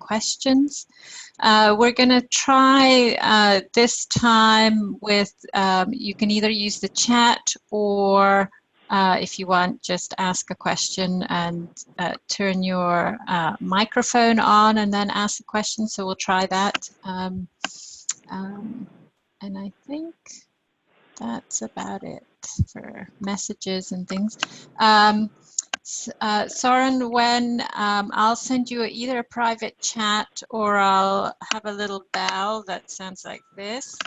questions. We're going to try this time with, you can either use the chat or if you want, just ask a question and turn your microphone on and then ask the question. So we'll try that. And I think that's about it for messages and things. Soren, when I'll send you either a private chat or I'll have a little bell that sounds like this.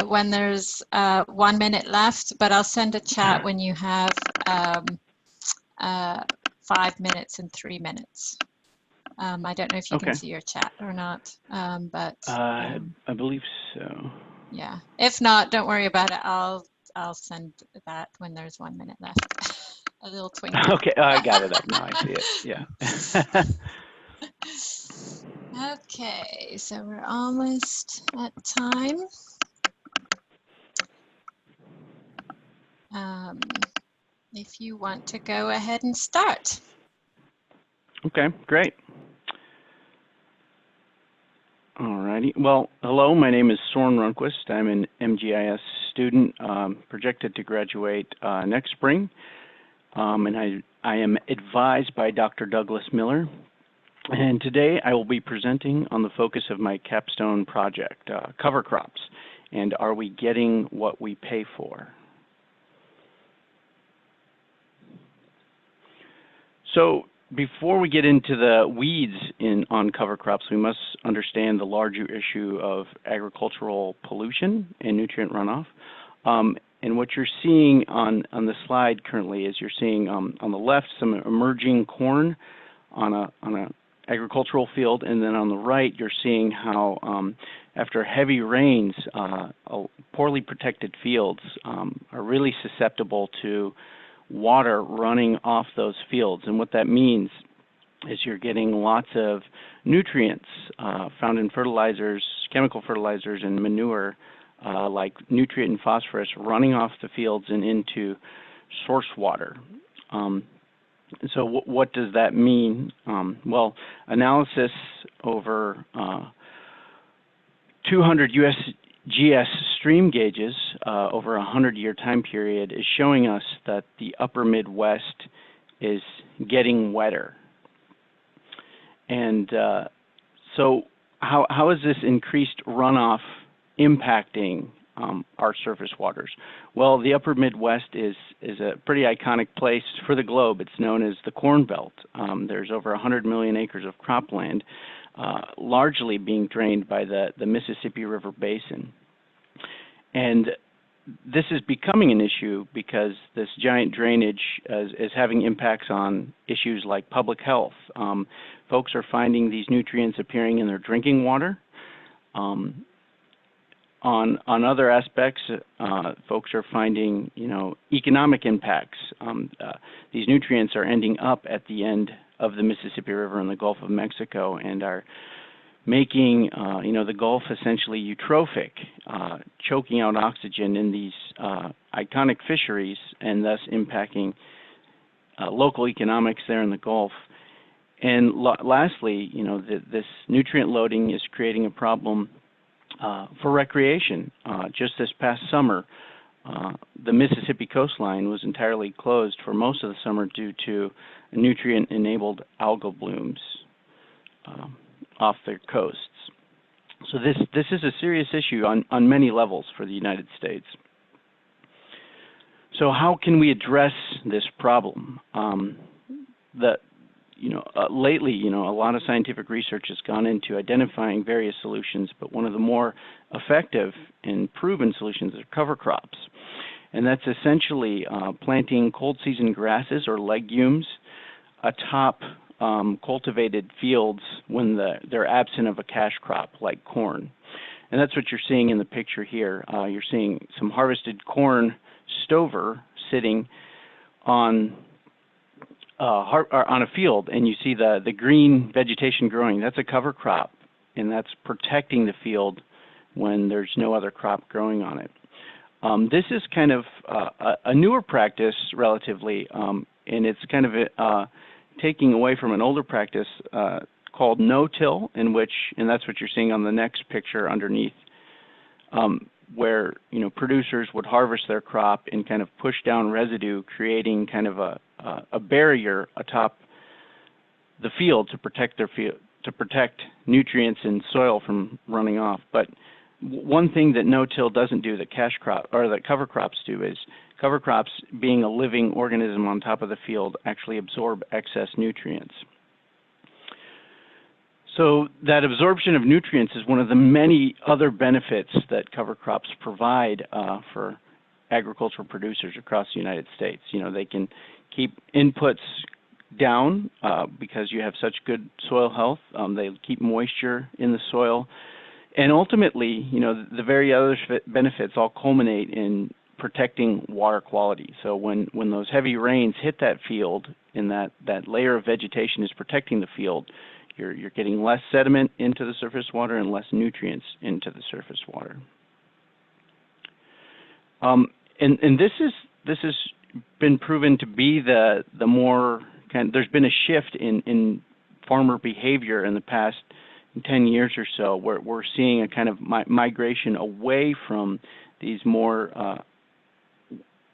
When there's 1 minute left, but I'll send a chat when you have 5 minutes and 3 minutes. I don't know if you can see your chat or not, but I believe so. Yeah, if not, don't worry about it. I'll send that when there's 1 minute left. A little twinkle. Okay, I got it up now. I see it. Yeah. Okay, so we're almost at time. If you want to go ahead and start. Okay, great. Alrighty. Well, hello, my name is Soren Rundquist. I'm an MGIS student projected to graduate next spring. And I am advised by Dr. Douglas Miller. And today I will be presenting on the focus of my capstone project, cover crops, and are we getting what we pay for? So before we get into the weeds on cover crops, we must understand the larger issue of agricultural pollution and nutrient runoff. And what you're seeing on the slide currently is you're seeing on the left some emerging corn on a agricultural field, and then on the right you're seeing how after heavy rains, poorly protected fields are really susceptible to water running off those fields. And what that means is you're getting lots of nutrients found in fertilizers, chemical fertilizers, and manure, like nutrient and phosphorus, running off the fields and into source water. So what does that mean? Well, analysis over 200 USGS stream gauges over a 100-year time period is showing us that the upper Midwest is getting wetter. And so how is this increased runoff impacting our surface waters? Well, the upper Midwest is a pretty iconic place for the globe. It's known as the Corn Belt. There's over 100 million acres of cropland, largely being drained by the Mississippi River Basin. And this is becoming an issue because this giant drainage is having impacts on issues like public health. Folks are finding these nutrients appearing in their drinking water. On other aspects, folks are finding, economic impacts. These nutrients are ending up at the end of the Mississippi River in the Gulf of Mexico and are making, the Gulf essentially eutrophic, choking out oxygen in these iconic fisheries and thus impacting local economics there in the Gulf. And lastly, this nutrient loading is creating a problem for recreation. Just this past summer, the Mississippi coastline was entirely closed for most of the summer due to nutrient-enabled algal blooms off their coasts. So this is a serious issue on many levels for the United States. So how can we address this problem? Lately, a lot of scientific research has gone into identifying various solutions, but one of the more effective and proven solutions are cover crops. And that's essentially planting cold season grasses or legumes atop cultivated fields when they're absent of a cash crop like corn. And that's what you're seeing in the picture here. You're seeing some harvested corn stover sitting on a field, and you see the green vegetation growing. That's a cover crop, and that's protecting the field when there's no other crop growing on it. This is kind of a newer practice relatively, and it's kind of taking away from an older practice called no-till, and that's what you're seeing on the next picture underneath, where producers would harvest their crop and kind of push down residue, creating kind of a barrier atop the field to protect their field, to protect nutrients and soil from running off. But one thing that no-till doesn't do that cover crops do is cover crops, being a living organism on top of the field, actually absorb excess nutrients. So that absorption of nutrients is one of the many other benefits that cover crops provide for agricultural producers across the United States. They can keep inputs down because you have such good soil health. They keep moisture in the soil. And ultimately, the very other benefits all culminate in protecting water quality. So when those heavy rains hit that field and that layer of vegetation is protecting the field, you're getting less sediment into the surface water and less nutrients into the surface water. And this has been proven to be the more there's been a shift in farmer behavior in the past 10 years or so, where we're seeing a kind of migration away from these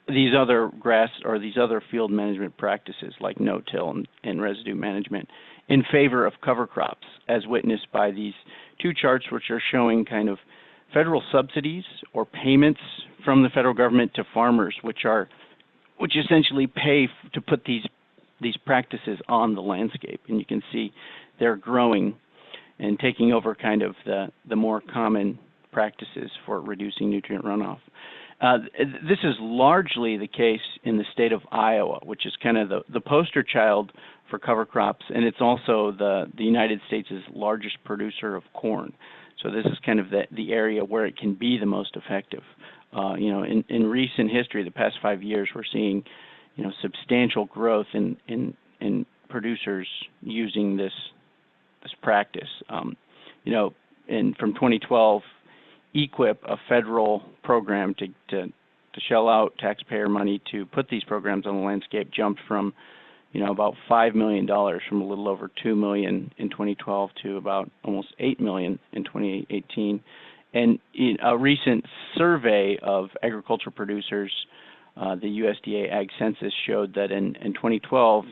these other grass or these other field management practices like no-till and residue management in favor of cover crops, as witnessed by these two charts, which are showing kind of federal subsidies or payments from the federal government to farmers, which essentially pay to put these practices on the landscape. And you can see they're growing and taking over kind of the more common practices for reducing nutrient runoff. This is largely the case in the state of Iowa, which is kind of the poster child for cover crops, and it's also the United States' largest producer of corn. So this is kind of the area where it can be the most effective. In recent history, the past 5 years, we're seeing substantial growth in producers using this practice. And from 2012, EQIP, a federal program to shell out taxpayer money to put these programs on the landscape, jumped from about $5 million, from a little over $2 million in 2012 to about almost $8 million in 2018. And in a recent survey of agricultural producers, the USDA Ag Census showed that in 2012,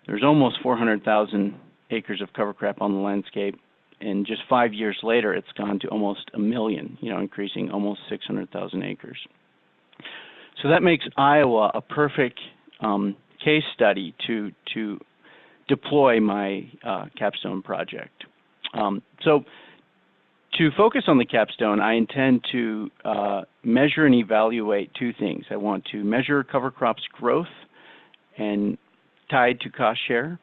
there's almost 400,000 acres of cover crop on the landscape, and just 5 years later, it's gone to almost 1 million, increasing almost 600,000 acres. So that makes Iowa a perfect case study to deploy my capstone project. So to focus on the capstone, I intend to measure and evaluate two things. I want to measure cover crops growth and tied to cost share,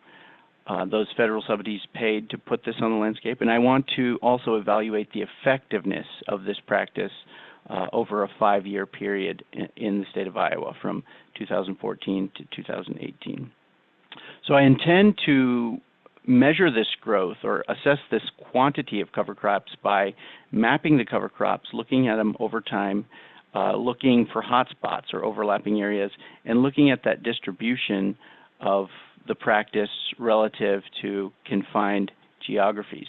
those federal subsidies paid to put this on the landscape. And I want to also evaluate the effectiveness of this practice over a 5-year period in the state of Iowa from 2014 to 2018. So I intend to measure this growth or assess this quantity of cover crops by mapping the cover crops, looking at them over time, looking for hot spots or overlapping areas, and looking at that distribution of the practice relative to confined geographies.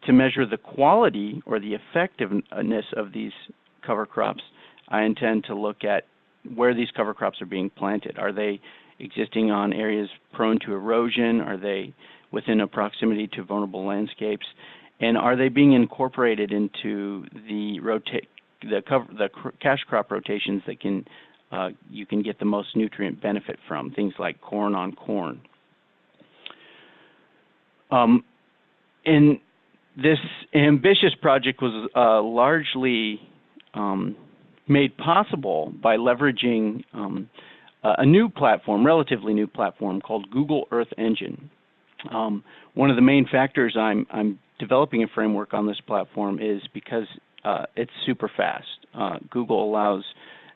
To measure the quality or the effectiveness of these cover crops, I intend to look at where these cover crops are being planted. Are they existing on areas prone to erosion? Are they within a proximity to vulnerable landscapes? And are they being incorporated into the cash crop rotations that you can get the most nutrient benefit from, things like corn on corn? And this ambitious project was largely made possible by leveraging a new platform, relatively new platform called Google Earth Engine. One of the main factors I'm developing a framework on this platform is because it's super fast. Google allows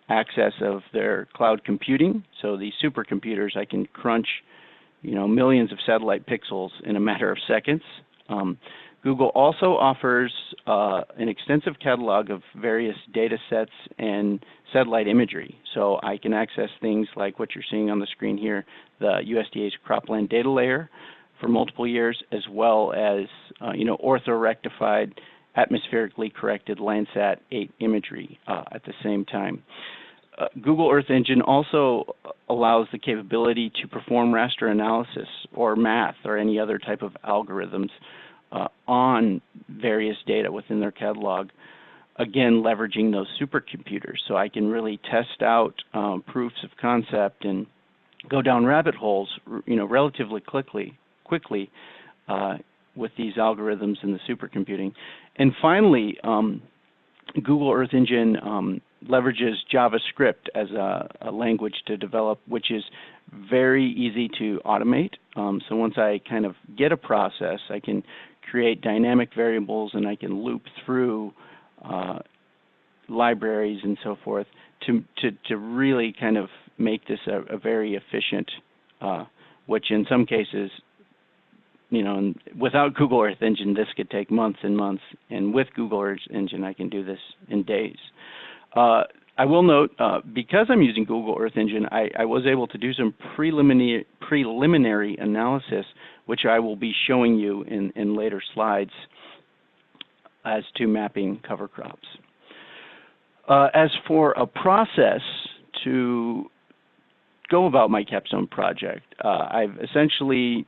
access of their cloud computing, so these supercomputers, I can crunch millions of satellite pixels in a matter of seconds. Google also offers an extensive catalog of various data sets and satellite imagery. So I can access things like what you're seeing on the screen here, the USDA's cropland data layer for multiple years, as well as orthorectified, atmospherically corrected Landsat 8 imagery at the same time. Google Earth Engine also allows the capability to perform raster analysis or math or any other type of algorithms on various data within their catalog, again leveraging those supercomputers. So I can really test out proofs of concept and go down rabbit holes, relatively quickly with these algorithms and the supercomputing. And finally, Google Earth Engine leverages JavaScript as a language to develop, which is very easy to automate. So once I kind of get a process, I can create dynamic variables and I can loop through libraries and so forth to really kind of make this a very efficient, which in some cases, without Google Earth Engine, this could take months and months, and with Google Earth Engine, I can do this in days. I will note, because I'm using Google Earth Engine, I was able to do some preliminary analysis, which I will be showing you in later slides as to mapping cover crops. As for a process to go about my capstone project, I've essentially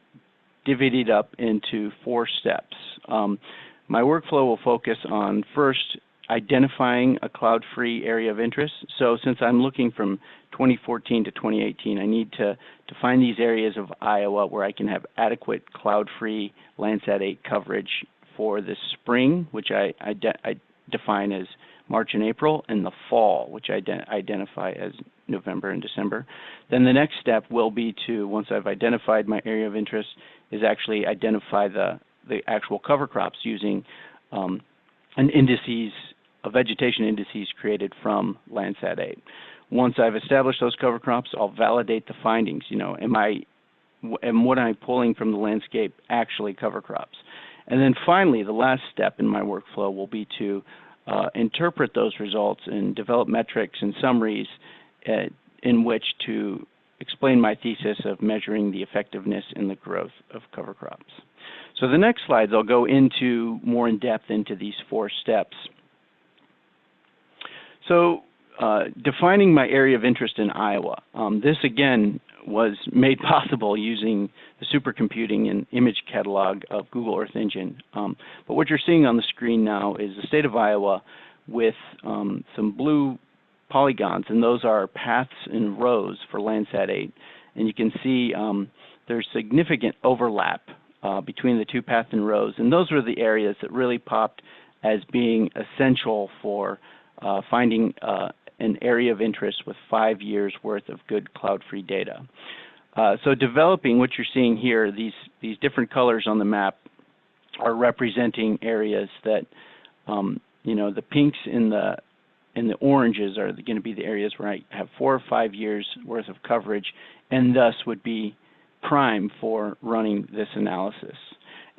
divvied it up into 4 steps. My workflow will focus on first identifying a cloud-free area of interest. So since I'm looking from 2014 to 2018, I need to find these areas of Iowa where I can have adequate cloud-free Landsat 8 coverage for the spring, which I define as March and April, and the fall, which I identify as November and December. Then the next step will be to, once I've identified my area of interest, is actually identify the actual cover crops using vegetation indices created from Landsat 8. Once I've established those cover crops, I'll validate the findings. Am what I'm pulling from the landscape actually cover crops? And then finally, the last step in my workflow will be to interpret those results and develop metrics and summaries in which to explain my thesis of measuring the effectiveness in the growth of cover crops. So the next slides, I'll go into more in depth into these 4 steps. So defining my area of interest in Iowa. This again was made possible using the supercomputing and image catalog of Google Earth Engine. But what you're seeing on the screen now is the state of Iowa with some blue polygons, and those are paths and rows for Landsat 8. And you can see there's significant overlap between the 2 paths and rows, and those were the areas that really popped as being essential for finding an area of interest with 5 years worth of good cloud-free data. So developing what you're seeing here, these different colors on the map are representing areas that, the pinks and the oranges are going to be the areas where I have 4 or 5 years worth of coverage, and thus would be prime for running this analysis.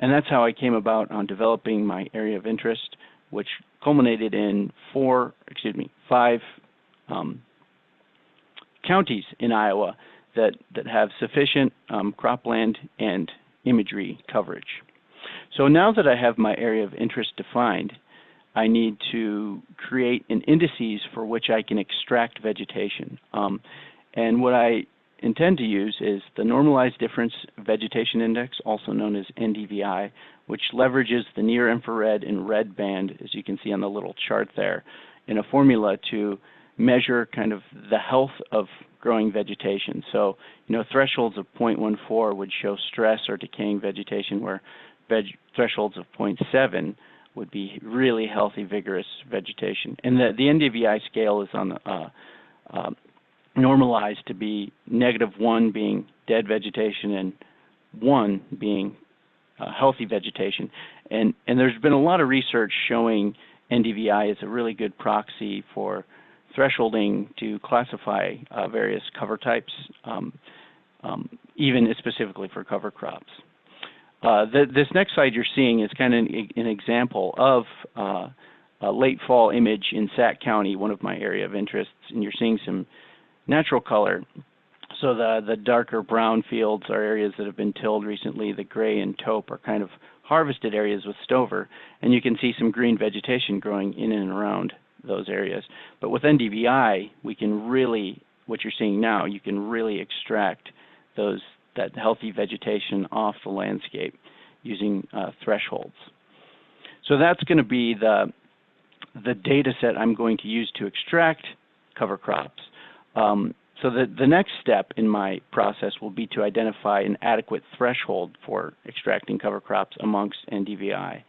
And that's how I came about on developing my area of interest, which culminated in 5 counties in Iowa that have sufficient cropland and imagery coverage. So now that I have my area of interest defined, I need to create an indices for which I can extract vegetation. And what I intend to use is the Normalized Difference Vegetation Index, also known as NDVI, which leverages the near infrared and red band, as you can see on the little chart there, in a formula to measure kind of the health of growing vegetation. So, thresholds of 0.14 would show stress or decaying vegetation, where thresholds of 0.7 would be really healthy, vigorous vegetation. And the NDVI scale is on normalized to be -1 being dead vegetation and 1 being healthy vegetation. And there's been a lot of research showing NDVI is a really good proxy for thresholding to classify various cover types, even specifically for cover crops. This next slide you're seeing is kind of an example of a late fall image in Sac County, one of my area of interests, and you're seeing some natural color. So the darker brown fields are areas that have been tilled recently. The gray and taupe are kind of harvested areas with stover, and you can see some green vegetation growing in and around those areas. But with NDVI, we can really, what you're seeing now, you can really extract that healthy vegetation off the landscape using thresholds. So that's going to be the data set I'm going to use to extract cover crops. So the next step in my process will be to identify an adequate threshold for extracting cover crops amongst NDVI.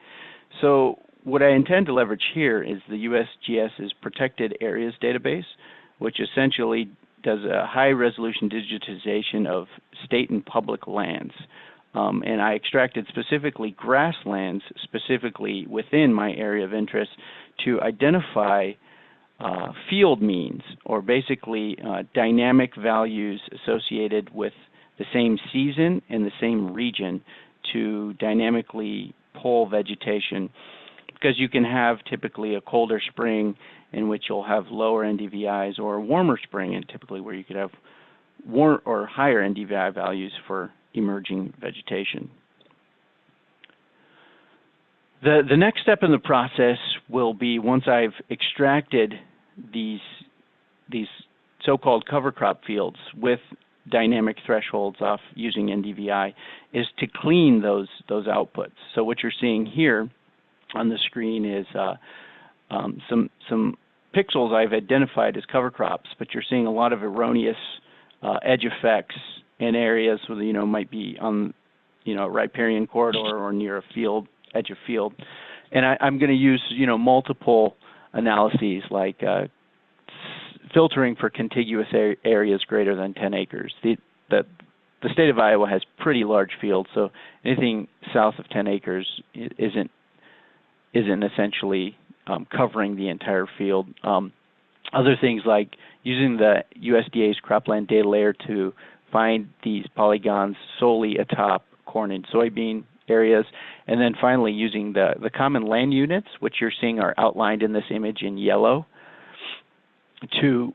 So what I intend to leverage here is the USGS's Protected Areas database, which essentially does a high-resolution digitization of state and public lands. And I extracted specifically grasslands, specifically within my area of interest, to identify field means, or basically dynamic values associated with the same season and the same region to dynamically pull vegetation, because you can have typically a colder spring in which you'll have lower NDVIs, or a warmer spring, and typically where you could have higher NDVI values for emerging vegetation. The next step in the process will be, once I've extracted these so-called cover crop fields with dynamic thresholds off using NDVI, is to clean those outputs. So what you're seeing here on the screen is some pixels I've identified as cover crops, but you're seeing a lot of erroneous edge effects in areas where, might be on, a riparian corridor or near a field, edge of field. And I'm going to use, multiple analyses, like filtering for contiguous areas greater than 10 acres. The state of Iowa has pretty large fields, so anything south of 10 acres isn't essentially covering the entire field. Other things like using the USDA's cropland data layer to find these polygons solely atop corn and soybean areas, and then finally using the common land units, which you're seeing are outlined in this image in yellow, to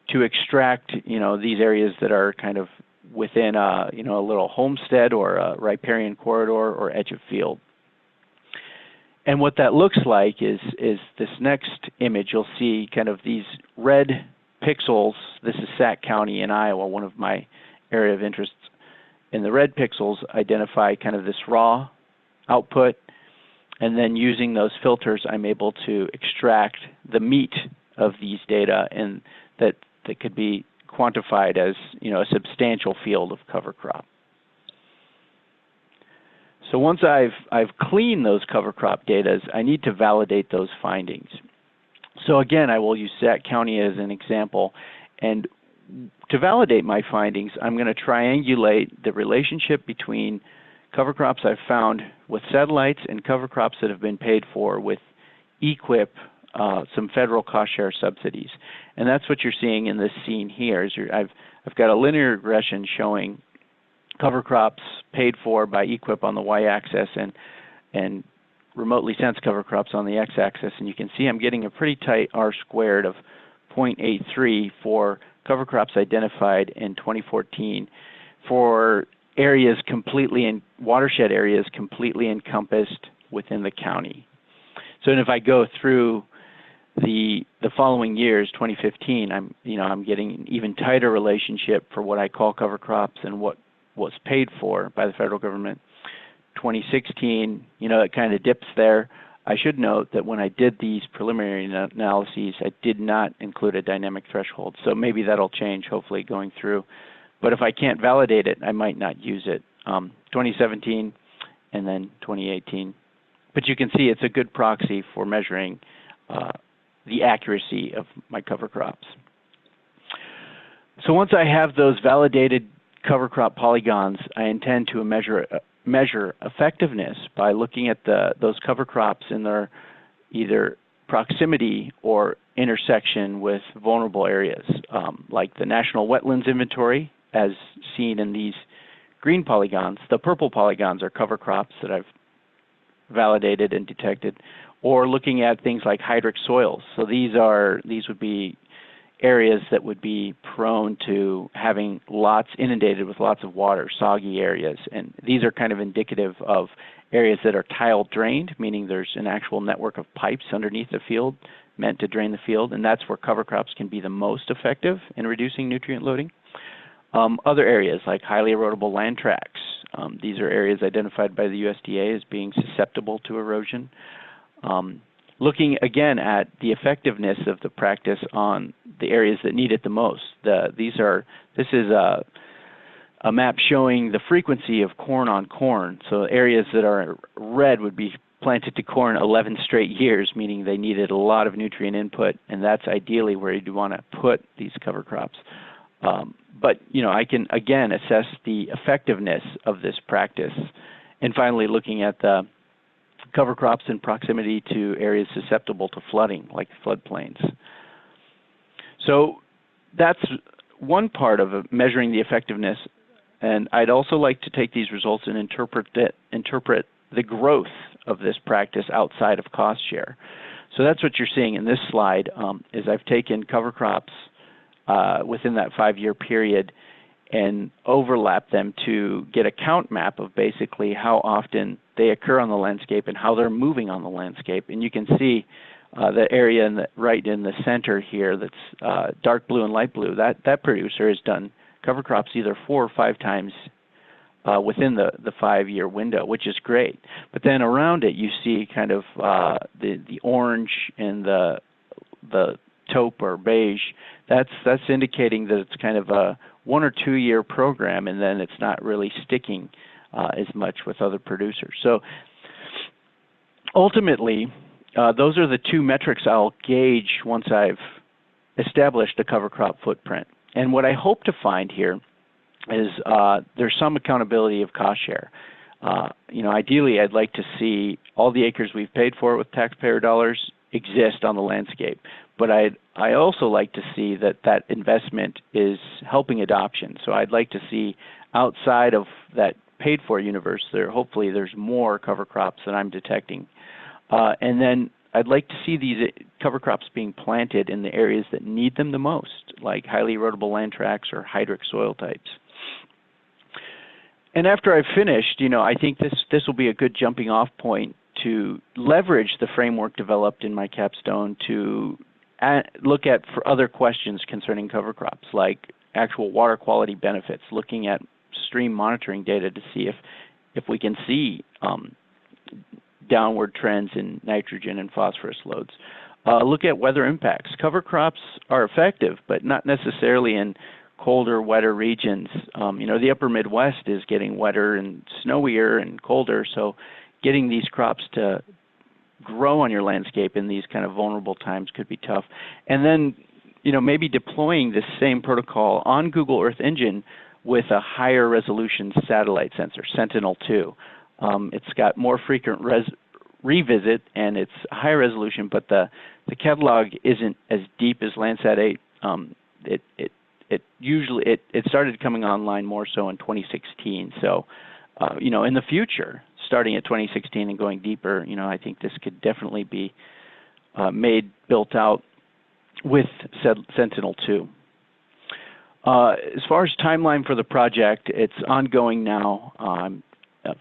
extract these areas that are kind of within a little homestead or a riparian corridor or edge of field. And what that looks like is this next image. You'll see kind of these red pixels. This is Sac County in Iowa, one of my area of interests. And the red pixels identify kind of this raw output, and then using those filters, I'm able to extract the meat of these data, and that could be quantified as a substantial field of cover crop. So once I've cleaned those cover crop data, I need to validate those findings. So again, I will use Sac County as an example, and to validate my findings, I'm going to triangulate the relationship between cover crops I've found with satellites and cover crops that have been paid for with EQIP, some federal cost share subsidies. And that's what you're seeing in this scene here. I've got a linear regression showing cover crops paid for by EQIP on the y-axis and remotely sensed cover crops on the x-axis. And you can see I'm getting a pretty tight R-squared of 0.83 for cover crops identified in 2014 for areas watershed areas completely encompassed within the county. So if I go through the following years, 2015, I'm getting an even tighter relationship for what I call cover crops and what was paid for by the federal government. 2016, it kind of dips there. I should note that when I did these preliminary analyses, I did not include a dynamic threshold. So maybe that'll change, hopefully, going through. But if I can't validate it, I might not use it. 2017 and then 2018. But you can see it's a good proxy for measuring the accuracy of my cover crops. So once I have those validated cover crop polygons, I intend to measure effectiveness by looking at those cover crops in their either proximity or intersection with vulnerable areas, like the National Wetlands Inventory, as seen in these green polygons. The purple polygons are cover crops that I've validated and detected, or looking at things like hydric soils. So these would be areas that would be prone to having inundated with lots of water, soggy areas. And these are kind of indicative of areas that are tile drained, meaning there's an actual network of pipes underneath the field meant to drain the field, and that's where cover crops can be the most effective in reducing nutrient loading. Other areas like highly erodible land tracts. These are areas identified by the USDA as being susceptible to erosion. Looking again at the effectiveness of the practice on the areas that need it the most. This is a map showing the frequency of corn on corn. So areas that are red would be planted to corn 11 straight years, meaning they needed a lot of nutrient input, and that's ideally where you'd want to put these cover crops. But I can again assess the effectiveness of this practice. And finally, looking at the cover crops in proximity to areas susceptible to flooding, like floodplains. So that's one part of measuring the effectiveness. And I'd also like to take these results and interpret the growth of this practice outside of cost share. So that's what you're seeing in this slide, is I've taken cover crops within that 5-year period and overlap them to get a count map of basically how often they occur on the landscape and how they're moving on the landscape. And you can see the area right in the center here that's dark blue and light blue, that producer has done cover crops either 4 or 5 times within the 5-year window, which is great. But then around it you see kind of the orange and the taupe or beige. That's indicating that it's kind of a 1 or 2 year program, and then it's not really sticking as much with other producers. So ultimately, those are the 2 metrics I'll gauge once I've established a cover crop footprint. And what I hope to find here is there's some accountability of cost share. Ideally, I'd like to see all the acres we've paid for with taxpayer dollars exist on the landscape. But I also like to see that investment is helping adoption. So I'd like to see outside of that paid for universe, hopefully there's more cover crops that I'm detecting. And then I'd like to see these cover crops being planted in the areas that need them the most, like highly erodible land tracts or hydric soil types. And after I've finished, I think this will be a good jumping off point to leverage the framework developed in my capstone to look at for other questions concerning cover crops, like actual water quality benefits, looking at stream monitoring data to see if we can see downward trends in nitrogen and phosphorus loads. Look at weather impacts. Cover crops are effective, but not necessarily in colder, wetter regions. The upper Midwest is getting wetter and snowier and colder, so getting these crops to grow on your landscape in these kind of vulnerable times could be tough. And then, maybe deploying this same protocol on Google Earth Engine with a higher resolution satellite sensor, Sentinel-2. It's got more frequent revisit and it's high resolution, but the catalog isn't as deep as Landsat 8. It started coming online more so in 2016. So, in the future, starting at 2016 and going deeper, I think this could definitely be built out with Sentinel-2. As far as timeline for the project, it's ongoing now. I'm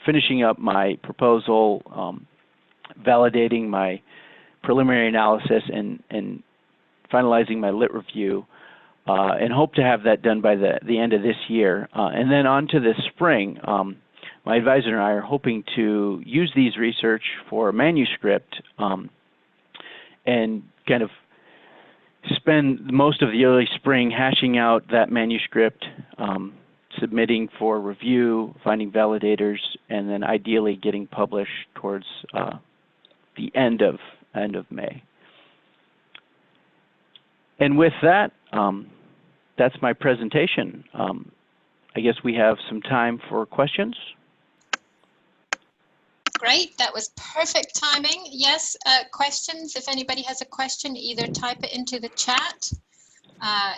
finishing up my proposal, validating my preliminary analysis, and finalizing my lit review, and hope to have that done by the end of this year. And then on to this spring, my advisor and I are hoping to use these research for a manuscript and kind of spend most of the early spring hashing out that manuscript, submitting for review, finding validators, and then ideally getting published towards the end of May. And with that, that's my presentation. I guess we have some time for questions. Great, that was perfect timing. Yes, questions. If anybody has a question, either type it into the chat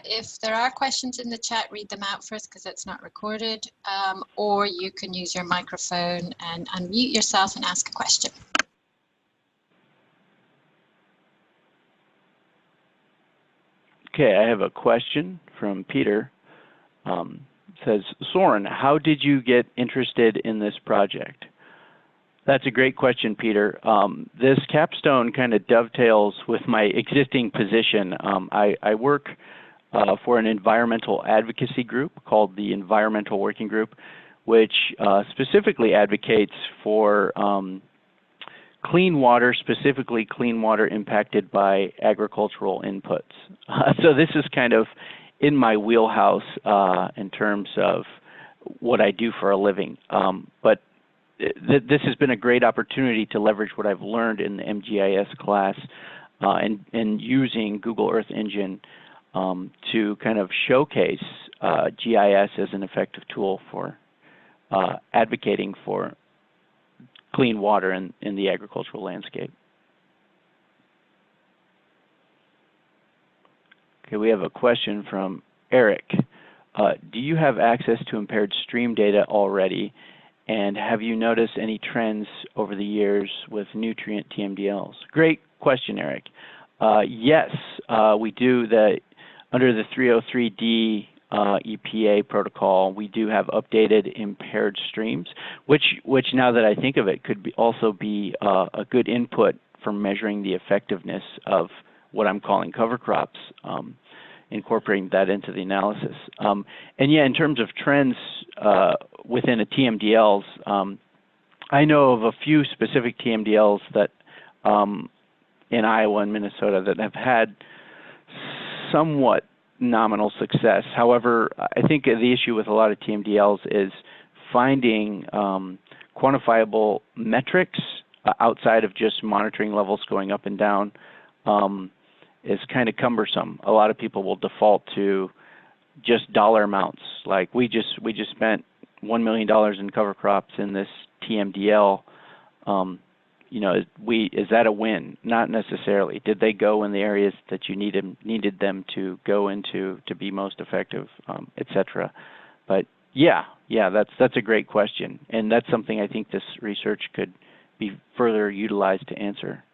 If there are questions in the chat, read them out first because it's not recorded, or you can use your microphone and unmute yourself and ask a question. Okay, I have a question from Peter. Says, Soren, how did you get interested in this project? That's a great question, Peter. This capstone kind of dovetails with my existing position. I work for an environmental advocacy group called the Environmental Working Group, which specifically advocates for clean water, specifically clean water impacted by agricultural inputs. So this is kind of in my wheelhouse in terms of what I do for a living. But this has been a great opportunity to leverage what I've learned in the MGIS class and using Google Earth Engine to kind of showcase GIS as an effective tool for advocating for clean water in the agricultural landscape. Okay, we have a question from Eric. Do you have access to impaired stream data already? And have you noticed any trends over the years with nutrient TMDLs? Great question, Eric. Yes, we do. Under the 303D EPA protocol, we do have updated impaired streams, which now that I think of it, could also be a good input for measuring the effectiveness of what I'm calling cover crops, incorporating that into the analysis. And yeah, in terms of trends within a TMDLs, I know of a few specific TMDLs that in Iowa and Minnesota that have had somewhat nominal success. However, I think the issue with a lot of TMDLs is finding quantifiable metrics outside of just monitoring levels going up and down is kind of cumbersome. A lot of people will default to just dollar amounts, like we just spent $1 million in cover crops in this TMDL. You know, is that a win? Not necessarily. Did they go in the areas that you needed them to go into to be most effective, et cetera? But yeah, that's a great question, and that's something I think this research could be further utilized to answer.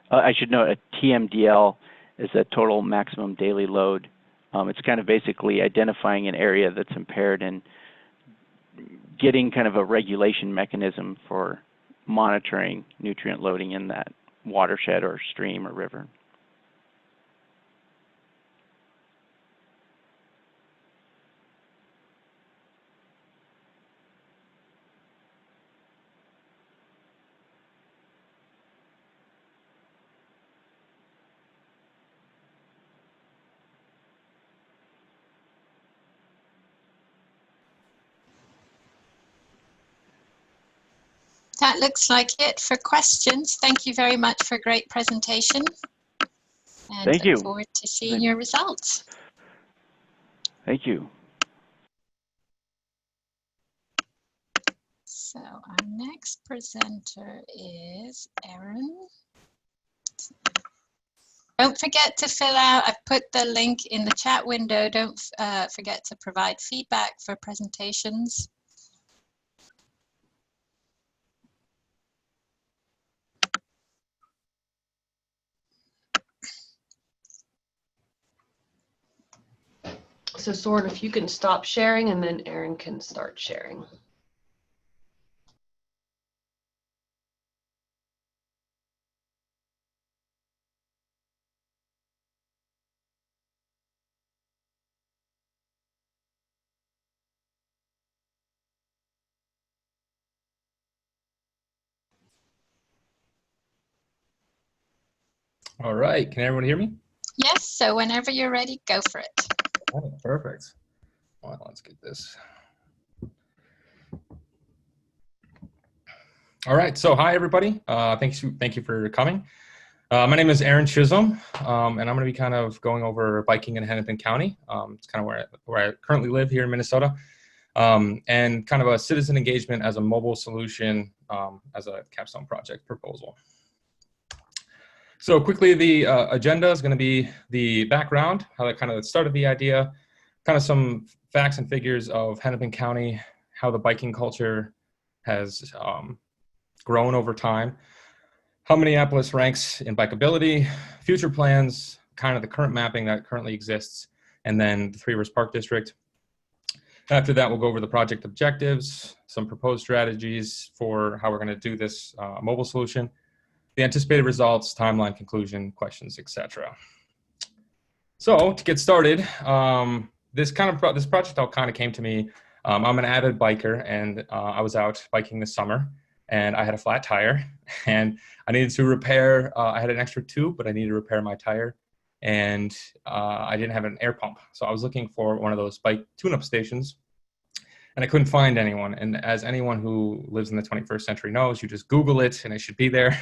I should note a TMDL is a total maximum daily load. It's kind of basically identifying an area that's impaired and getting kind of a regulation mechanism for monitoring nutrient loading in that watershed or stream or river. That looks like it for questions. Thank you very much for a great presentation. And Thank you. look forward to seeing your results. Thank you. So our next presenter is Erin. Don't forget to fill out, I've put the link in the chat window. Don't forget to provide feedback for presentations. So Soren, if you can stop sharing and then Erin can start sharing. All right, can everyone hear me? Yes, so whenever you're ready, go for it. Oh, perfect. Well, let's get this. All right, so hi everybody. Thank you for coming. My name is Aaron Chisholm, and I'm going to be kind of going over Viking and Hennepin County. It's kind of where I currently live here in Minnesota, and kind of a citizen engagement as a mobile solution as a capstone project proposal. So quickly, the agenda is going to be the background, how that kind of started the idea, kind of some facts and figures of Hennepin County, how the biking culture has grown over time, how Minneapolis ranks in bikeability, future plans, kind of the current mapping that currently exists, and then the Three Rivers Park District. After that, we'll go over the project objectives, some proposed strategies for how we're going to do this mobile solution, the anticipated results, timeline, conclusion, questions, etc. So to get started, this project all kind of came to me. I'm an avid biker, and I was out biking this summer, and I had a flat tire, and I needed to repair. I had an extra tube, but I needed to repair my tire, and I didn't have an air pump. So I was looking for one of those bike tune-up stations, and I couldn't find anyone. And as anyone who lives in the 21st century knows, you just Google it, and it should be there.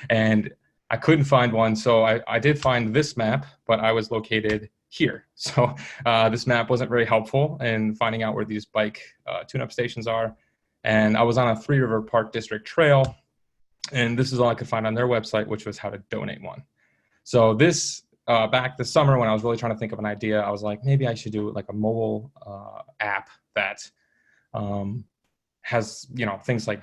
And I couldn't find one, so I did find this map, but I was located here. So this map wasn't very helpful in finding out where these bike tune-up stations are. And I was on a Three River Park District trail, and this is all I could find on their website, which was how to donate one. So this, back this summer when I was really trying to think of an idea, I was like, maybe I should do like a mobile app that has, things like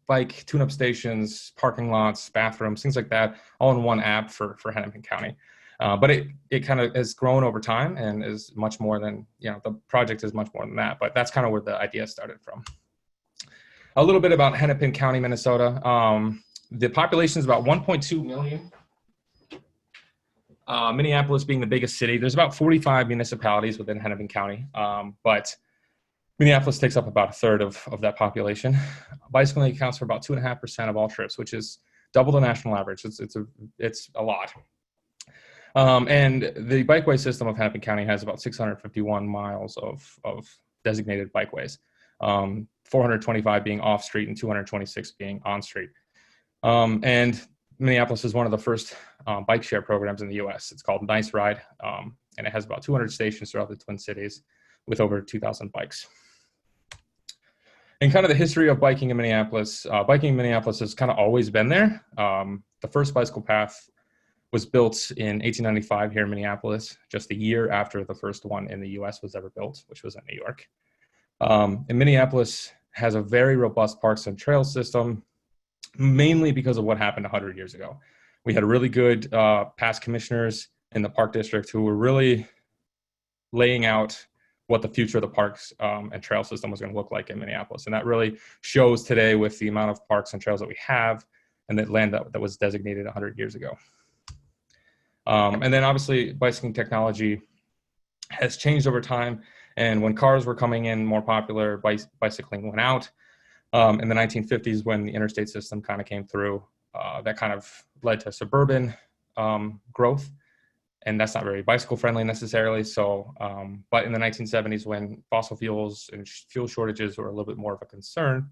bike tune-up stations, parking lots, bathrooms, things like that, all in one app for Hennepin County. But it kind of has grown over time and is much more than, the project is much more than that, but that's kind of where the idea started from. A little bit about Hennepin County, Minnesota. The population is about 1.2 million. Minneapolis being the biggest city. There's about 45 municipalities within Hennepin County, but Minneapolis takes up about a third of that population. Bicycling accounts for about 2.5% of all trips, which is double the national average. It's a lot. And the bikeway system of Hennepin County has about 651 miles of designated bikeways, 425 being off-street and 226 being on-street. And Minneapolis is one of the first bike share programs in the U.S. It's called Nice Ride, and it has about 200 stations throughout the Twin Cities with over 2,000 bikes. And kind of the history of biking in Minneapolis, has kind of always been there. The first bicycle path was built in 1895 here in Minneapolis, just a year after the first one in the U.S. was ever built, which was in New York. And Minneapolis has a very robust parks and trail system, mainly because of what happened 100 years ago. We had really good past commissioners in the park district who were really laying out what the future of the parks and trail system was going to look like in Minneapolis. And that really shows today with the amount of parks and trails that we have and that land that was designated 100 years ago. And then obviously bicycling technology has changed over time. And when cars were coming in more popular, bicycling went out. In the 1950s, when the interstate system kind of came through, that kind of led to suburban growth. And that's not very bicycle friendly necessarily. So, but in the 1970s, when fossil fuels and fuel shortages were a little bit more of a concern,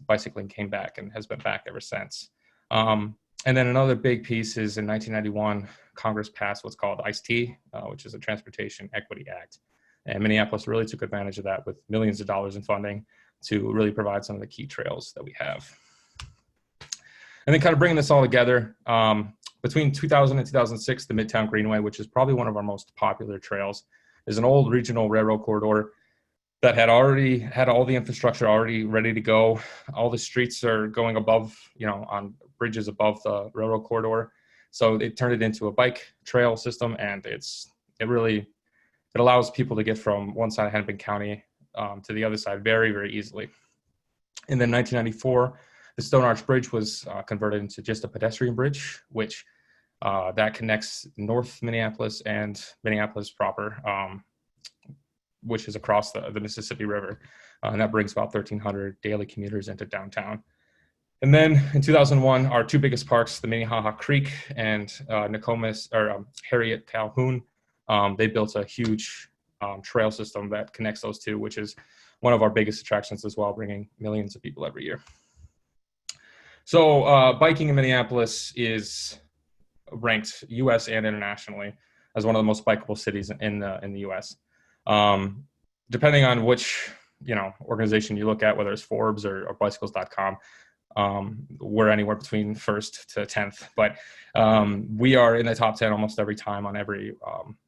bicycling came back and has been back ever since. And then another big piece is in 1991, Congress passed what's called ICE-T, which is a Transportation Equity Act. And Minneapolis really took advantage of that with millions of dollars in funding to really provide some of the key trails that we have. And then kind of bringing this all together, between 2000 and 2006, the Midtown Greenway, which is probably one of our most popular trails, is an old regional railroad corridor that had already had all the infrastructure already ready to go. All the streets are going above, on bridges above the railroad corridor. So it turned it into a bike trail system, and it allows people to get from one side of Hennepin County to the other side very, very easily. And then 1994, the Stone Arch Bridge was converted into just a pedestrian bridge, which that connects North Minneapolis and Minneapolis proper, which is across the Mississippi River. And that brings about 1,300 daily commuters into downtown. And then in 2001, our two biggest parks, the Minnehaha Creek and Nokomis, or Harriet Calhoun, they built a huge trail system that connects those two, which is one of our biggest attractions as well, bringing millions of people every year. So biking in Minneapolis is ranked U.S. and internationally as one of the most bikeable cities in the U.S. Depending on which organization you look at, whether it's Forbes or bicycles.com, We're anywhere between first to 10th, but we are in the top 10 almost every time on every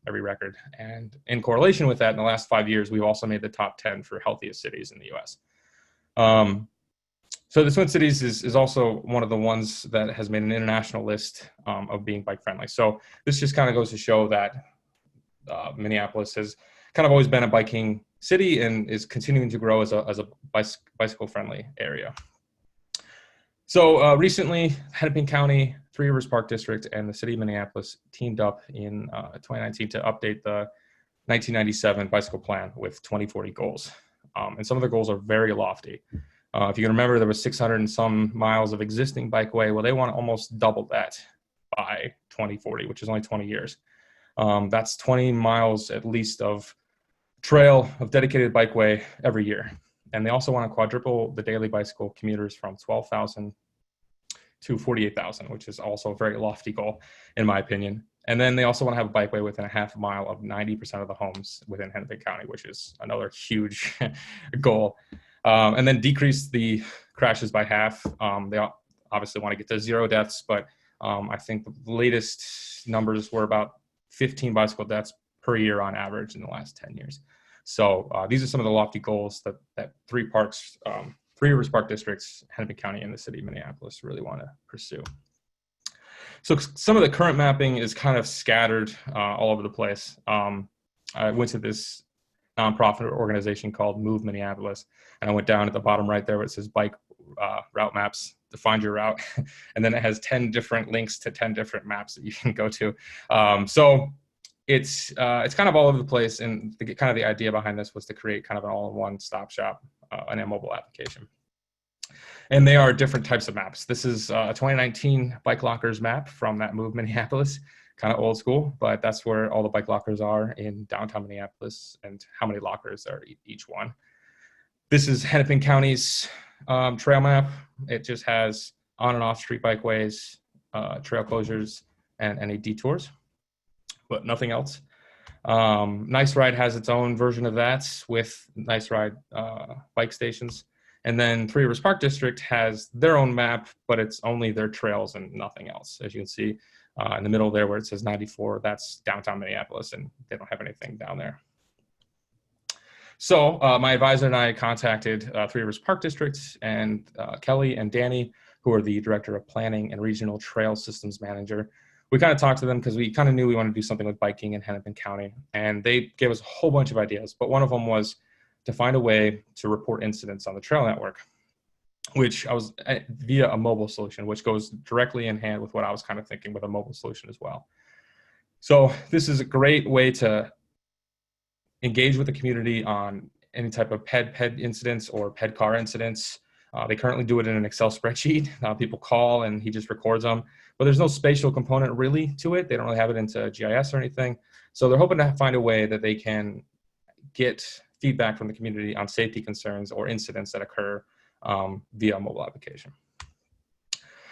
record. And in correlation with that, in the last 5 years, we've also made the top 10 for healthiest cities in the US. So the Twin Cities is also one of the ones that has made an international list of being bike friendly. So this just kind of goes to show that Minneapolis has kind of always been a biking city and is continuing to grow as a bicycle friendly area. So recently, Hennepin County, Three Rivers Park District, and the city of Minneapolis teamed up in 2019 to update the 1997 bicycle plan with 2040 goals. And some of the goals are very lofty. If you can remember, there was 600 and some miles of existing bikeway. Well, they want to almost double that by 2040, which is only 20 years. That's 20 miles at least of trail, of dedicated bikeway every year. And they also want to quadruple the daily bicycle commuters from 12,000 to 48,000, which is also a very lofty goal, in my opinion. And then they also want to have a bikeway within a half mile of 90% of the homes within Hennepin County, which is another huge goal. And then decrease the crashes by half. They obviously want to get to 0 deaths, but I think the latest numbers were about 15 bicycle deaths per year on average in the last 10 years. So these are some of the lofty goals that Three Rivers Park Districts, Hennepin County, and the city of Minneapolis really want to pursue. So some of the current mapping is kind of scattered all over the place. I went to this nonprofit organization called Move Minneapolis, and I went down at the bottom right there where it says bike route maps to find your route, and then it has 10 different links to 10 different maps that you can go to. So it's kind of all over the place, and kind of the idea behind this was to create kind of an all-in-one stop shop on a mobile application. And they are different types of maps. This is a 2019 bike lockers map from that Move Minneapolis, kind of old school, but that's where all the bike lockers are in downtown Minneapolis and how many lockers are each one. This is Hennepin County's trail map. It just has on and off street bikeways, trail closures, and any detours, but nothing else. Nice Ride has its own version of that with Nice Ride bike stations. And then Three Rivers Park District has their own map, but it's only their trails and nothing else. As you can see in the middle there where it says 94, that's downtown Minneapolis, and they don't have anything down there. So my advisor and I contacted Three Rivers Park District and Kelly and Danny, who are the Director of Planning and Regional Trail Systems Manager. We kind of talked to them because we kind of knew we wanted to do something with biking in Hennepin County, and they gave us a whole bunch of ideas, but one of them was to find a way to report incidents on the trail network, which I was via a mobile solution, which goes directly in hand with what I was kind of thinking with a mobile solution as well. So this is a great way to engage with the community on any type of PED incidents or PED car incidents. They currently do it in an Excel spreadsheet. People call and he just records them, but there's no spatial component really to it. They don't really have it into GIS or anything. So they're hoping to find a way that they can get feedback from the community on safety concerns or incidents that occur via a mobile application.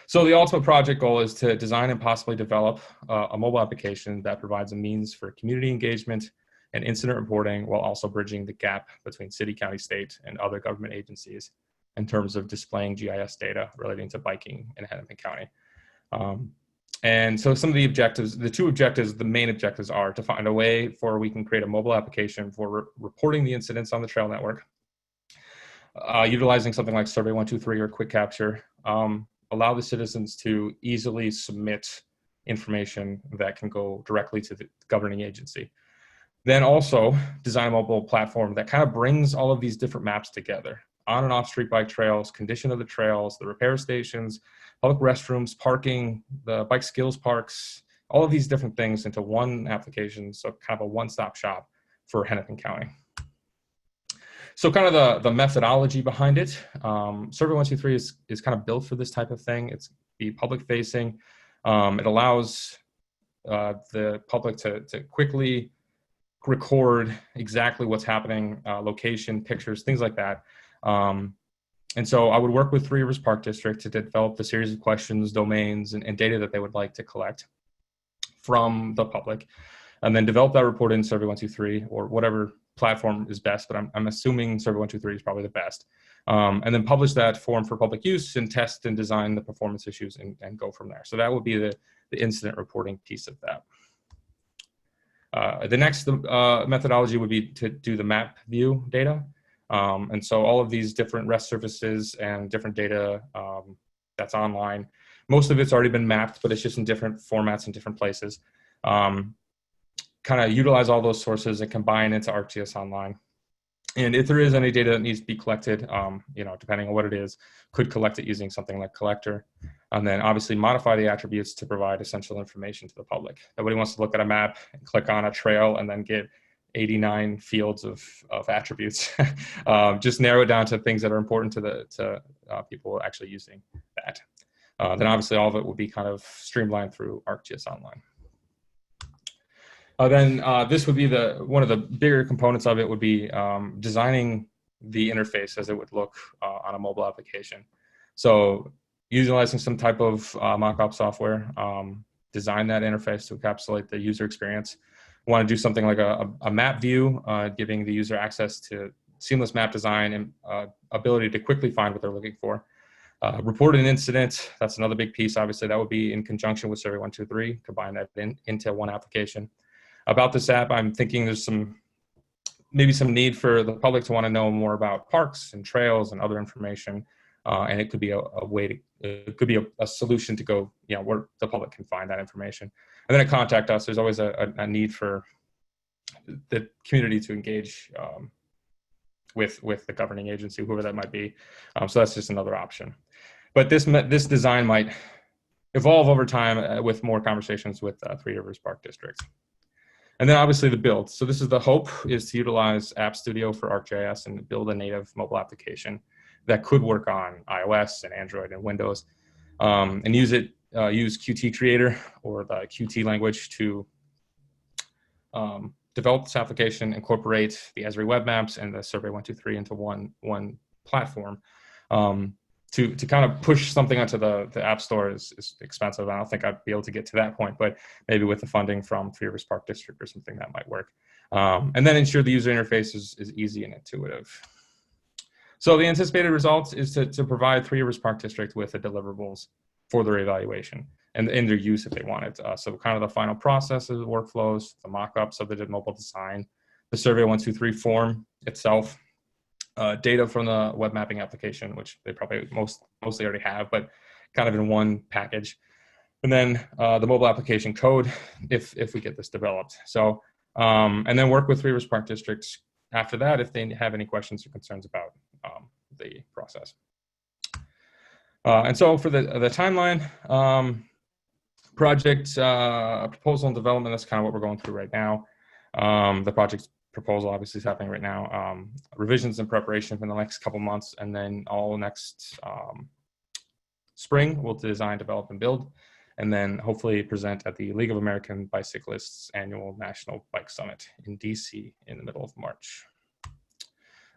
So the ultimate project goal is to design and possibly develop a mobile application that provides a means for community engagement and incident reporting while also bridging the gap between city, county, state, and other government agencies in terms of displaying GIS data relating to biking in Hennepin County. And so some of the objectives, the main objectives are to find a way for we can create a mobile application for reporting the incidents on the trail network, utilizing something like Survey 123 or Quick Capture, allow the citizens to easily submit information that can go directly to the governing agency. Then also design a mobile platform that kind of brings all of these different maps together. On and off street bike trails, condition of the trails, the repair stations, public restrooms, parking, the bike skills parks, all of these different things into one application. So kind of a one-stop shop for Hennepin County. So kind of the methodology behind it. Survey 123 is kind of built for this type of thing. It's the public facing. It allows the public to quickly record exactly what's happening, location, pictures, things like that. And so I would work with Three Rivers Park District to develop the series of questions, domains, and data that they would like to collect from the public. and then develop that report in Survey 123 or whatever platform is best, but I'm assuming Survey 123 is probably the best. And then publish that form for public use and test and design the performance issues and go from there. So that would be the incident reporting piece of that. The next methodology would be to do the map view data. And so all of these different REST services and different data that's online, most of it's already been mapped, but it's just in different formats in different places. Kind of utilize all those sources and combine into ArcGIS Online. And if there is any data that needs to be collected, you know, depending on what it is, could collect it using something like Collector. And then obviously modify the attributes to provide essential information to the public. Nobody wants to look at a map and click on a trail and then get 89 fields of attributes. Just narrow it down to things that are important to people actually using that. Then obviously all of it will be kind of streamlined through ArcGIS Online. This would be one of the bigger components of it would be designing the interface as it would look on a mobile application. So utilizing some type of mock-up software, design that interface to encapsulate the user experience. Want to do something like a map view, giving the user access to seamless map design and ability to quickly find what they're looking for. Report an incident, that's another big piece. Obviously, that would be in conjunction with Survey 123, combine that into one application. About this app, I'm thinking there's maybe some need for the public to want to know more about parks and trails and other information. And it could be it could be a solution to go, you know, where the public can find that information. And then contact us. There's always a need for the community to engage with the governing agency, whoever that might be. So that's just another option. But this design might evolve over time with more conversations with Three Rivers Park District. And then obviously the build. So this is the hope, is to utilize App Studio for ArcGIS and build a native mobile application that could work on iOS and Android and Windows, and use Qt Creator or the Qt language to develop this application, incorporate the Esri web maps and the Survey 123 into one platform. To kind of push something onto the App Store is expensive. I don't think I'd be able to get to that point, but maybe with the funding from Three Rivers Park District or something that might work. And then ensure the user interface is easy and intuitive. So the anticipated results is to provide Three Rivers Park District with the deliverables for their evaluation and in their use if they wanted. So kind of the final processes, workflows, the mock-ups of the mobile design, the Survey 123 form itself, data from the web mapping application, which they probably mostly already have, but kind of in one package. And then the mobile application code if we get this developed. So, and then work with Three Rivers Park District after that if they have any questions or concerns about the process. And so for the timeline, project proposal and development, that's kind of what we're going through right now. The project proposal obviously is happening right now. Revisions and preparation for the next couple months, and then all next spring we'll design, develop, and build, and then hopefully present at the League of American Bicyclists annual National Bike Summit in DC in the middle of March.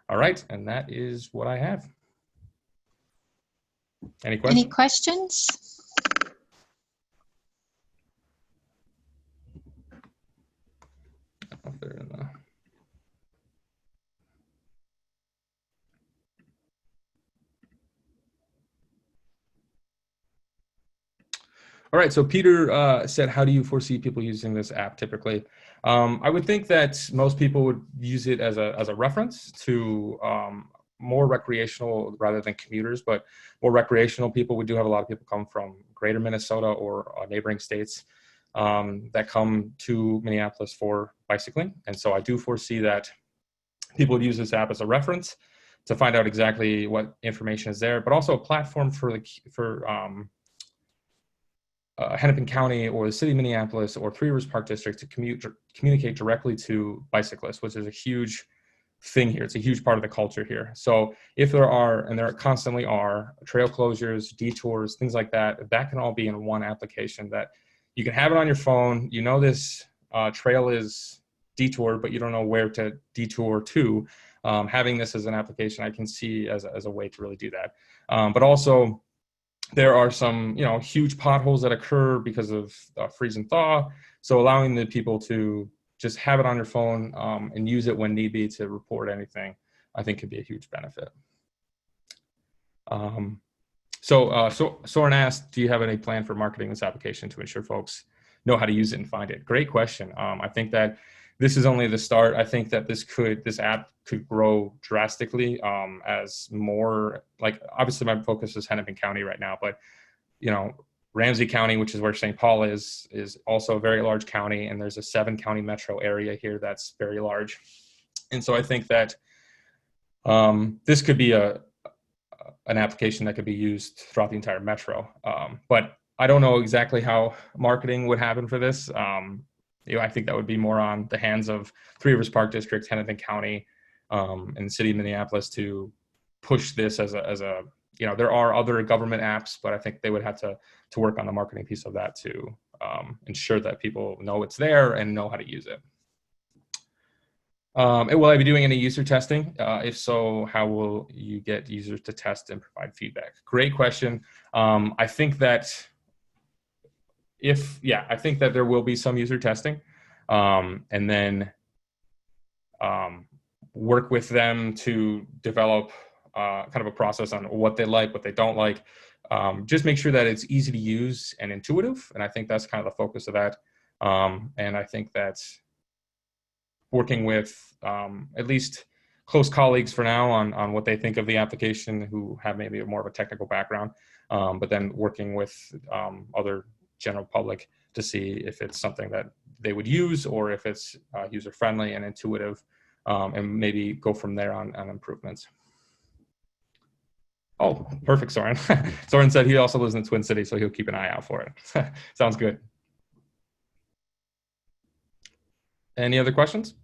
All right, and that is what I have. Any questions? Any questions? All right, so Peter said, how do you foresee people using this app typically? I would think that most people would use it as a reference to more recreational rather than commuters, but more recreational people. We do have a lot of people come from greater Minnesota or neighboring states that come to Minneapolis for bicycling. And so I do foresee that people would use this app as a reference to find out exactly what information is there, but also a platform for Hennepin County or the city of Minneapolis or Three Rivers Park District to communicate directly to bicyclists, which is a huge thing here. It's a huge part of the culture here. So if there are, and there constantly are, trail closures, detours, things like that, that can all be in one application that you can have it on your phone. You know this trail is detoured, but you don't know where to detour to. Having this as an application, I can see as a way to really do that. But also, there are some, huge potholes that occur because of freeze and thaw. So allowing the people to just have it on your phone and use it when need be to report anything, I think could be a huge benefit. So Soren asked, do you have any plan for marketing this application to ensure folks know how to use it and find it? Great question. I think that this is only the start. I think that this app could grow drastically as more, like, obviously my focus is Hennepin County right now, but you know, Ramsey County, which is where St. Paul is also a very large county, and there's a 7-county metro area here that's very large. And so I think that this could be an application that could be used throughout the entire metro. But I don't know exactly how marketing would happen for this. You know, I think that would be more on the hands of Three Rivers Park District, Hennepin County, and the city of Minneapolis to push this as a you know, there are other government apps, but I think they would have to work on the marketing piece of that to ensure that people know it's there and know how to use it. Will I be doing any user testing? If so, how will you get users to test and provide feedback? Great question. I think that I think that there will be some user testing, and then work with them to develop kind of a process on what they like, what they don't like. Just make sure that it's easy to use and intuitive. And I think that's kind of the focus of that. And I think that's working with at least close colleagues for now on what they think of the application who have maybe more of a technical background, but then working with other general public to see if it's something that they would use or if it's user-friendly and intuitive, and maybe go from there on improvements. Oh, perfect, Soren. Soren said he also lives in the Twin Cities, so he'll keep an eye out for it. Sounds good. Any other questions?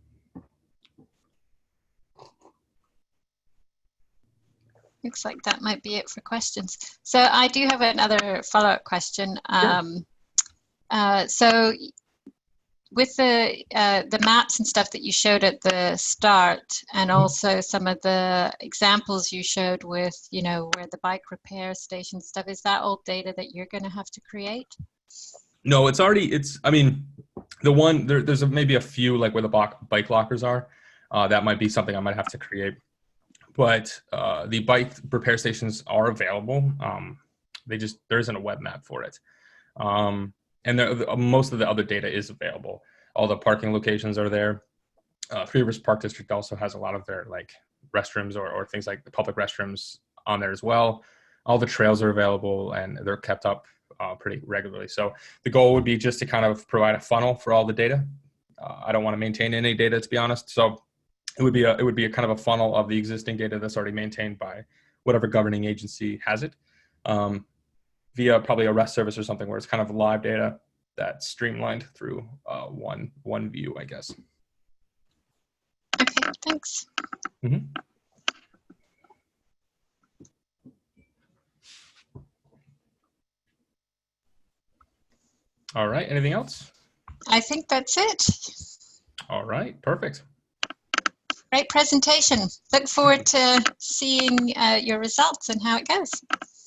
Looks like that might be it for questions. So I do have another follow-up question. So with the maps and stuff that you showed at the start, and also some of the examples you showed with, you know, where the bike repair station stuff, is that all data that you're going to have to create? No, I mean, there's maybe a few, like where the bike lockers are. That might be something I might have to create. But the bike repair stations are available. There isn't a web map for it. And most of the other data is available. All the parking locations are there. Three Rivers Park District also has a lot of their like restrooms or things like the public restrooms on there as well. All the trails are available and they're kept up pretty regularly. So the goal would be just to kind of provide a funnel for all the data. I don't want to maintain any data, to be honest. So it would be a kind of a funnel of the existing data that's already maintained by whatever governing agency has it, via probably a REST service or something where it's kind of live data that's streamlined through one view, I guess. Okay, thanks. Mm-hmm. All right, anything else? I think that's it. All right, perfect. Great presentation. Look forward to seeing your results and how it goes.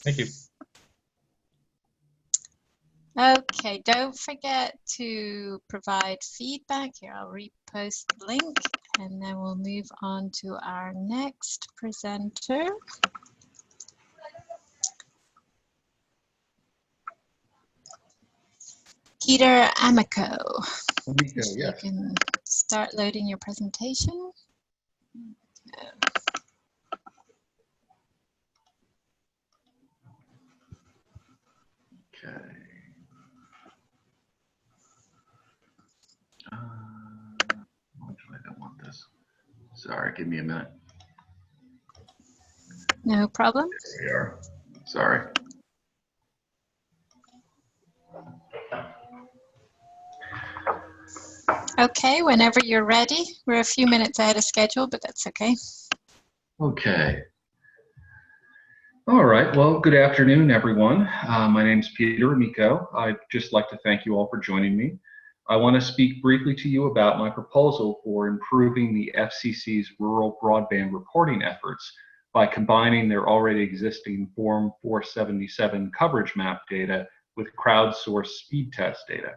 Thank you. Okay, don't forget to provide feedback. Here, I'll repost the link, and then we'll move on to our next presenter. Peter Amico. Amico, You yes. can start loading your presentation. Okay. Actually, I don't want this. Sorry, give me a minute. No problem. There we are. Sorry. Okay, whenever you're ready. We're a few minutes ahead of schedule, but that's okay. Okay. All right. Well, good afternoon, everyone. My name is Peter Amico. I'd just like to thank you all for joining me. I want to speak briefly to you about my proposal for improving the FCC's rural broadband reporting efforts by combining their already existing Form 477 coverage map data with crowdsourced speed test data.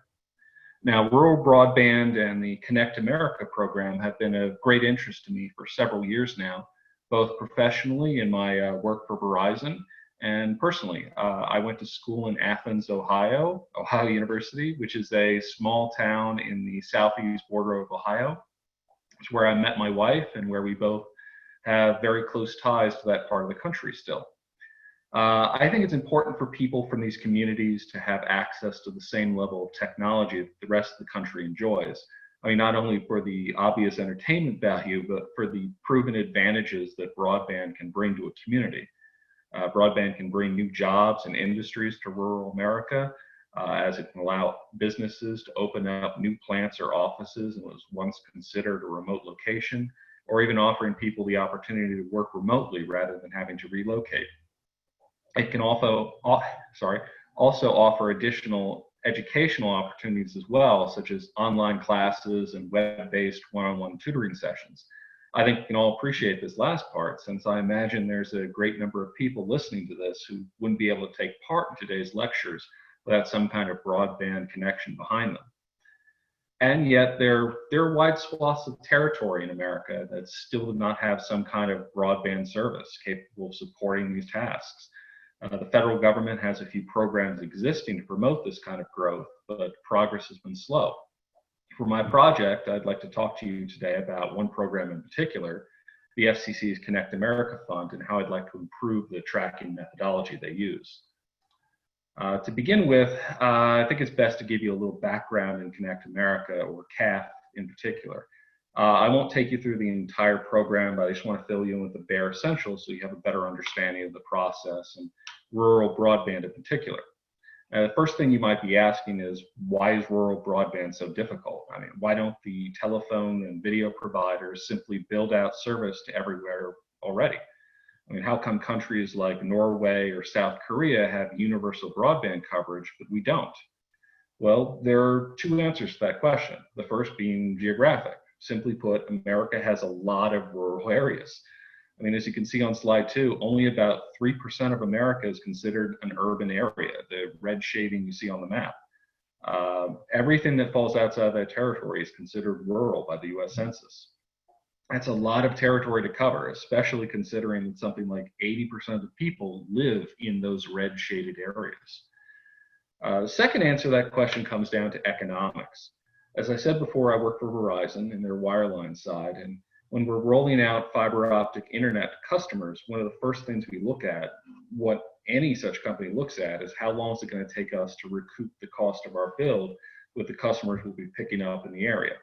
Now, rural broadband and the Connect America program have been of great interest to me for several years now, both professionally in my work for Verizon and personally. I went to school in Athens, Ohio University, which is a small town in the southeast border of Ohio. It's where I met my wife and where we both have very close ties to that part of the country still. I think it's important for people from these communities to have access to the same level of technology that the rest of the country enjoys. I mean, not only for the obvious entertainment value, but for the proven advantages that broadband can bring to a community. Broadband can bring new jobs and industries to rural America, as it can allow businesses to open up new plants or offices in what was once considered a remote location, or even offering people the opportunity to work remotely rather than having to relocate. It can also offer additional educational opportunities as well, such as online classes and web-based one-on-one tutoring sessions. I think we can all appreciate this last part, since I imagine there's a great number of people listening to this who wouldn't be able to take part in today's lectures without some kind of broadband connection behind them. And yet there are wide swaths of territory in America that still do not have some kind of broadband service capable of supporting these tasks. The federal government has a few programs existing to promote this kind of growth, but progress has been slow. For my project, I'd like to talk to you today about one program in particular, the FCC's Connect America Fund, and how I'd like to improve the tracking methodology they use. To begin with, I think it's best to give you a little background in Connect America, or CAF in particular. I won't take you through the entire program, but I just want to fill you in with the bare essentials so you have a better understanding of the process and rural broadband in particular. The first thing you might be asking is, why is rural broadband so difficult? I mean, why don't the telephone and video providers simply build out service to everywhere already? I mean, how come countries like Norway or South Korea have universal broadband coverage, but we don't? Well, there are two answers to that question. The first being geographic. Simply put, America has a lot of rural areas. I mean, as you can see on slide 2, only about 3% of America is considered an urban area, the red shading you see on the map. Everything that falls outside of that territory is considered rural by the US Census. That's a lot of territory to cover, especially considering that something like 80% of the people live in those red shaded areas. The second answer to that question comes down to economics. As I said before, I work for Verizon in their wireline side, and when we're rolling out fiber optic internet to customers, one of the first things we look at, what any such company looks at, is how long is it going to take us to recoup the cost of our build with the customers we'll be picking up in the area.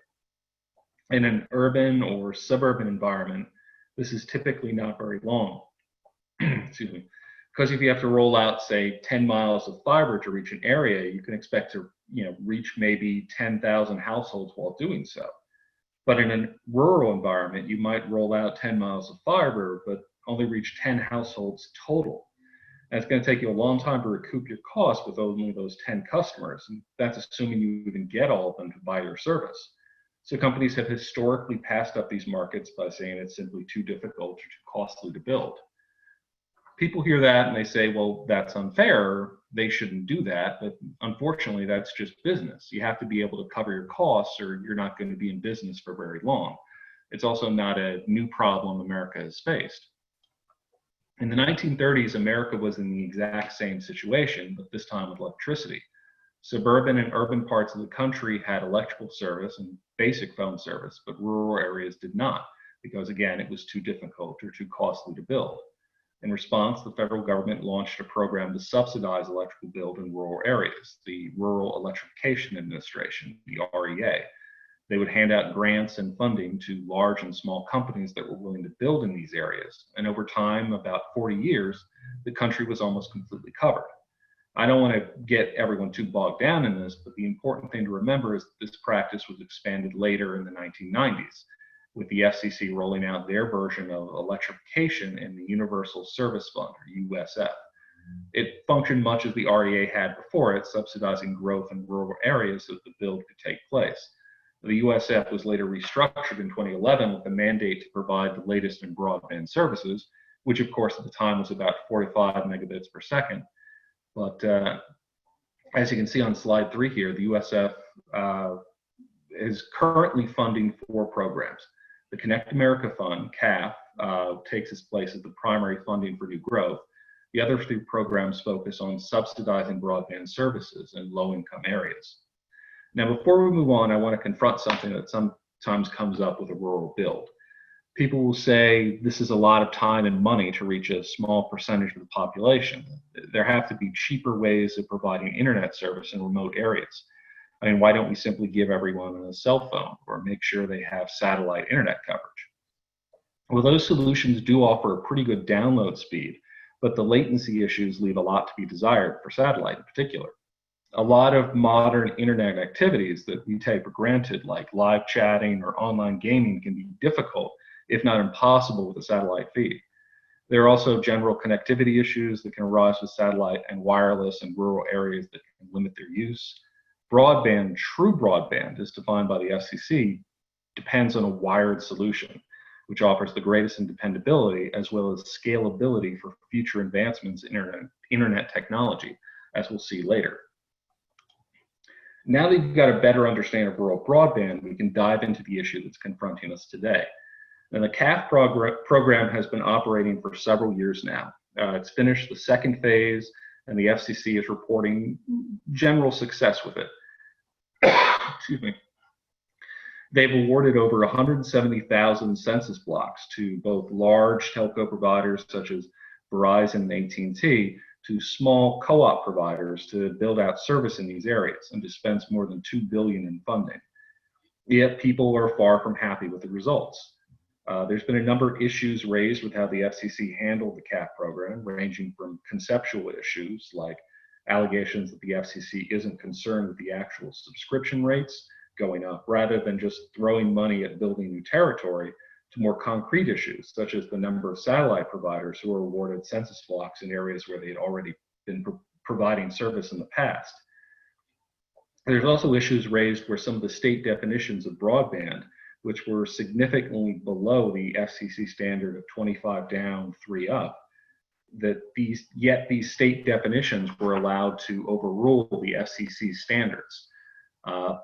In an urban or suburban environment, this is typically not very long. Excuse me. Because if you have to roll out, say, 10 miles of fiber to reach an area, you can expect to reach maybe 10,000 households while doing so. But in a rural environment, you might roll out 10 miles of fiber, but only reach 10 households total. And it's going to take you a long time to recoup your costs with only those 10 customers. And that's assuming you even get all of them to buy your service. So companies have historically passed up these markets by saying it's simply too difficult or too costly to build. People hear that and they say, well, that's unfair. They shouldn't do that. But unfortunately, that's just business. You have to be able to cover your costs or you're not going to be in business for very long. It's also not a new problem America has faced. In the 1930s, America was in the exact same situation, but this time with electricity. Suburban and urban parts of the country had electrical service and basic phone service, but rural areas did not, because again, it was too difficult or too costly to build. In response, the federal government launched a program to subsidize electrical build in rural areas, the Rural Electrification Administration, the REA. They would hand out grants and funding to large and small companies that were willing to build in these areas. And over time, about 40 years, the country was almost completely covered. I don't want to get everyone too bogged down in this, but the important thing to remember is that this practice was expanded later in the 1990s, with the FCC rolling out their version of electrification in the Universal Service Fund, or USF. It functioned much as the REA had before it, subsidizing growth in rural areas so that the build could take place. The USF was later restructured in 2011 with a mandate to provide the latest in broadband services, which of course at the time was about 45 megabits per second. But As you can see on slide 3 here, the USF is currently funding 4 programs. The Connect America Fund, CAF, takes its place as the primary funding for new growth. The other 2 programs focus on subsidizing broadband services in low-income areas. Now, before we move on, I want to confront something that sometimes comes up with a rural build. People will say this is a lot of time and money to reach a small percentage of the population. There have to be cheaper ways of providing internet service in remote areas. I mean, why don't we simply give everyone a cell phone or make sure they have satellite internet coverage? Well, those solutions do offer a pretty good download speed, but the latency issues leave a lot to be desired for satellite in particular. A lot of modern internet activities that we take for granted, like live chatting or online gaming, can be difficult, if not impossible, with a satellite feed. There are also general connectivity issues that can arise with satellite and wireless in rural areas that can limit their use. Broadband, true broadband, as defined by the FCC, depends on a wired solution, which offers the greatest dependability as well as scalability for future advancements in internet technology, as we'll see later. Now that you've got a better understanding of rural broadband, we can dive into the issue that's confronting us today. And the CAF program has been operating for several years now. It's finished the 2nd phase, and the FCC is reporting general success with it. Excuse me. They've awarded over 170,000 census blocks to both large telco providers such as Verizon and AT&T, to small co-op providers to build out service in these areas and dispense more than $2 billion in funding. Yet people are far from happy with the results. There's been a number of issues raised with how the FCC handled the CAF program, ranging from conceptual issues like allegations that the FCC isn't concerned with the actual subscription rates going up, rather than just throwing money at building new territory, to more concrete issues, such as the number of satellite providers who are awarded census blocks in areas where they had already been providing service in the past. There's also issues raised where some of the state definitions of broadband, which were significantly below the FCC standard of 25 down, 3 up, that these state definitions were allowed to overrule the FCC standards.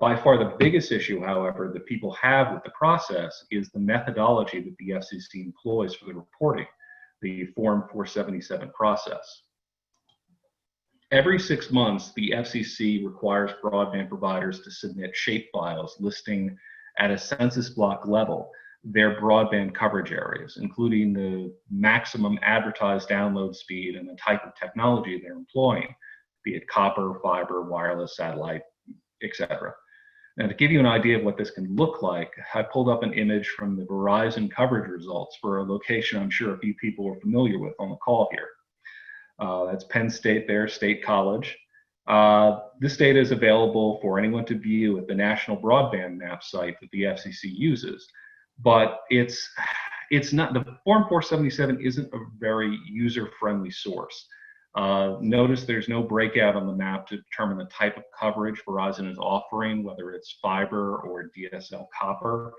By far the biggest issue, however, that people have with the process is the methodology that the FCC employs for the reporting, the Form 477 process. Every 6 months, the FCC requires broadband providers to submit shapefiles listing at a census block level their broadband coverage areas, including the maximum advertised download speed and the type of technology they're employing, be it copper, fiber, wireless, satellite, etc. Now, to give you an idea of what this can look like, I pulled up an image from the Verizon coverage results for a location I'm sure a few people are familiar with on the call here. That's Penn State there, State College. This data is available for anyone to view at the National Broadband Map site that the FCC uses, but it's not, the Form 477 isn't a very user-friendly source. Notice there's no breakout on the map to determine the type of coverage Verizon is offering, whether it's fiber or DSL copper.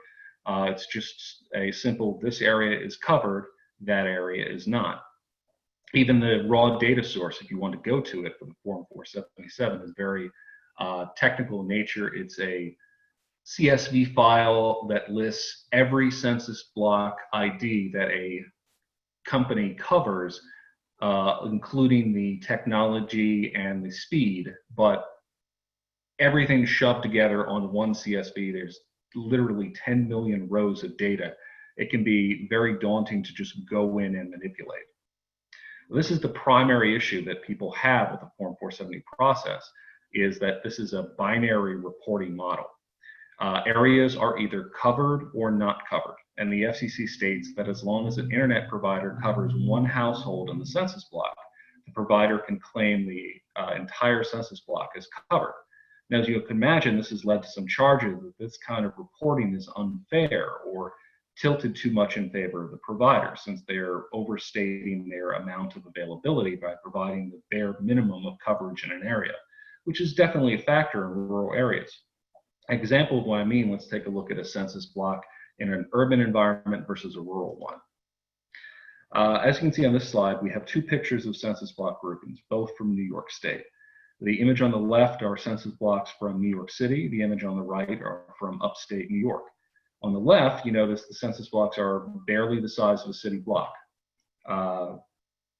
It's just a simple, this area is covered, that area is not. Even the raw data source, if you want to go to it for the Form 477, is very technical in nature. It's a CSV file that lists every census block ID that a company covers, including the technology and the speed, but everything's shoved together on one CSV. There's literally 10 million rows of data. It can be very daunting to just go in and manipulate. This is the primary issue that people have with the Form 470 process, is that this is a binary reporting model. Areas are either covered or not covered. And the FCC states that as long as an internet provider covers one household in the census block, the provider can claim the entire census block is covered. Now, as you can imagine, this has led to some charges that this kind of reporting is unfair or tilted too much in favor of the provider, since they're overstating their amount of availability by providing the bare minimum of coverage in an area, which is definitely a factor in rural areas. An example of what I mean, let's take a look at a census block in an urban environment versus a rural one. As you can see on this slide, we have 2 pictures of census block groupings, both from New York State. The image on the left are census blocks from New York City. The image on the right are from upstate New York. On the left, you notice the census blocks are barely the size of a city block.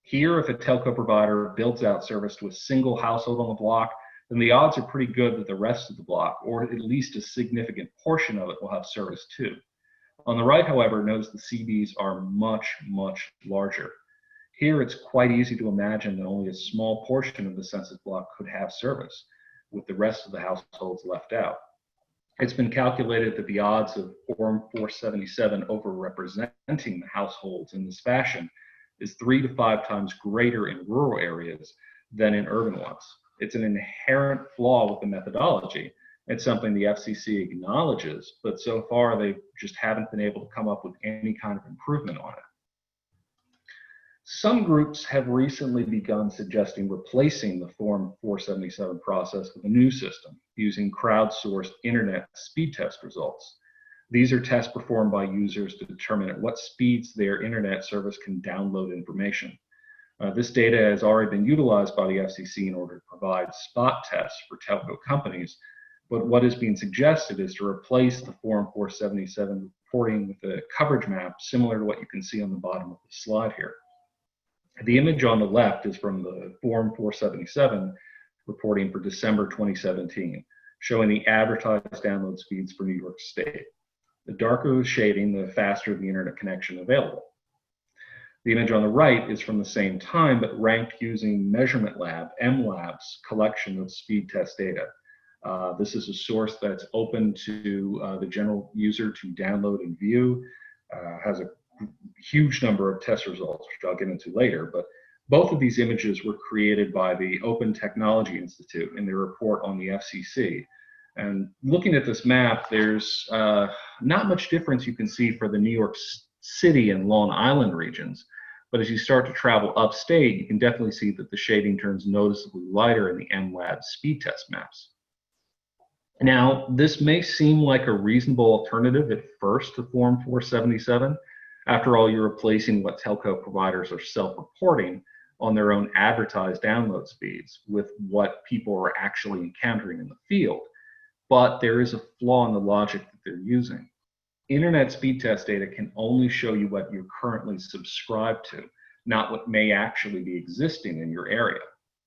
Here, if a telco provider builds out service to a single household on the block, then the odds are pretty good that the rest of the block, or at least a significant portion of it, will have service too. On the right, however, notice the CBs are much, much larger. Here, it's quite easy to imagine that only a small portion of the census block could have service, with the rest of the households left out. It's been calculated that the odds of Form 477 overrepresenting the households in this fashion is 3 to 5 times greater in rural areas than in urban ones. It's an inherent flaw with the methodology. It's something the FCC acknowledges, but so far they just haven't been able to come up with any kind of improvement on it. Some groups have recently begun suggesting replacing the Form 477 process with a new system using crowdsourced internet speed test results. These are tests performed by users to determine at what speeds their internet service can download information. This data has already been utilized by the FCC in order to provide spot tests for telco companies, but what is being suggested is to replace the Form 477 reporting with a coverage map similar to what you can see on the bottom of the slide here. The image on the left is from the Form 477 reporting for December 2017, showing the advertised download speeds for New York State. The darker the shading, the faster the internet connection available. The image on the right is from the same time, but ranked using Measurement Lab, MLab's collection of speed test data. This is a source that's open to the general user to download and view, has a huge number of test results, which I'll get into later, but both of these images were created by the Open Technology Institute in their report on the FCC. And looking at this map, there's not much difference you can see for the New York City and Long Island regions, but as you start to travel upstate, you can definitely see that the shading turns noticeably lighter in the MLab speed test maps. Now, this may seem like a reasonable alternative at first to Form 477. After all, you're replacing what telco providers are self-reporting on their own advertised download speeds with what people are actually encountering in the field. But there is a flaw in the logic that they're using. Internet speed test data can only show you what you're currently subscribed to, not what may actually be existing in your area.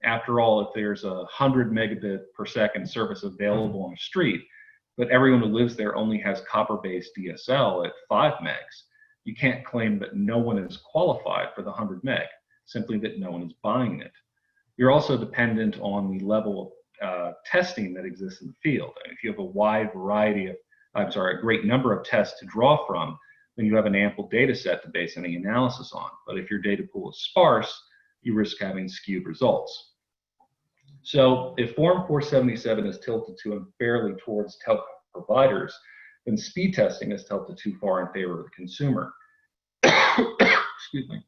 After all, if there's 100 megabit per second service available on a street, but everyone who lives there only has copper-based DSL at 5 megs, you can't claim that no one is qualified for the 100 meg, simply that no one is buying it. You're also dependent on the level of testing that exists in the field. And if you have a wide variety of, a great number of tests to draw from, then you have an ample data set to base any analysis on. But if your data pool is sparse, you risk having skewed results. So if Form 477 is tilted too unfairly towards telco providers, then speed testing is tilted too far in favor of the consumer. Excuse me.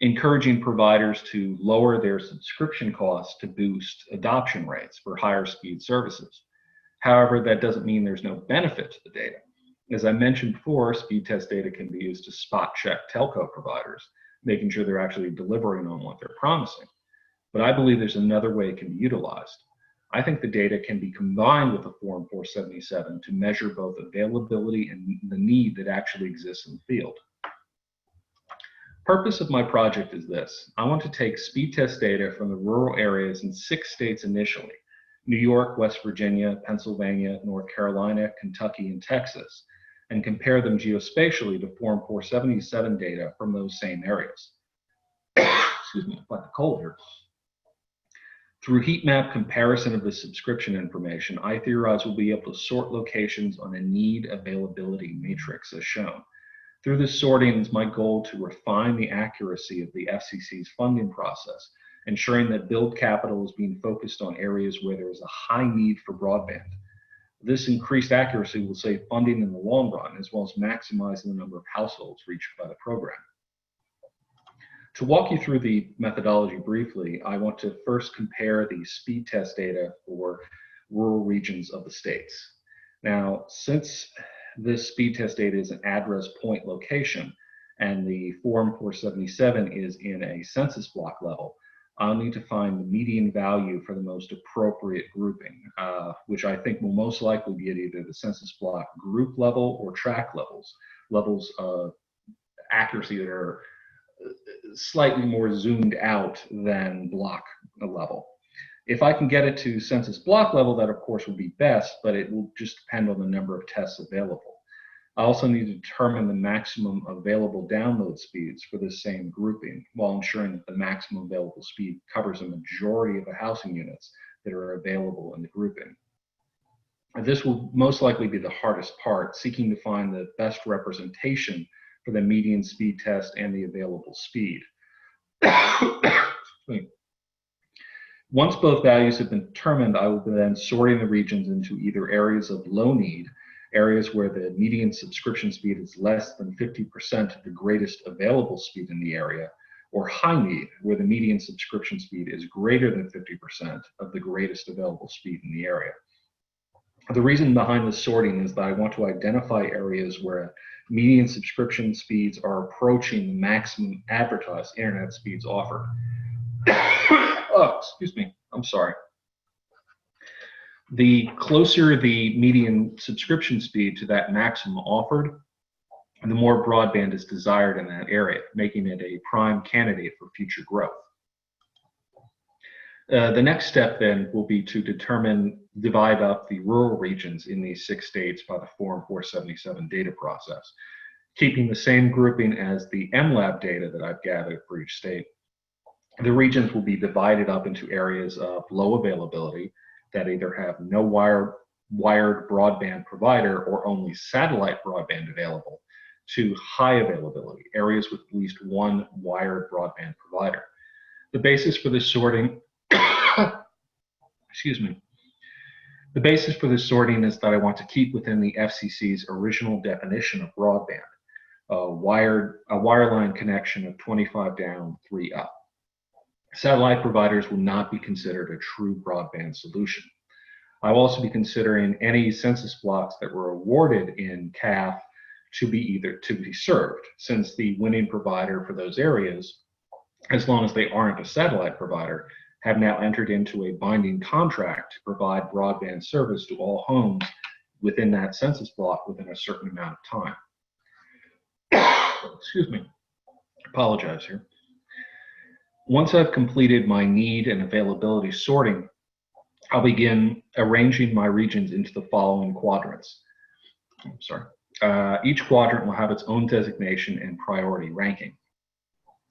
Encouraging providers to lower their subscription costs to boost adoption rates for higher speed services. However, that doesn't mean there's no benefit to the data. As I mentioned before, speed test data can be used to spot check telco providers, making sure they're actually delivering on what they're promising. But I believe there's another way it can be utilized. I think the data can be combined with the Form 477 to measure both availability and the need that actually exists in the field. Purpose of my project is this. I want to take speed test data from the rural areas in 6 states initially, New York, West Virginia, Pennsylvania, North Carolina, Kentucky, and Texas, and compare them geospatially to Form 477 data from those same areas. Excuse me, I'm like a cold here. Through heat map comparison of the subscription information, I theorize we'll be able to sort locations on a need availability matrix as shown. Through this sorting is my goal to refine the accuracy of the FCC's funding process, ensuring that build capital is being focused on areas where there is a high need for broadband. This increased accuracy will save funding in the long run, as well as maximizing the number of households reached by the program. To walk you through the methodology briefly, I want to first compare the speed test data for rural regions of the states. Now, since this speed test data is an address point location and the Form 477 is in a census block level, I'll need to find the median value for the most appropriate grouping, which I think will most likely be at either the census block group level or tract levels of accuracy that are slightly more zoomed out than block level. If I can get it to census block level, that of course would be best, but it will just depend on the number of tests available. I also need to determine the maximum available download speeds for this same grouping, while ensuring that the maximum available speed covers a majority of the housing units that are available in the grouping. This will most likely be the hardest part, seeking to find the best representation for the median speed test and the available speed. Once both values have been determined, I will be then sorting the regions into either areas of low need, areas where the median subscription speed is less than 50% of the greatest available speed in the area, or high need, where the median subscription speed is greater than 50% of the greatest available speed in the area. The reason behind this sorting is that I want to identify areas where median subscription speeds are approaching the maximum advertised internet speeds offered. Oh, excuse me, I'm sorry. The closer the median subscription speed to that maximum offered, the more broadband is desired in that area, making it a prime candidate for future growth. The next step then will be to divide up the rural regions in these 6 states by the Form 477 data process, keeping the same grouping as the MLab data that I've gathered for each state. The regions will be divided up into areas of low availability that either have no wired broadband provider or only satellite broadband available, to high availability, areas with at least one wired broadband provider. The basis for this sorting, excuse me, the basis for this sorting is that I want to keep within the FCC's original definition of broadband, a wireline connection of 25 down, 3 up. Satellite providers will not be considered a true broadband solution. I will also be considering any census blocks that were awarded in CAF to be served, since the winning provider for those areas, as long as they aren't a satellite provider, have now entered into a binding contract to provide broadband service to all homes within that census block within a certain amount of time. Excuse me, apologize here. Once I've completed my need and availability sorting, I'll begin arranging my regions into the following quadrants. Each quadrant will have its own designation and priority ranking.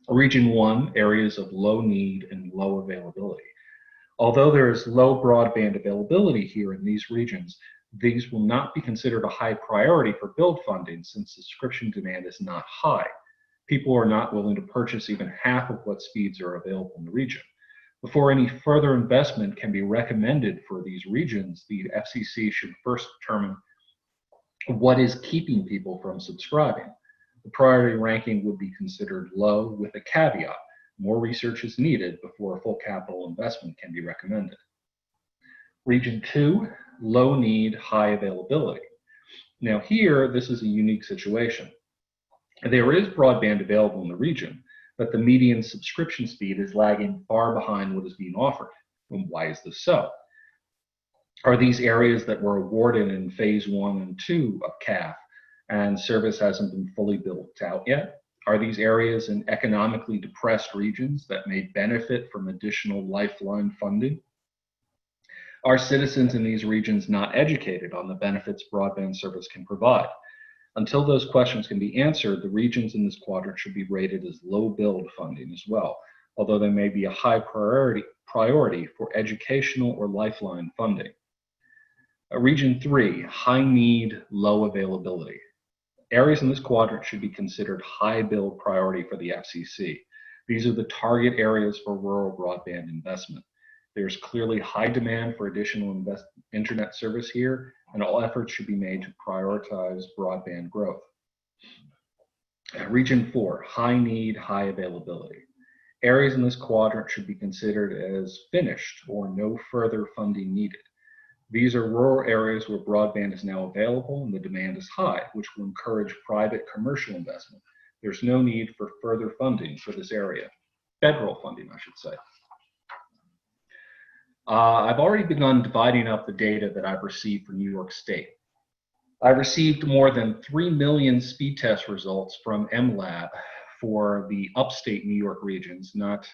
Region 1, areas of low need and low availability. Although there is low broadband availability here in these regions, these will not be considered a high priority for build funding since subscription demand is not high. People are not willing to purchase even half of what speeds are available in the region. Before any further investment can be recommended for these regions, the FCC should first determine what is keeping people from subscribing. The priority ranking would be considered low with a caveat. More research is needed before a full capital investment can be recommended. Region 2, low need, high availability. Now here, this is a unique situation. There is broadband available in the region, but the median subscription speed is lagging far behind what is being offered. And why is this so? Are these areas that were awarded in phase 1 and 2 of CAF and service hasn't been fully built out yet? Are these areas in economically depressed regions that may benefit from additional lifeline funding? Are citizens in these regions not educated on the benefits broadband service can provide? Until those questions can be answered, the regions in this quadrant should be rated as low build funding as well, although they may be a high priority for educational or lifeline funding. Region 3, high need, low availability. Areas in this quadrant should be considered high build priority for the FCC. These are the target areas for rural broadband investment. There's clearly high demand for additional internet service here, and all efforts should be made to prioritize broadband growth. Region 4, high need, high availability. Areas in this quadrant should be considered as finished or no further funding needed. These are rural areas where broadband is now available and the demand is high, which will encourage private commercial investment. There's no need for further funding for this area. Federal funding, I should say. I've already begun dividing up the data that I've received for New York State. I received more than 3 million speed test results from MLab for the upstate New York regions, not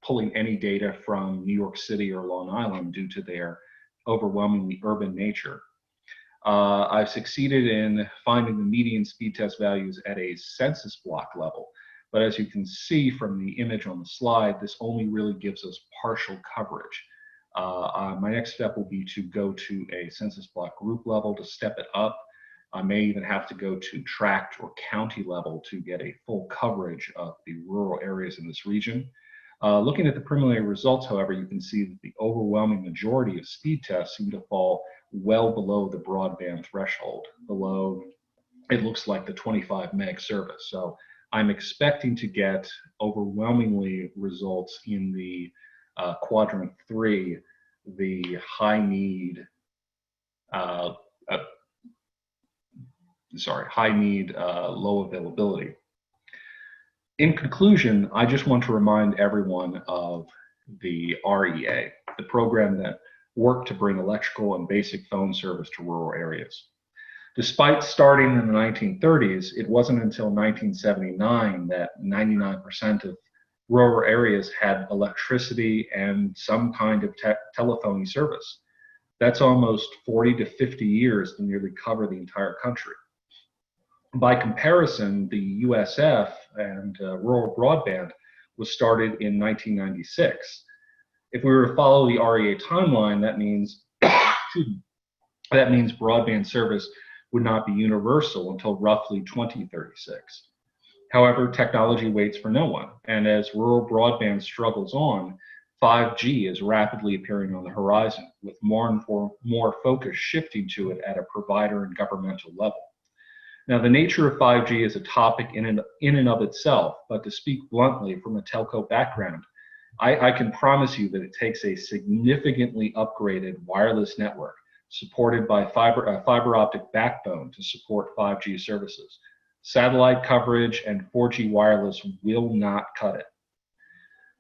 pulling any data from New York City or Long Island due to their overwhelmingly urban nature. I've succeeded in finding the median speed test values at a census block level. But as you can see from the image on the slide, this only really gives us partial coverage. My next step will be to go to a census block group level to step it up. I may even have to go to tract or county level to get a full coverage of the rural areas in this region. Looking at the preliminary results, however, you can see that the overwhelming majority of speed tests seem to fall well below the broadband threshold, below, it looks like, the 25 meg service. So I'm expecting to get overwhelmingly results in the quadrant 3, the high need, low availability. In conclusion, I just want to remind everyone of the REA, the program that worked to bring electrical and basic phone service to rural areas. Despite starting in the 1930s, it wasn't until 1979 that 99% of rural areas had electricity and some kind of telephony service. That's almost 40 to 50 years to nearly cover the entire country. By comparison, the USF and rural broadband was started in 1996. If we were to follow the REA timeline, that means broadband service would not be universal until roughly 2036. However, technology waits for no one, and as rural broadband struggles on, 5G is rapidly appearing on the horizon, with more and more focus shifting to it at a provider and governmental level. Now, the nature of 5G is a topic in and of itself, but to speak bluntly from a telco background, I can promise you that it takes a significantly upgraded wireless network supported by fiber optic backbone to support 5G services. Satellite coverage and 4G wireless will not cut it.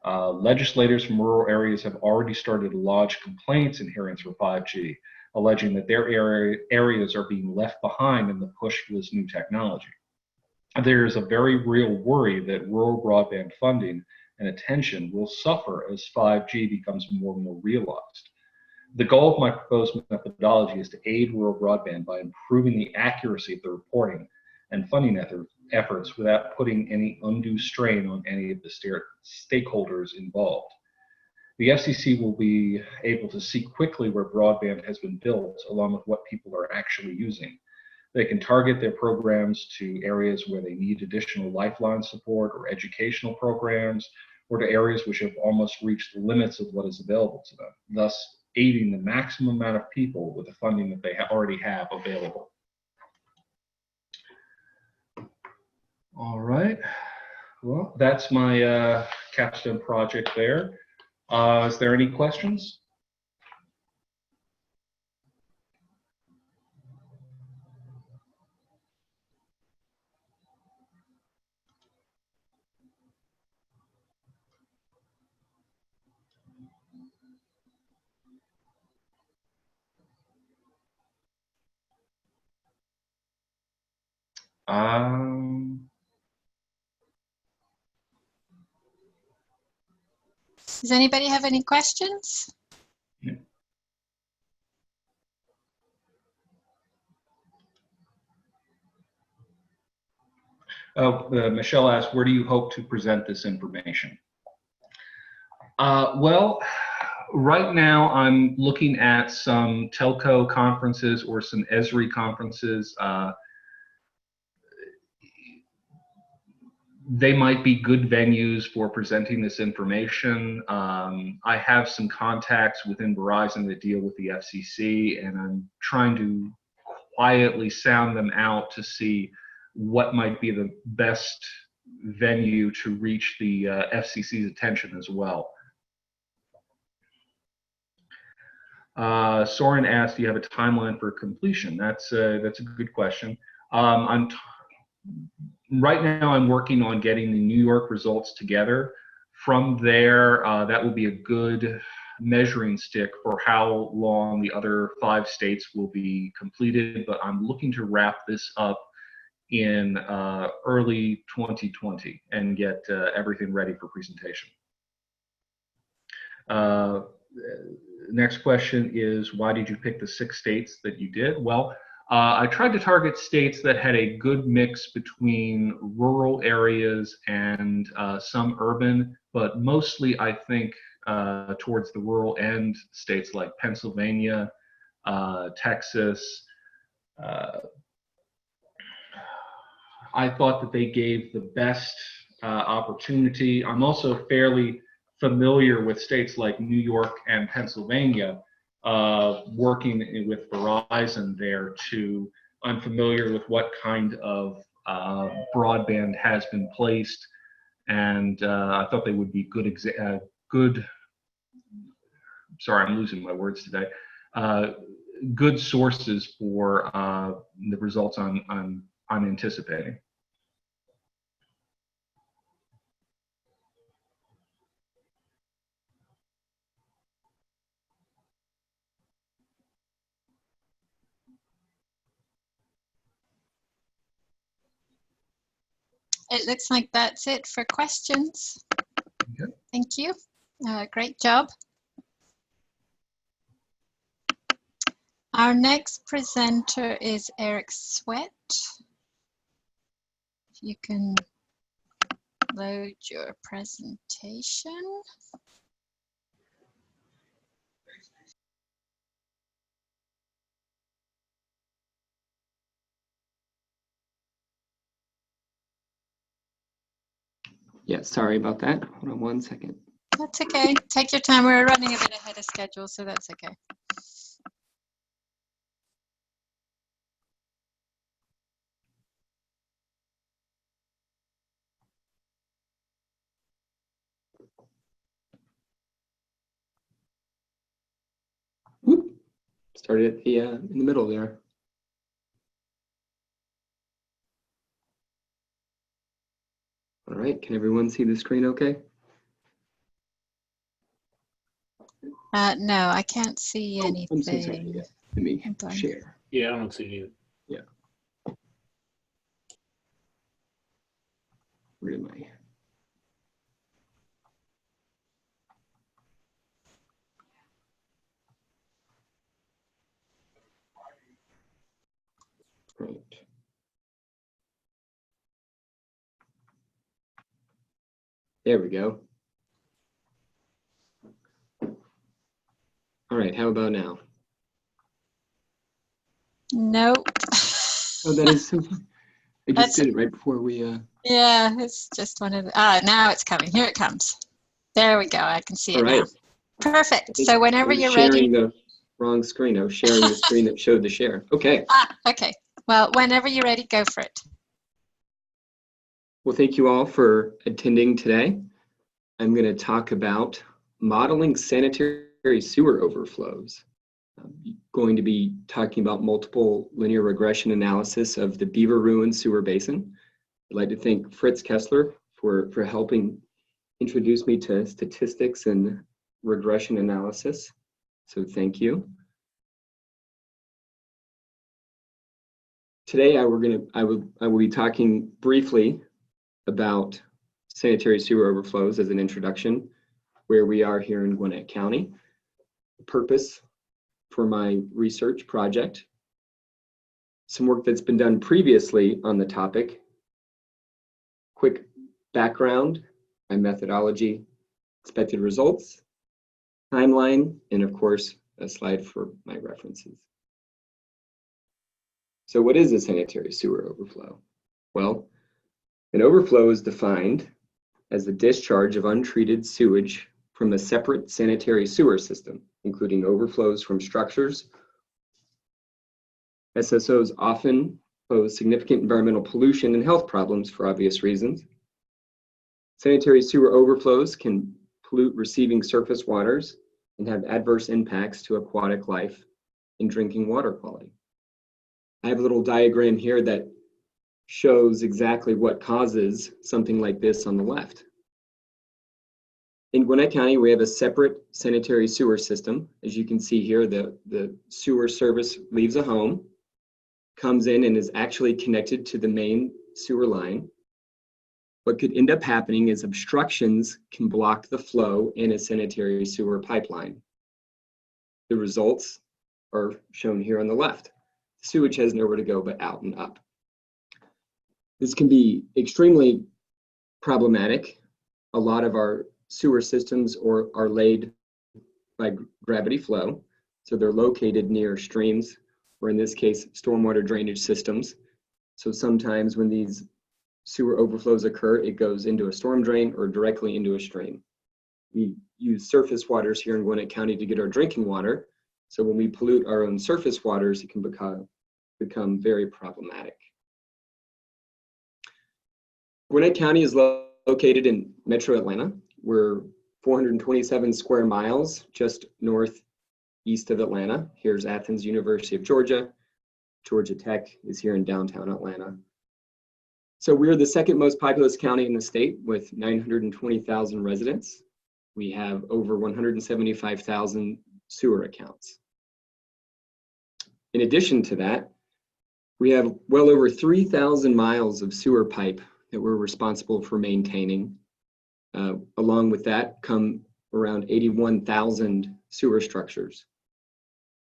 Legislators from rural areas have already started to lodge complaints in hearings for 5G, alleging that their areas are being left behind in the push for this new technology. There is a very real worry that rural broadband funding and attention will suffer as 5G becomes more and more realized. The goal of my proposed methodology is to aid rural broadband by improving the accuracy of the reporting and funding efforts without putting any undue strain on any of the stakeholders involved. The FCC will be able to see quickly where broadband has been built, along with what people are actually using. They can target their programs to areas where they need additional lifeline support or educational programs, or to areas which have almost reached the limits of what is available to them, thus aiding the maximum amount of people with the funding that they already have available. All right, well, that's my capstone project there. Is there any questions? Does anybody have any questions? Michelle asked, where do you hope to present this information? Well, right now I'm looking at some telco conferences or some ESRI conferences. They might be good venues for presenting this information. I have some contacts within Verizon that deal with the FCC, and I'm trying to quietly sound them out to see what might be the best venue to reach the FCC's attention as well. Soren asked, do you have a timeline for completion? That's a good question. Right now I'm working on getting the New York results together. From there, that will be a good measuring stick for how long the other 5 states will be completed, but I'm looking to wrap this up in early 2020 and get everything ready for presentation. Next question is, why did you pick the 6 states that you did? Well, I tried to target states that had a good mix between rural areas and some urban, but mostly I think towards the rural end, states like Pennsylvania, Texas. I thought that they gave the best opportunity. I'm also fairly familiar with states like New York and Pennsylvania, working with Verizon there too. I'm familiar with what kind of broadband has been placed, and I thought they would be good. Sorry, I'm losing my words today. Good sources for the results I'm anticipating. It looks like that's it for questions. Okay. Thank you. Great job. Our next presenter is Eric Sweat. If you can load your presentation. Yeah, sorry about that. Hold on one second. That's okay. Take your time. We're running a bit ahead of schedule, so that's okay. Whoop. Started at the in the middle there. All right, can everyone see the screen okay? No, I can't see anything. I'm so sorry. Yeah. Let me share. Yeah, I don't see it either. Yeah. Where am I? Right. There we go. All right, how about now? Nope. Oh, that is so fun. I just did it right before we Yeah, it's just one of the, now it's coming. Here it comes. There we go. I can see it now. Perfect. So whenever you're ready. Sharing the wrong screen. I was sharing the screen that showed the share. Okay. Okay. Well, whenever you're ready, go for it. Well, thank you all for attending today. I'm going to talk about modeling sanitary sewer overflows. I'm going to be talking about multiple linear regression analysis of the Beaver Ruin Sewer Basin. I'd like to thank Fritz Kessler for helping introduce me to statistics and regression analysis. So thank you. Today I will be talking briefly about sanitary sewer overflows as an introduction, where we are here in Gwinnett County. The purpose for my research project, some work that's been done previously on the topic, quick background, my methodology, expected results, timeline, and of course, a slide for my references. So what is a sanitary sewer overflow? Well, an overflow is defined as the discharge of untreated sewage from a separate sanitary sewer system, including overflows from structures. SSOs often pose significant environmental pollution and health problems for obvious reasons. Sanitary sewer overflows can pollute receiving surface waters and have adverse impacts to aquatic life and drinking water quality. I have a little diagram here that shows exactly what causes something like this on the left. In Gwinnett County, we have a separate sanitary sewer system. As you can see here, the sewer service leaves a home, comes in and is actually connected to the main sewer line. What could end up happening is obstructions can block the flow in a sanitary sewer pipeline. The results are shown here on the left. Sewage has nowhere to go but out and up. This can be extremely problematic. A lot of our sewer systems are laid by gravity flow, so they're located near streams, or in this case, stormwater drainage systems. So sometimes when these sewer overflows occur, it goes into a storm drain or directly into a stream. We use surface waters here in Gwinnett County to get our drinking water. So when we pollute our own surface waters, it can become very problematic. Gwinnett County is located in Metro Atlanta. We're 427 square miles just northeast of Atlanta. Here's Athens University of Georgia. Georgia Tech is here in downtown Atlanta. So we're the second most populous county in the state with 920,000 residents. We have over 175,000 sewer accounts. In addition to that, we have well over 3,000 miles of sewer pipe that we're responsible for maintaining. Along with that come around 81,000 sewer structures.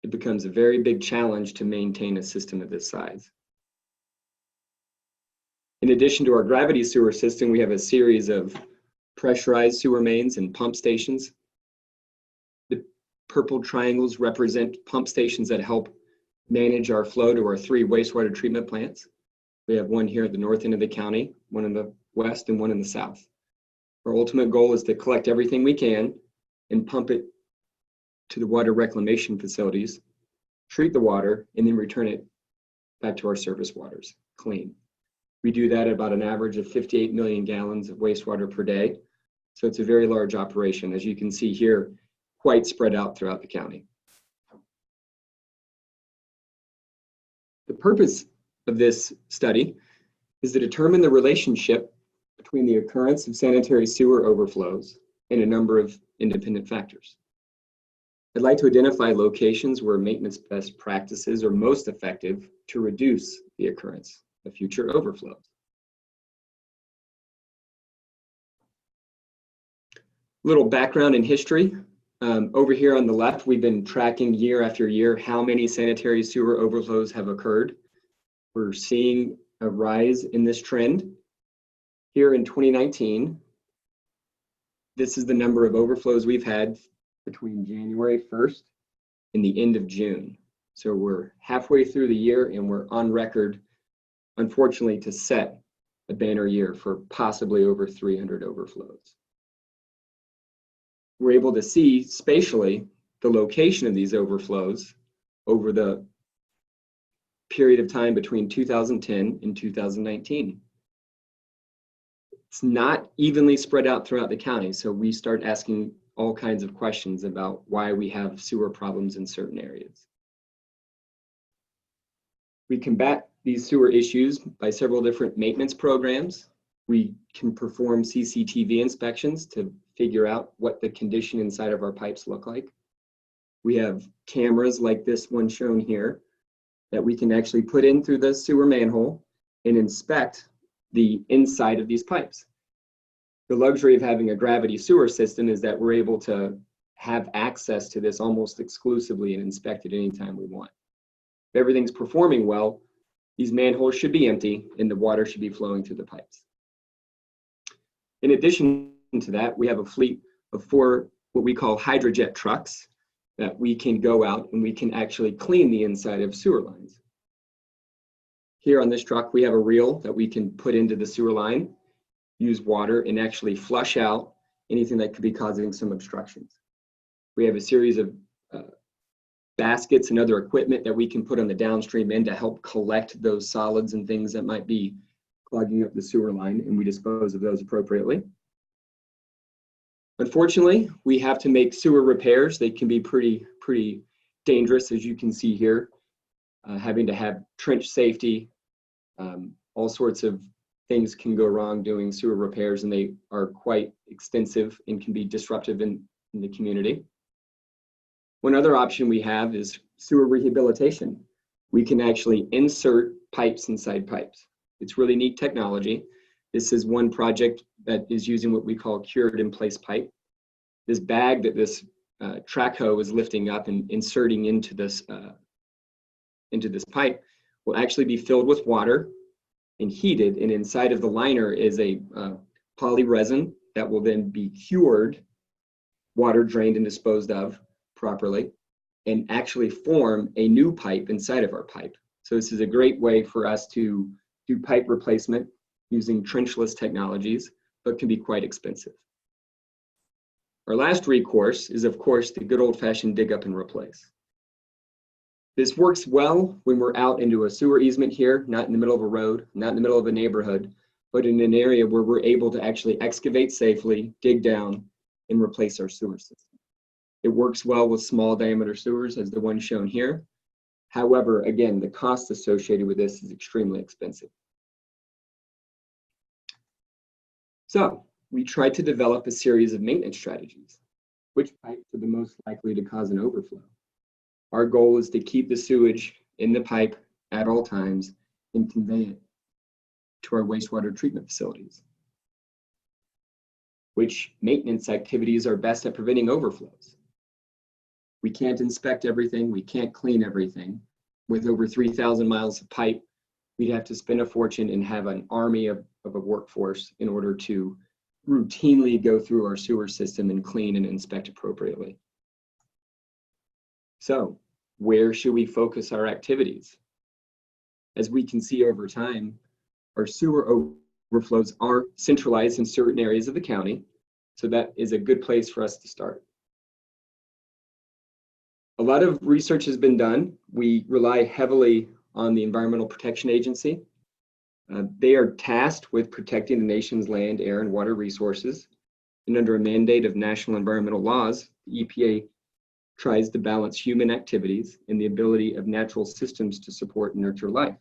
It becomes a very big challenge to maintain a system of this size. In addition to our gravity sewer system, we have a series of pressurized sewer mains and pump stations. The purple triangles represent pump stations that help manage our flow to our 3 wastewater treatment plants. We have one here at the north end of the county, one in the west, and one in the south. Our ultimate goal is to collect everything we can and pump it to the water reclamation facilities, treat the water, and then return it back to our surface waters, clean. We do that at about an average of 58 million gallons of wastewater per day. So it's a very large operation, as you can see here, quite spread out throughout the county. The purpose of this study is to determine the relationship between the occurrence of sanitary sewer overflows and a number of independent factors. I'd like to identify locations where maintenance best practices are most effective to reduce the occurrence of future overflows. Little background and history. Over here on the left, we've been tracking year after year how many sanitary sewer overflows have occurred. We're seeing a rise in this trend. Here in 2019, this is the number of overflows we've had between January 1st and the end of June. So we're halfway through the year and we're on record, unfortunately, to set a banner year for possibly over 300 overflows. We're able to see spatially the location of these overflows over the period of time between 2010 and 2019. It's not evenly spread out throughout the county, so we start asking all kinds of questions about why we have sewer problems in certain areas. We combat these sewer issues by several different maintenance programs. We can perform CCTV inspections to figure out what the condition inside of our pipes look like. We have cameras like this one shown here that we can actually put in through the sewer manhole and inspect the inside of these pipes. The luxury of having a gravity sewer system is that we're able to have access to this almost exclusively and inspect it anytime we want. If everything's performing well, these manholes should be empty and the water should be flowing through the pipes. In addition to that, we have a fleet of 4 what we call hydrojet trucks that we can go out and we can actually clean the inside of sewer lines. Here on this truck, we have a reel that we can put into the sewer line, use water, and actually flush out anything that could be causing some obstructions. We have a series of baskets and other equipment that we can put on the downstream end to help collect those solids and things that might be clogging up the sewer line, and we dispose of those appropriately. Unfortunately, we have to make sewer repairs. They can be pretty dangerous, as you can see here, having to have trench safety, all sorts of things can go wrong doing sewer repairs, and they are quite extensive and can be disruptive in the community. One other option we have is sewer rehabilitation. We can actually insert pipes inside pipes. It's really neat technology. This is one project that is using what we call cured in place pipe. This bag that this track hoe is lifting up and inserting into this pipe will actually be filled with water and heated, and inside of the liner is a poly resin that will then be cured, water drained and disposed of properly, and actually form a new pipe inside of our pipe. So this is a great way for us to do pipe replacement using trenchless technologies, but can be quite expensive. Our last recourse is, of course, the good old-fashioned dig up and replace. This works well when we're out into a sewer easement here, not in the middle of a road, not in the middle of a neighborhood, but in an area where we're able to actually excavate safely, dig down, and replace our sewer system. It works well with small diameter sewers, as the one shown here. However, again, the cost associated with this is extremely expensive. So we tried to develop a series of maintenance strategies. Which pipes are the most likely to cause an overflow? Our goal is to keep the sewage in the pipe at all times and convey it to our wastewater treatment facilities. Which maintenance activities are best at preventing overflows? We can't inspect everything, we can't clean everything. With over 3,000 miles of pipe, we'd have to spend a fortune and have an army of a workforce in order to routinely go through our sewer system and clean and inspect appropriately. So, where should we focus our activities? As we can see over time, our sewer overflows are centralized in certain areas of the county, so that is a good place for us to start. A lot of research has been done. We rely heavily on the Environmental Protection Agency. They are tasked with protecting the nation's land, air, and water resources. And under a mandate of national environmental laws, the EPA tries to balance human activities and the ability of natural systems to support and nurture life.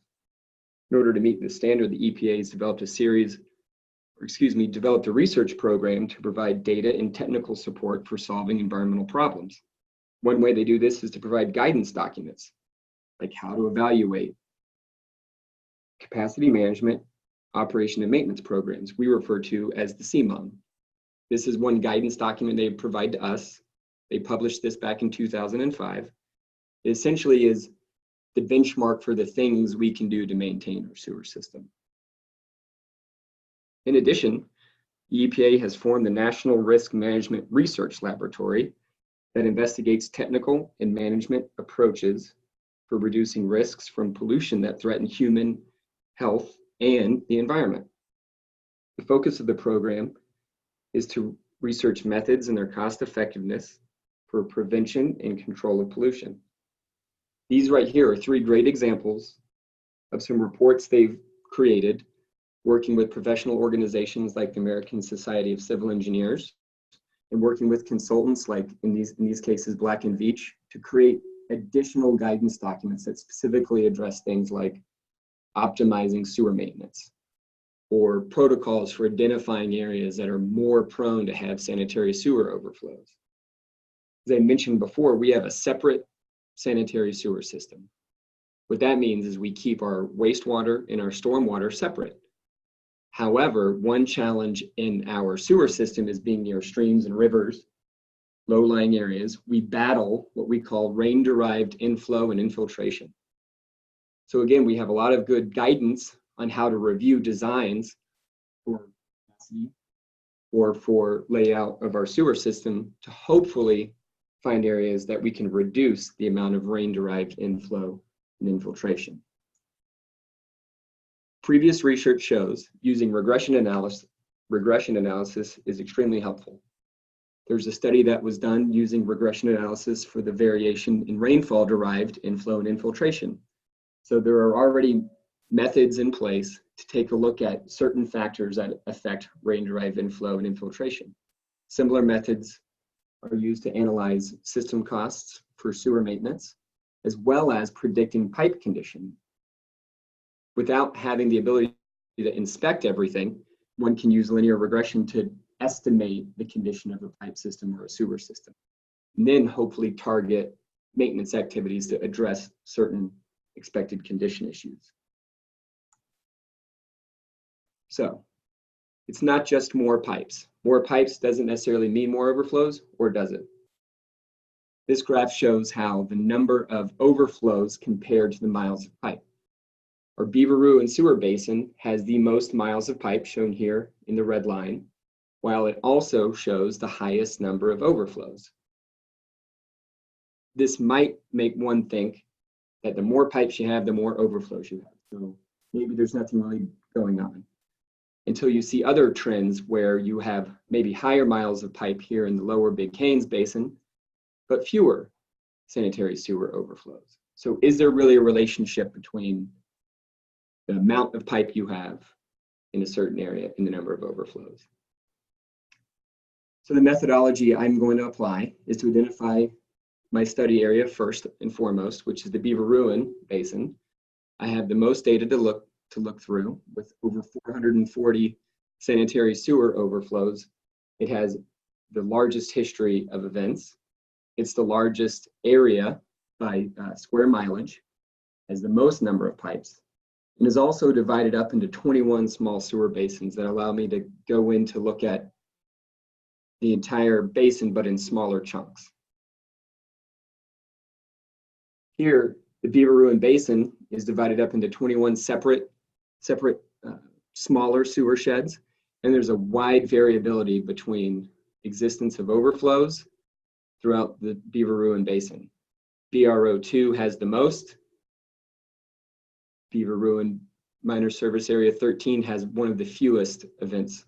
In order to meet this standard, the EPA has developed a research program to provide data and technical support for solving environmental problems. One way they do this is to provide guidance documents, like how to evaluate capacity management, operation and maintenance programs we refer to as the CMOM. This is one guidance document they provide to us. They published this back in 2005. It essentially is the benchmark for the things we can do to maintain our sewer system. In addition, the EPA has formed the National Risk Management Research Laboratory that investigates technical and management approaches for reducing risks from pollution that threaten human health and the environment. The focus of the program is to research methods and their cost effectiveness for prevention and control of pollution. These right here are three great examples of some reports they've created working with professional organizations like the American Society of Civil Engineers and working with consultants like in these cases Black & Veatch to create additional guidance documents that specifically address things like optimizing sewer maintenance or protocols for identifying areas that are more prone to have sanitary sewer overflows. As I mentioned before, we have a separate sanitary sewer system. What that means is we keep our wastewater and our stormwater separate. However, one challenge in our sewer system is being near streams and rivers, low-lying areas. We battle what we call rain-derived inflow and infiltration. So again, we have a lot of good guidance on how to review designs for capacity or for layout of our sewer system to hopefully find areas that we can reduce the amount of rain-derived inflow and infiltration. Previous research shows using regression analysis is extremely helpful. There's a study that was done using regression analysis for the variation in rainfall-derived inflow and infiltration. So there are already methods in place to take a look at certain factors that affect rain-derived inflow and infiltration. Similar methods are used to analyze system costs for sewer maintenance, as well as predicting pipe condition. Without having the ability to inspect everything, one can use linear regression to estimate the condition of a pipe system or a sewer system, and then hopefully target maintenance activities to address certain expected condition issues. So it's not just more pipes. More pipes doesn't necessarily mean more overflows, or does it? This graph shows how the number of overflows compared to the miles of pipe. Our Beaveroo and sewer basin has the most miles of pipe, shown here in the red line, while it also shows the highest number of overflows. This might make one think that the more pipes you have, the more overflows you have. So maybe there's nothing really going on, until you see other trends where you have maybe higher miles of pipe here in the lower Big Canes Basin, but fewer sanitary sewer overflows. So is there really a relationship between the amount of pipe you have in a certain area and the number of overflows? So the methodology I'm going to apply is to identify my study area first and foremost, which is the Beaveroo Basin. I have the most data to look through, with over 440 sanitary sewer overflows. It has the largest history of events. It's the largest area by square mileage, has the most number of pipes, and is also divided up into 21 small sewer basins that allow me to go in to look at the entire basin, but in smaller chunks. Here, the Beaveroo Basin is divided up into 21 separate smaller sewer sheds, and there's a wide variability between existence of overflows throughout the Beaveroo Basin. BRO2 has the most. Beaveroo Minor Service Area 13 has one of the fewest events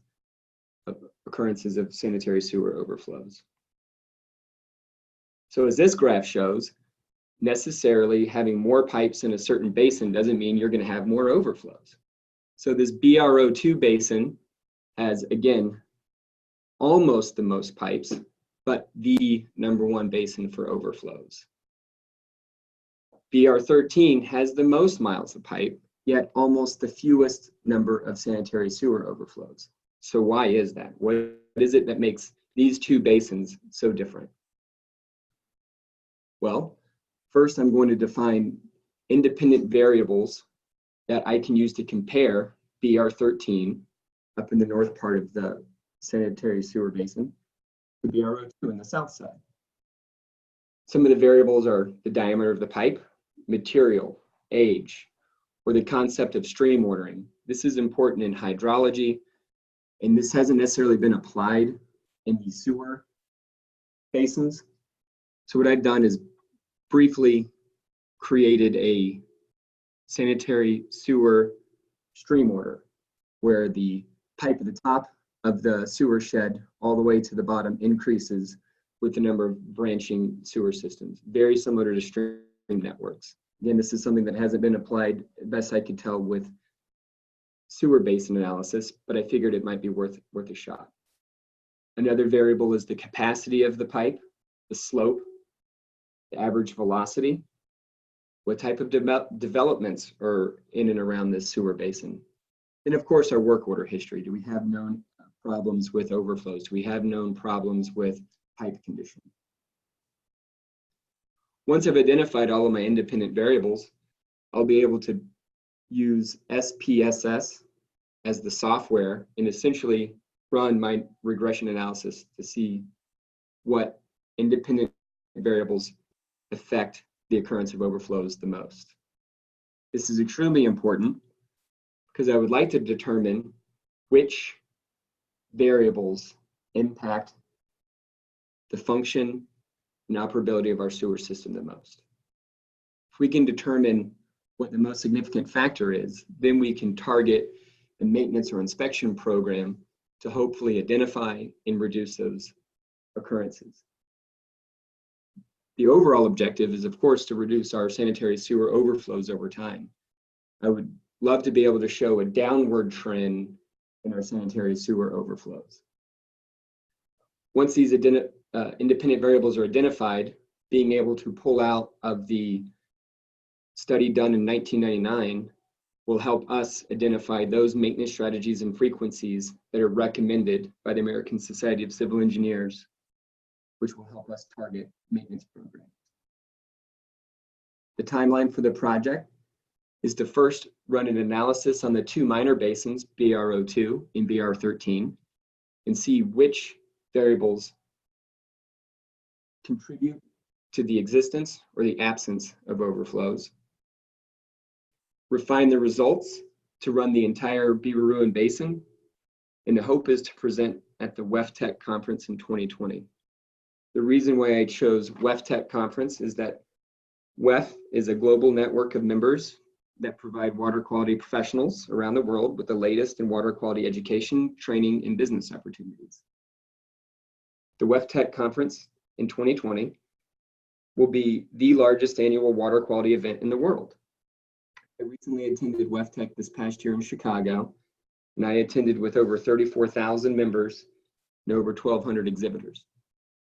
of occurrences of sanitary sewer overflows. So as this graph shows, necessarily having more pipes in a certain basin doesn't mean you're going to have more overflows. So this BRO2 basin has, again, almost the most pipes, but the #1 basin for overflows. BR13 has the most miles of pipe, yet almost the fewest number of sanitary sewer overflows. So why is that? What is it that makes these two basins so different? Well, first I'm going to define independent variables that I can use to compare BR13 up in the north part of the sanitary sewer basin to BRO2 in the south side. Some of the variables are the diameter of the pipe, material, age, or the concept of stream ordering. This is important in hydrology, and this hasn't necessarily been applied in the sewer basins. So what I've done is briefly created a sanitary sewer stream order, where the pipe at the top of the sewer shed all the way to the bottom increases with the number of branching sewer systems, very similar to stream networks. Again, this is something that hasn't been applied, best I could tell, with sewer basin analysis, but I figured it might be worth a shot. Another variable is the capacity of the pipe, the slope, the average velocity, what type of developments are in and around this sewer basin. And of course, our work order history. Do we have known problems with overflows? Do we have known problems with pipe condition? Once I've identified all of my independent variables, I'll be able to use SPSS as the software and essentially run my regression analysis to see what independent variables affect the occurrence of overflows the most. This is extremely important because I would like to determine which variables impact the function and operability of our sewer system the most. If we can determine what the most significant factor is, then we can target the maintenance or inspection program to hopefully identify and reduce those occurrences. The overall objective is, of course, to reduce our sanitary sewer overflows over time. I would love to be able to show a downward trend in our sanitary sewer overflows. Once these independent variables are identified, being able to pull out of the study done in 1999 will help us identify those maintenance strategies and frequencies that are recommended by the American Society of Civil Engineers, which will help us target maintenance programs. The timeline for the project is to first run an analysis on the two minor basins, BR02 and BR13, and see which variables contribute to the existence or the absence of overflows. Refine the results to run the entire Beaver Basin, and the hope is to present at the WEFTEC conference in 2020. The reason why I chose WEFTEC conference is that WEF is a global network of members that provide water quality professionals around the world with the latest in water quality education, training, and business opportunities. The WEFTEC conference in 2020 will be the largest annual water quality event in the world. I recently attended WEFTEC this past year in Chicago, and I attended with over 34,000 members and over 1,200 exhibitors.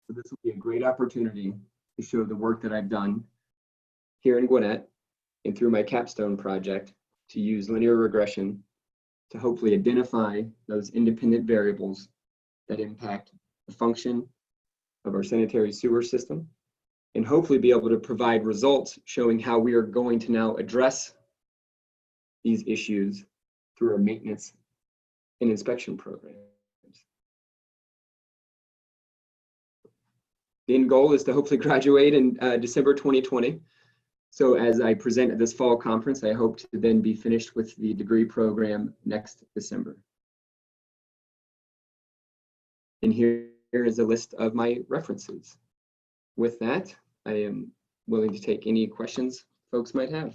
So this will be a great opportunity to show the work that I've done here in Gwinnett and through my capstone project to use linear regression to hopefully identify those independent variables that impact the function of our sanitary sewer system, and hopefully be able to provide results showing how we are going to now address these issues through our maintenance and inspection programs. The end goal is to hopefully graduate in December 2020. So as I present at this fall conference, I hope to then be finished with the degree program next December. And here is a list of my references. With that, I am willing to take any questions folks might have.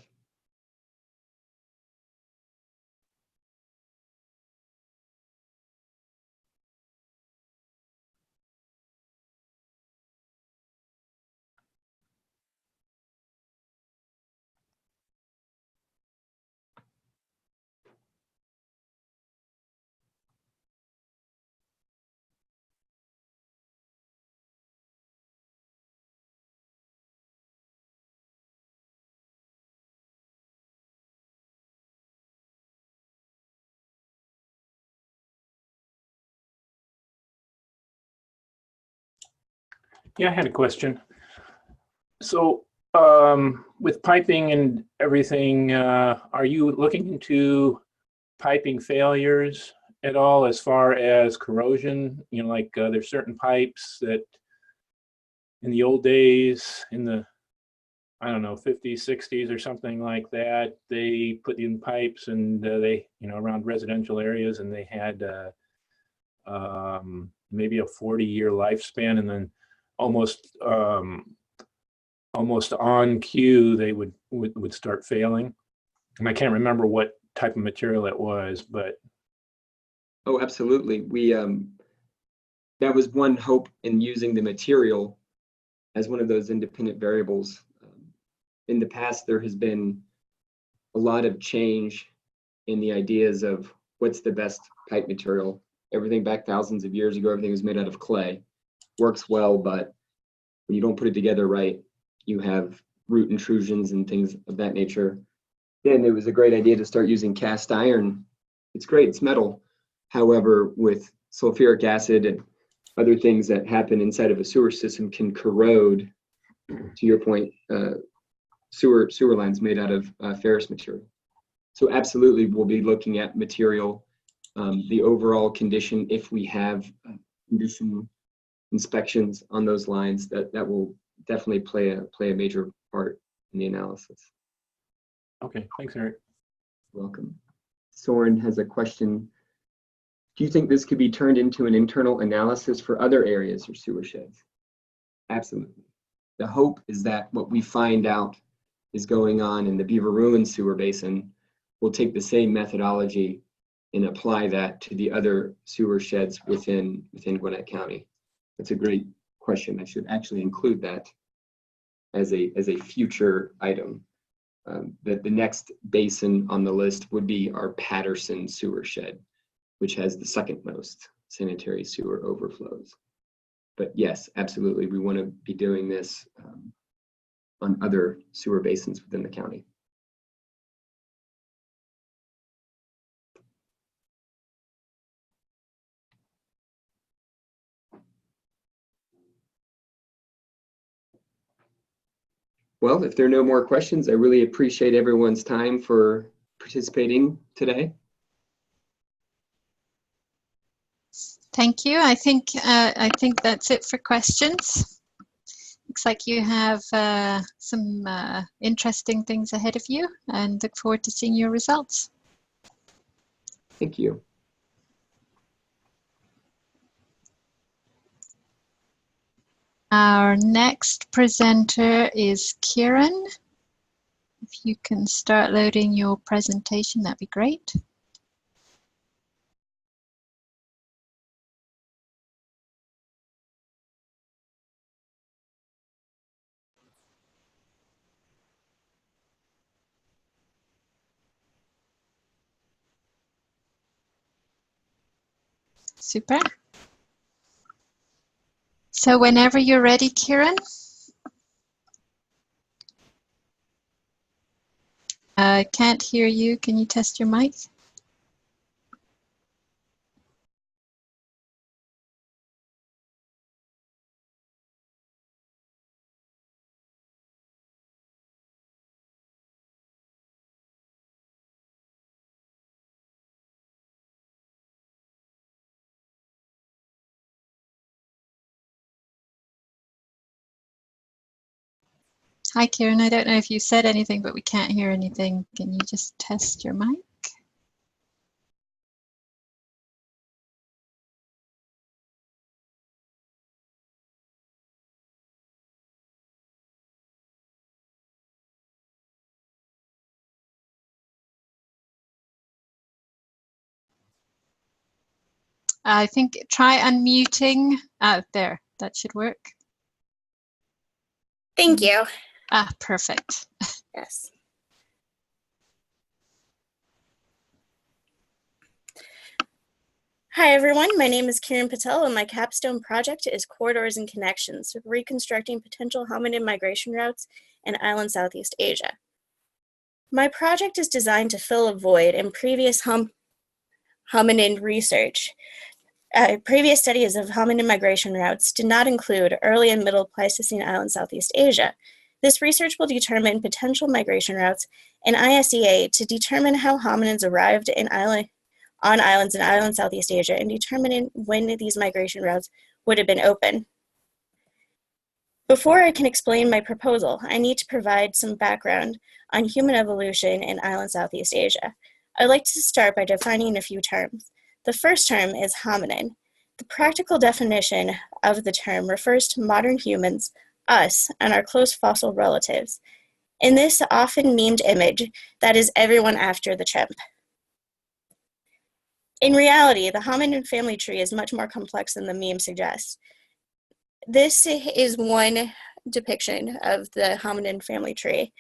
Yeah, I had a question. So with piping and everything, are you looking into piping failures at all as far as corrosion? You know, like there's certain pipes that in the old days, in the, I don't know, 50s, 60s or something like that, they put in pipes and they, you know, around residential areas, and they had maybe a 40-year lifespan, and then almost on cue they would start failing. And I can't remember what type of material it was, but Oh, absolutely. We that was one hope in using the material as one of those independent variables. In the past, there has been a lot of change in the ideas of what's the best pipe material. Everything back thousands of years ago, everything was made out of clay. Works well, but when you don't put it together right, you have root intrusions and things of that nature. Then it was a great idea to start using cast iron. It's great, it's metal. However, with sulfuric acid and other things that happen inside of a sewer system can corrode, to your point, sewer lines made out of ferrous material. So absolutely, we'll be looking at material, the overall condition. If we have condition inspections on those lines, that will definitely play a major part in the analysis. okay, thanks, Eric. Welcome. Soren has a question. Do you think this could be turned into an internal analysis for other areas or sewer sheds? Absolutely. The hope is that what we find out is going on in the Beaver Ruins sewer basin, we'll take the same methodology and apply that to the other sewer sheds within Gwinnett County. That's a great question. I should actually include that as a future item. The next basin on the list would be our Patterson sewer shed, which has the second most sanitary sewer overflows. But yes, absolutely, we want to be doing this on other sewer basins within the county. Well, if there are no more questions, I really appreciate everyone's time for participating today. Thank you. I think that's it for questions. Looks like you have some interesting things ahead of you, and look forward to seeing your results. Thank you. Our next presenter is Kieran. If you can start loading your presentation, that'd be great. Super. So whenever you're ready, Kieran. I can't hear you. Can you test your mic? Hi, Kieran. I don't know if you said anything, but we can't hear anything. Can you just test your mic? I think try unmuting. There, that should work. Thank you. Perfect. Yes. Hi, everyone. My name is Kiran Patel, and my capstone project is Corridors and Connections, reconstructing potential hominid migration routes in island Southeast Asia. My project is designed to fill a void in previous hominid research. Previous studies of hominid migration routes did not include early and middle Pleistocene island Southeast Asia. This research will determine potential migration routes in ISEA to determine how hominids arrived on islands in island Southeast Asia and determining when these migration routes would have been open. Before I can explain my proposal, I need to provide some background on human evolution in island Southeast Asia. I'd like to start by defining a few terms. The first term is hominin. The practical definition of the term refers to modern humans, us, and our close fossil relatives. In this often memed image, that is everyone after the chimp. In reality, the hominin family tree is much more complex than the meme suggests. This is one depiction of the hominin family tree.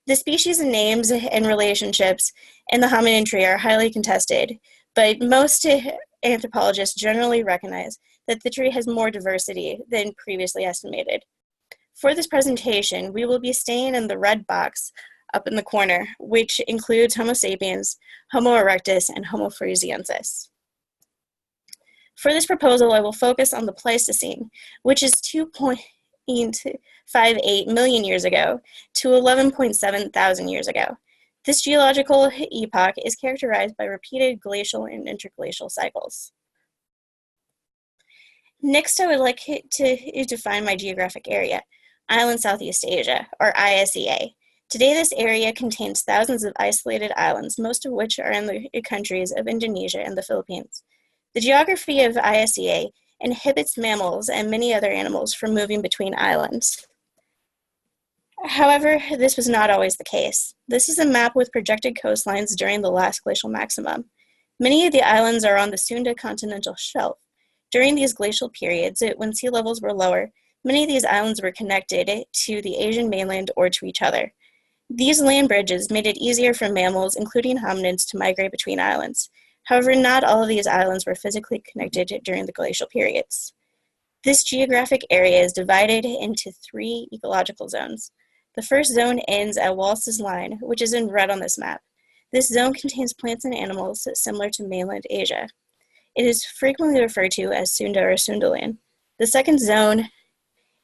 The species and names and relationships in the hominin tree are highly contested, but most anthropologists generally recognize that the tree has more diversity than previously estimated. For this presentation, we will be staying in the red box up in the corner, which includes Homo sapiens, Homo erectus, and Homo floresiensis. For this proposal, I will focus on the Pleistocene, which is 2.58 million years ago to 11.7 thousand years ago. This geological epoch is characterized by repeated glacial and interglacial cycles. Next, I would like to define my geographic area, Island Southeast Asia, or ISEA. Today, this area contains thousands of isolated islands, most of which are in the countries of Indonesia and the Philippines. The geography of ISEA inhibits mammals and many other animals from moving between islands. However, this was not always the case. This is a map with projected coastlines during the last glacial maximum. Many of the islands are on the Sunda continental shelf. During these glacial periods, when sea levels were lower, many of these islands were connected to the Asian mainland or to each other. These land bridges made it easier for mammals, including hominids, to migrate between islands. However, not all of these islands were physically connected during the glacial periods. This geographic area is divided into 3 ecological zones. The first zone ends at Wallace's Line, which is in red on this map. This zone contains plants and animals similar to mainland Asia. It is frequently referred to as Sunda or Sundaland. The second zone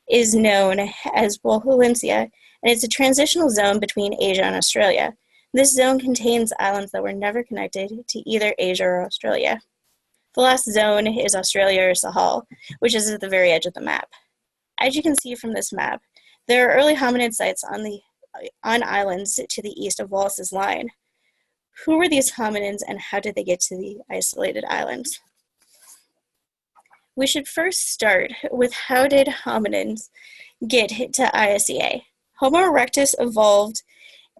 is known as Wallolensia, and it's a transitional zone between Asia and Australia. This zone contains islands that were never connected to either Asia or Australia. The last zone is Australia or Sahel, which is at the very edge of the map. As you can see from this map, there are early hominid sites on islands to the east of Wallace's Line. Who were these hominids and how did they get to the isolated islands? We should first start with how did hominins get to ISEA? Homo erectus evolved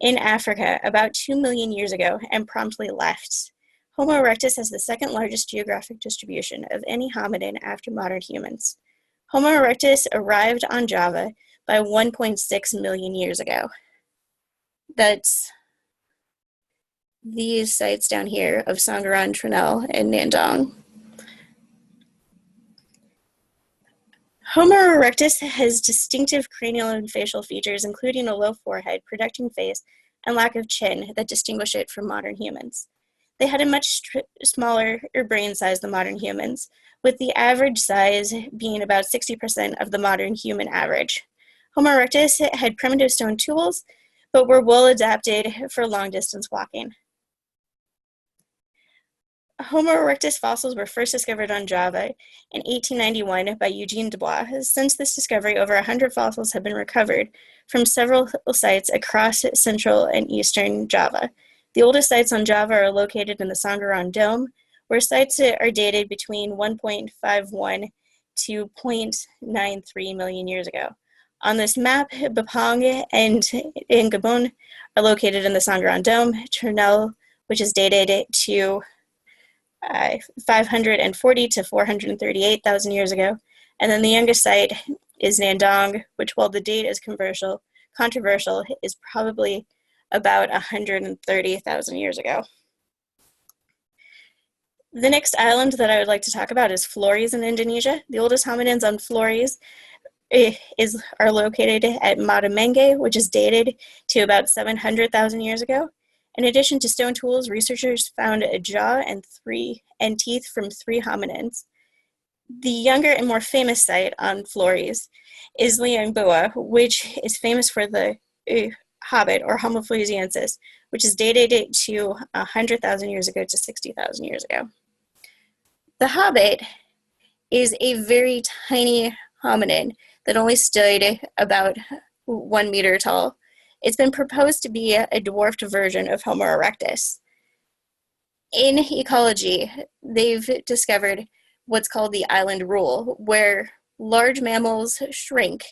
in Africa about 2 million years ago and promptly left. Homo erectus has the second largest geographic distribution of any hominid after modern humans. Homo erectus arrived on Java by 1.6 million years ago. That's these sites down here of Sangaran, Trinel, and Nandong. Homo erectus has distinctive cranial and facial features, including a low forehead, projecting face, and lack of chin that distinguish it from modern humans. They had a much smaller brain size than modern humans, with the average size being about 60% of the modern human average. Homo erectus had primitive stone tools, but were well adapted for long-distance walking. Homo erectus fossils were first discovered on Java in 1891 by Eugene Dubois. Since this discovery, over 100 fossils have been recovered from several sites across central and eastern Java. The oldest sites on Java are located in the Sangaran Dome, where sites are dated between 1.51 to 0.93 million years ago. On this map, Bapong and Ngabon are located in the Sangaran Dome, Ternel, which is dated to 540 to 438,000 years ago. And then the youngest site is Nandong, which, while the date is controversial, is probably about 130,000 years ago. The next island that I would like to talk about is Flores in Indonesia. The oldest hominins on Flores are located at Matamenge, which is dated to about 700,000 years ago. In addition to stone tools, researchers found a jaw and teeth from 3 hominins. The younger and more famous site on Flores is Liangbua, which is famous for the Hobbit, or Homo floresiensis, which is dated to 100,000 years ago to 60,000 years ago. The Hobbit is a very tiny hominin that only stood about 1 meter tall. It's been proposed to be a dwarfed version of Homo erectus. In ecology, they've discovered what's called the island rule, where large mammals shrink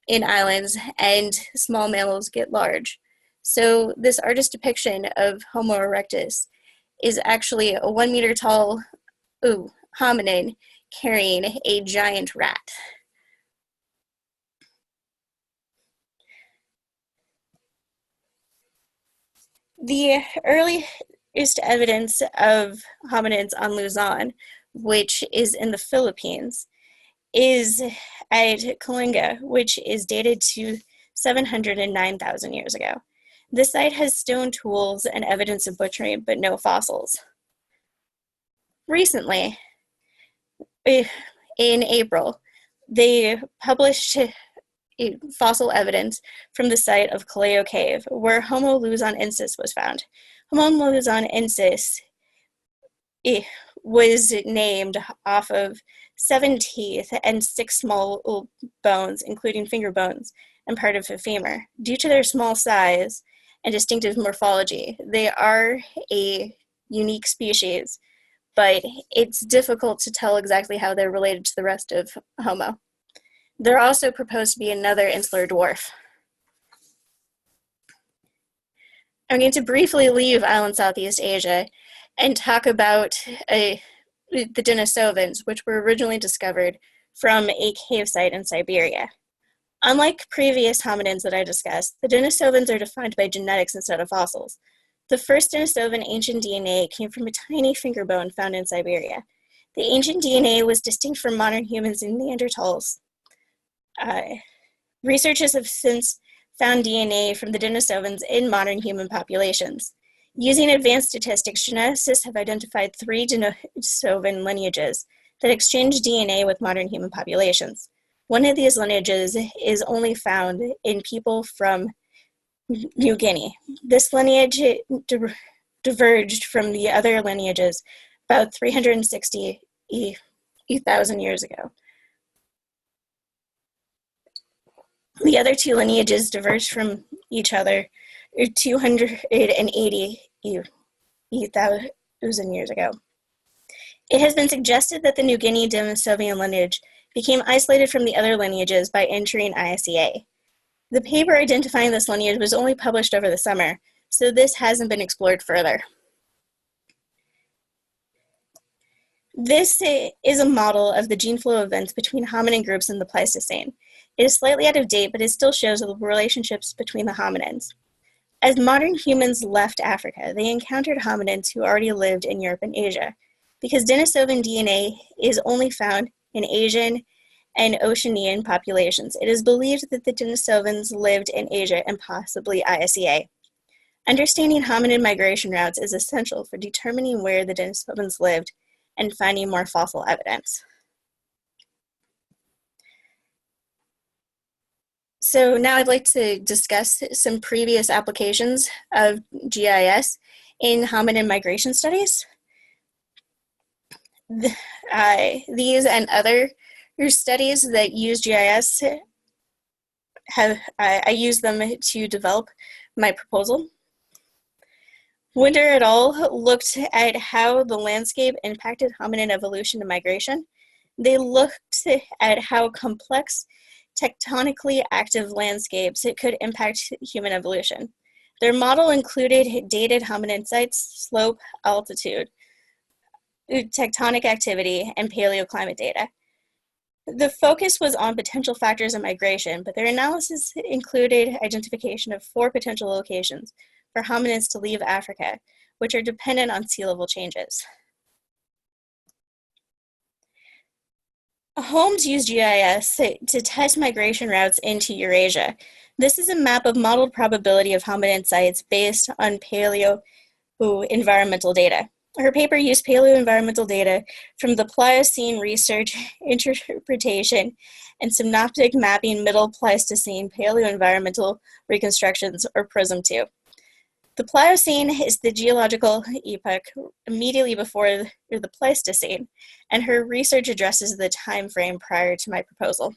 in islands and small mammals get large. So this artist depiction of Homo erectus is actually a 1 meter tall hominin carrying a giant rat. The earliest evidence of hominids on Luzon, which is in the Philippines, is at Kalinga, which is dated to 709,000 years ago. This site has stone tools and evidence of butchering, but no fossils. Recently, in April, they published fossil evidence from the site of Kaleo Cave, where Homo luzonensis was found. Homo luzonensis was named off of 7 teeth and 6 small bones, including finger bones and part of a femur. Due to their small size and distinctive morphology, they are a unique species, but it's difficult to tell exactly how they're related to the rest of Homo. They're also proposed to be another insular dwarf. I'm going to briefly leave island Southeast Asia and talk about the Denisovans, which were originally discovered from a cave site in Siberia. Unlike previous hominins that I discussed, the Denisovans are defined by genetics instead of fossils. The first Denisovan ancient DNA came from a tiny finger bone found in Siberia. The ancient DNA was distinct from modern humans and Neanderthals. Researchers have since found DNA from the Denisovans in modern human populations. Using advanced statistics, geneticists have identified 3 Denisovan lineages that exchange DNA with modern human populations. One of these lineages is only found in people from New Guinea. This lineage diverged from the other lineages about 360,000 years ago. The other two lineages diverged from each other 280,000 years ago. It has been suggested that the New Guinea Denisovan lineage became isolated from the other lineages by entering ISEA. The paper identifying this lineage was only published over the summer, so this hasn't been explored further. This is a model of the gene flow events between hominin groups in the Pleistocene. It is slightly out of date, but it still shows the relationships between the hominins. As modern humans left Africa, they encountered hominins who already lived in Europe and Asia. Because Denisovan DNA is only found in Asian and Oceanian populations, it is believed that the Denisovans lived in Asia and possibly ISEA. Understanding hominid migration routes is essential for determining where the Denisovans lived and finding more fossil evidence. So now I'd like to discuss some previous applications of GIS in hominid migration studies. These and other studies that use GIS I use them to develop my proposal. Winter et al. Looked at how the landscape impacted hominin evolution and migration. They looked at how complex tectonically active landscapes could impact human evolution. Their model included dated hominin sites, slope, altitude, tectonic activity, and paleoclimate data. The focus was on potential factors of migration, but their analysis included identification of 4 potential locations for hominins to leave Africa, which are dependent on sea level changes. Holmes used GIS to test migration routes into Eurasia. This is a map of modeled probability of hominin sites based on paleo-environmental data. Her paper used paleo-environmental data from the Pliocene research, interpretation, and synoptic mapping Middle Pleistocene paleo-environmental reconstructions, or PRISM-2. The Pliocene is the geological epoch immediately before the Pleistocene, and her research addresses the time frame prior to my proposal.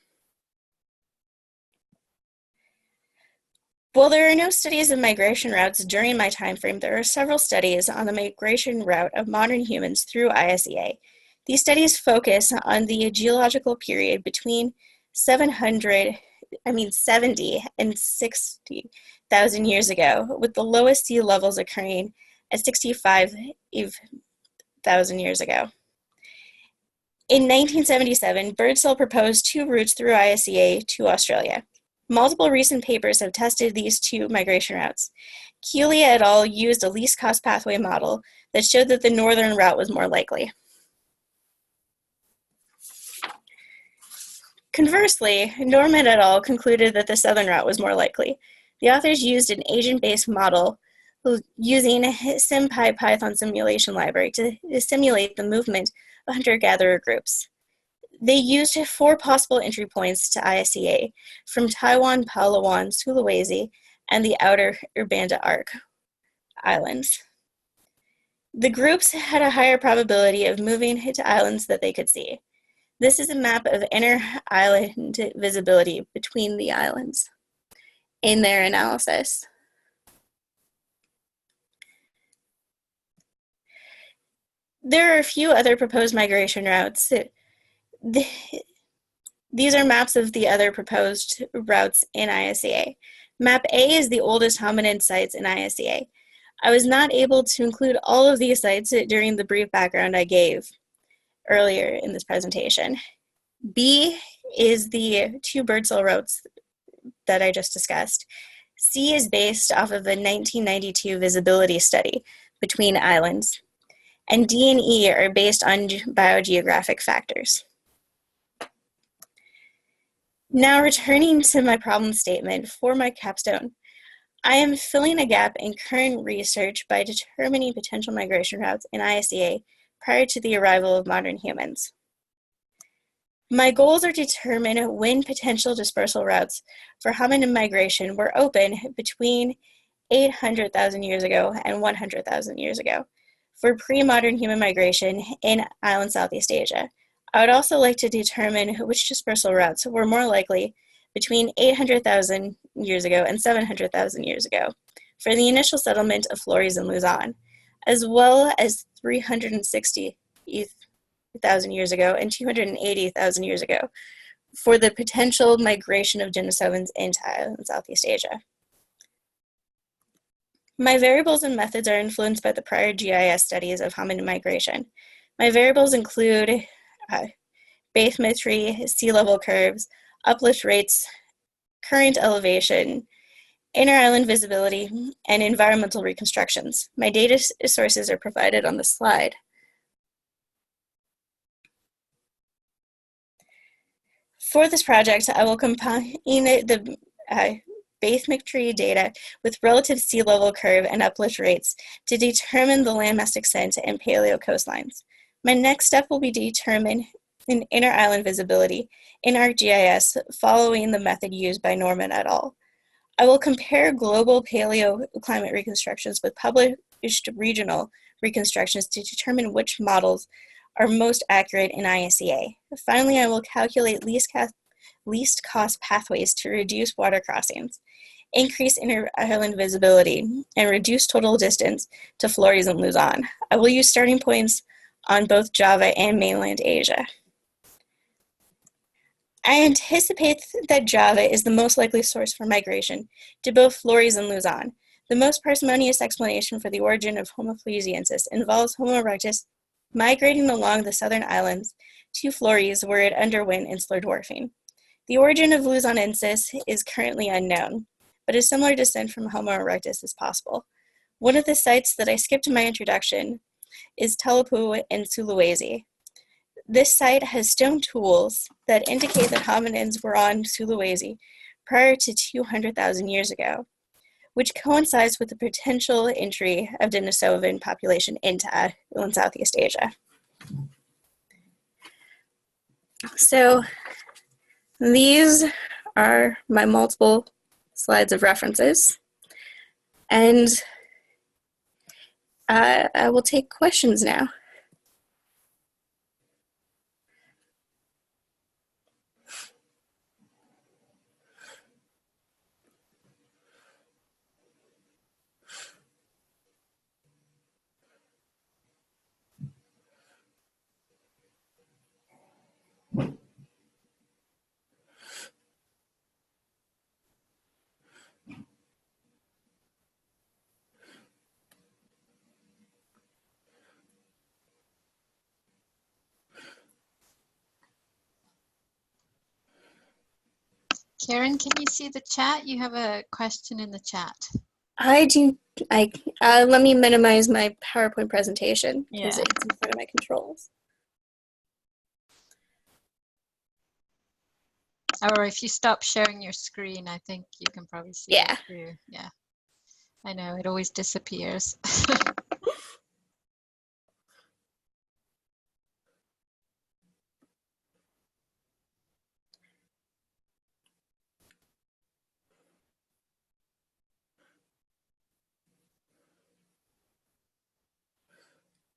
While there are no studies of migration routes during my time frame, there are several studies on the migration route of modern humans through ISEA. These studies focus on the geological period between 70 and 60,000 years ago, with the lowest sea levels occurring at 65,000 years ago. In 1977, Birdsall proposed 2 routes through ISEA to Australia. Multiple recent papers have tested these 2 migration routes. Keeley et al. Used a least cost pathway model that showed that the northern route was more likely. Conversely, Norman et al. Concluded that the southern route was more likely. The authors used an agent-based model using a SimPy Python simulation library to simulate the movement of hunter-gatherer groups. They used 4 possible entry points to ISEA from Taiwan, Palawan, Sulawesi, and the outer Banda Arc Islands. The groups had a higher probability of moving to islands that they could see. This is a map of inter-island visibility between the islands in their analysis. There are a few other proposed migration routes. These are maps of the other proposed routes in ISEA. Map A is the oldest hominid sites in ISEA. I was not able to include all of these sites during the brief background I gave earlier in this presentation. B is the 2 Birdsall routes that I just discussed. C is based off of a 1992 visibility study between islands. And D and E are based on biogeographic factors. Now, returning to my problem statement for my capstone, I am filling a gap in current research by determining potential migration routes in ISEA prior to the arrival of modern humans. My goals are to determine when potential dispersal routes for hominid migration were open between 800,000 years ago and 100,000 years ago for pre-modern human migration in island Southeast Asia. I would also like to determine which dispersal routes were more likely between 800,000 years ago and 700,000 years ago for the initial settlement of Flores and Luzon, as well as 360,000 years ago and 280,000 years ago for the potential migration of Denisovans into island Southeast Asia. My variables and methods are influenced by the prior GIS studies of hominid migration. My variables include bathymetry, sea level curves, uplift rates, current elevation, inner island visibility, and environmental reconstructions. My data sources are provided on the slide. For this project, I will combine the bathymetry data with relative sea level curve and uplift rates to determine the landmass extent and paleo coastlines. My next step will be to determine an inner island visibility in ArcGIS following the method used by Norman et al. I will compare global paleoclimate reconstructions with published regional reconstructions to determine which models are most accurate in ISEA. Finally, I will calculate least cost pathways to reduce water crossings, increase inter-island visibility, and reduce total distance to Flores and Luzon. I will use starting points on both Java and mainland Asia. I anticipate that Java is the most likely source for migration to both Flores and Luzon. The most parsimonious explanation for the origin of Homo floresiensis involves Homo erectus migrating along the southern islands to Flores, where it underwent insular dwarfing. The origin of Luzonensis is currently unknown, but a similar descent from Homo erectus is possible. One of the sites that I skipped in my introduction is Telupu in Sulawesi. This site has stone tools that indicate that hominins were on Sulawesi prior to 200,000 years ago, which coincides with the potential entry of Denisovan population into island Southeast Asia. So these are my multiple slides of references, and I will take questions now. Karen, can you see the chat? You have a question in the chat. I do. Let me minimize my PowerPoint presentation because Yeah. it's in front of my controls. Or if you stop sharing your screen, I think you can probably see Yeah. it through. Yeah. I know, it always disappears.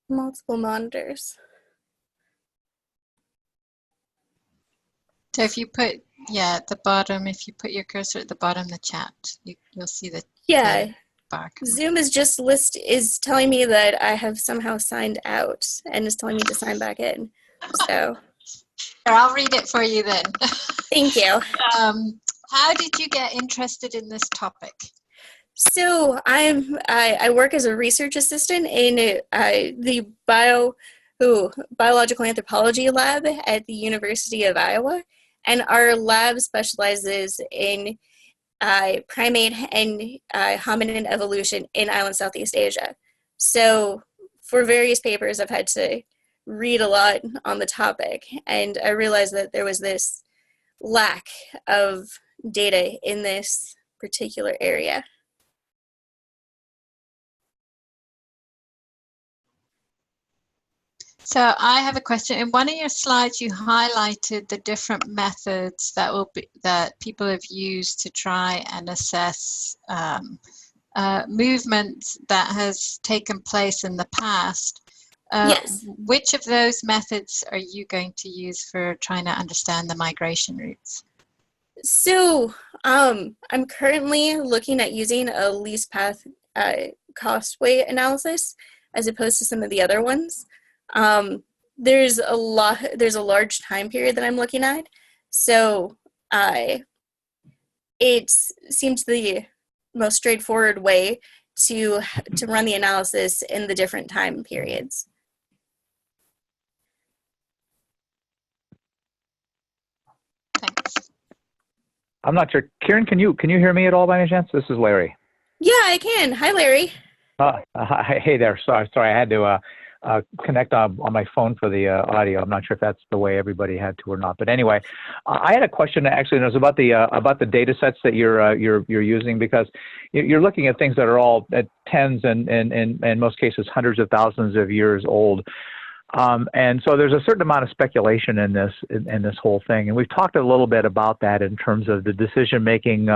Multiple monitors. So if you put, yeah, at the bottom, if you put your cursor at the bottom of the chat, you'll see the Yeah. bar. Zoom is just is telling me that I have somehow signed out and is telling me to sign back in. So Here, I'll read it for you then. thank you. How did you get interested in this topic? So I work as a research assistant in the biological anthropology lab at the University of Iowa, and our lab specializes in primate and hominin evolution in island Southeast Asia. So for various papers, I've had to read a lot on the topic, and I realized that there was this lack of data in this particular area. So I have a question. In one of your slides, you highlighted the different methods that people have used to try and assess movement that has taken place in the past. Yes. Which of those methods are you going to use for trying to understand the migration routes? So I'm currently looking at using a least path cost weight analysis as opposed to some of the other ones. There's a large time period that I'm looking at. So it seems the most straightforward way to run the analysis in the different time periods. Thanks. I'm not sure. Kieran, can you hear me at all by any chance? This is Larry. Yeah, I can. Hi, Larry. Hey there. Sorry, I had to connect on my phone for the audio. I'm not sure if that's the way everybody had to or not. But anyway, I had a question actually, and it was about the data sets that you're using, because you're looking at things that are all at tens and in most cases hundreds of thousands of years old. And so there's a certain amount of speculation in this whole thing, and we've talked a little bit about that in terms of the decision-making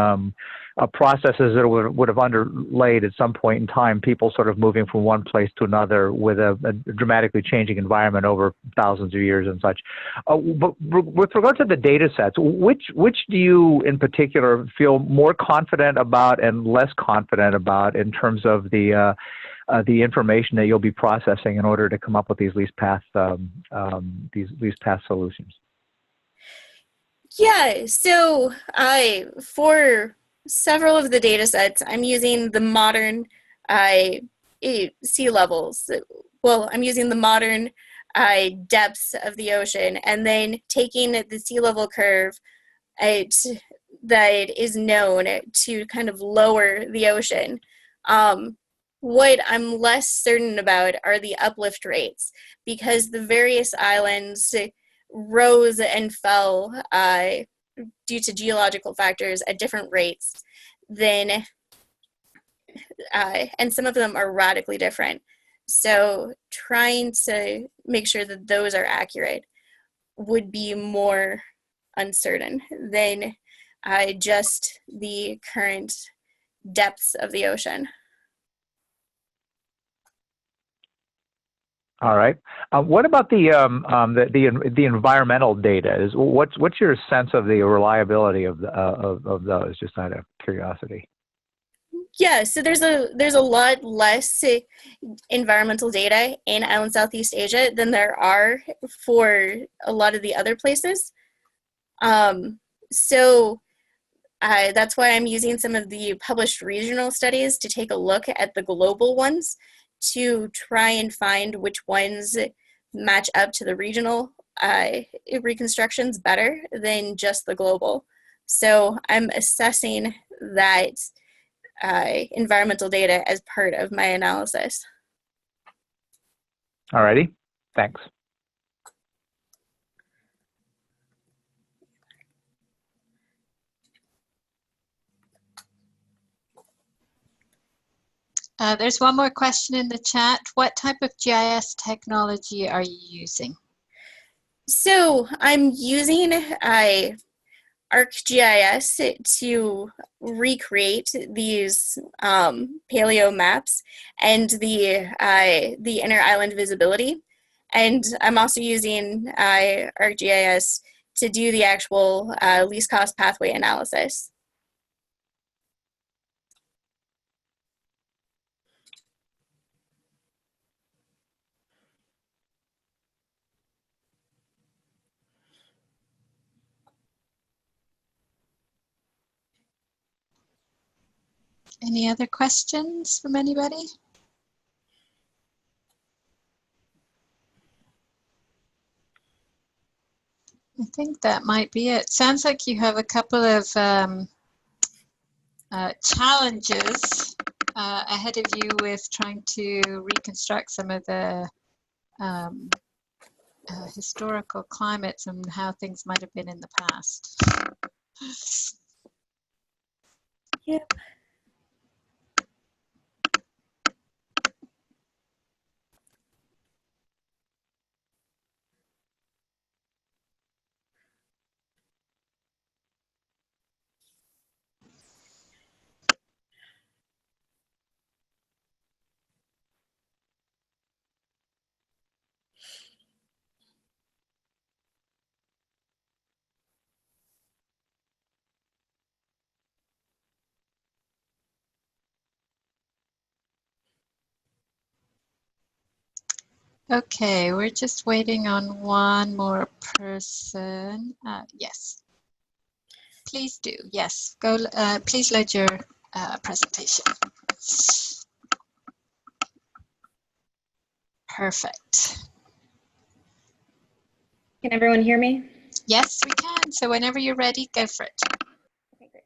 processes that would have underlaid at some point in time people sort of moving from one place to another with a dramatically changing environment over thousands of years and such. But with regard to the data sets, which do you in particular feel more confident about and less confident about in terms of the information that you'll be processing in order to come up with these least path solutions? Yeah, so for several of the data sets, I'm using the modern sea levels. Well, I'm using the modern depths of the ocean, and then taking the sea level curve that is known to kind of lower the ocean. What I'm less certain about are the uplift rates, because the various islands rose and fell due to geological factors at different rates and some of them are radically different. So trying to make sure that those are accurate would be more uncertain than just the current depths of the ocean. All right. What about the environmental data? What's your sense of the reliability of those? Just out of curiosity. Yeah, so there's a lot less environmental data in Island Southeast Asia than there are for a lot of the other places. So that's why I'm using some of the published regional studies to take a look at the global ones to try and find which ones match up to the regional reconstructions better than just the global. So I'm assessing that environmental data as part of my analysis. All righty, thanks. There's one more question in the chat. What type of GIS technology are you using? So I'm using ArcGIS to recreate these paleo maps and the inner island visibility. And I'm also using ArcGIS to do the actual least cost pathway analysis. Any other questions from anybody? I think that might be it. Sounds like you have a couple of challenges ahead of you with trying to reconstruct some of the historical climates and how things might have been in the past. Yep. Okay, we're just waiting on one more person. Yes, please do. Yes, go. Please load your presentation. Perfect. Can everyone hear me? Yes, we can. So whenever you're ready, go for it. Okay, great.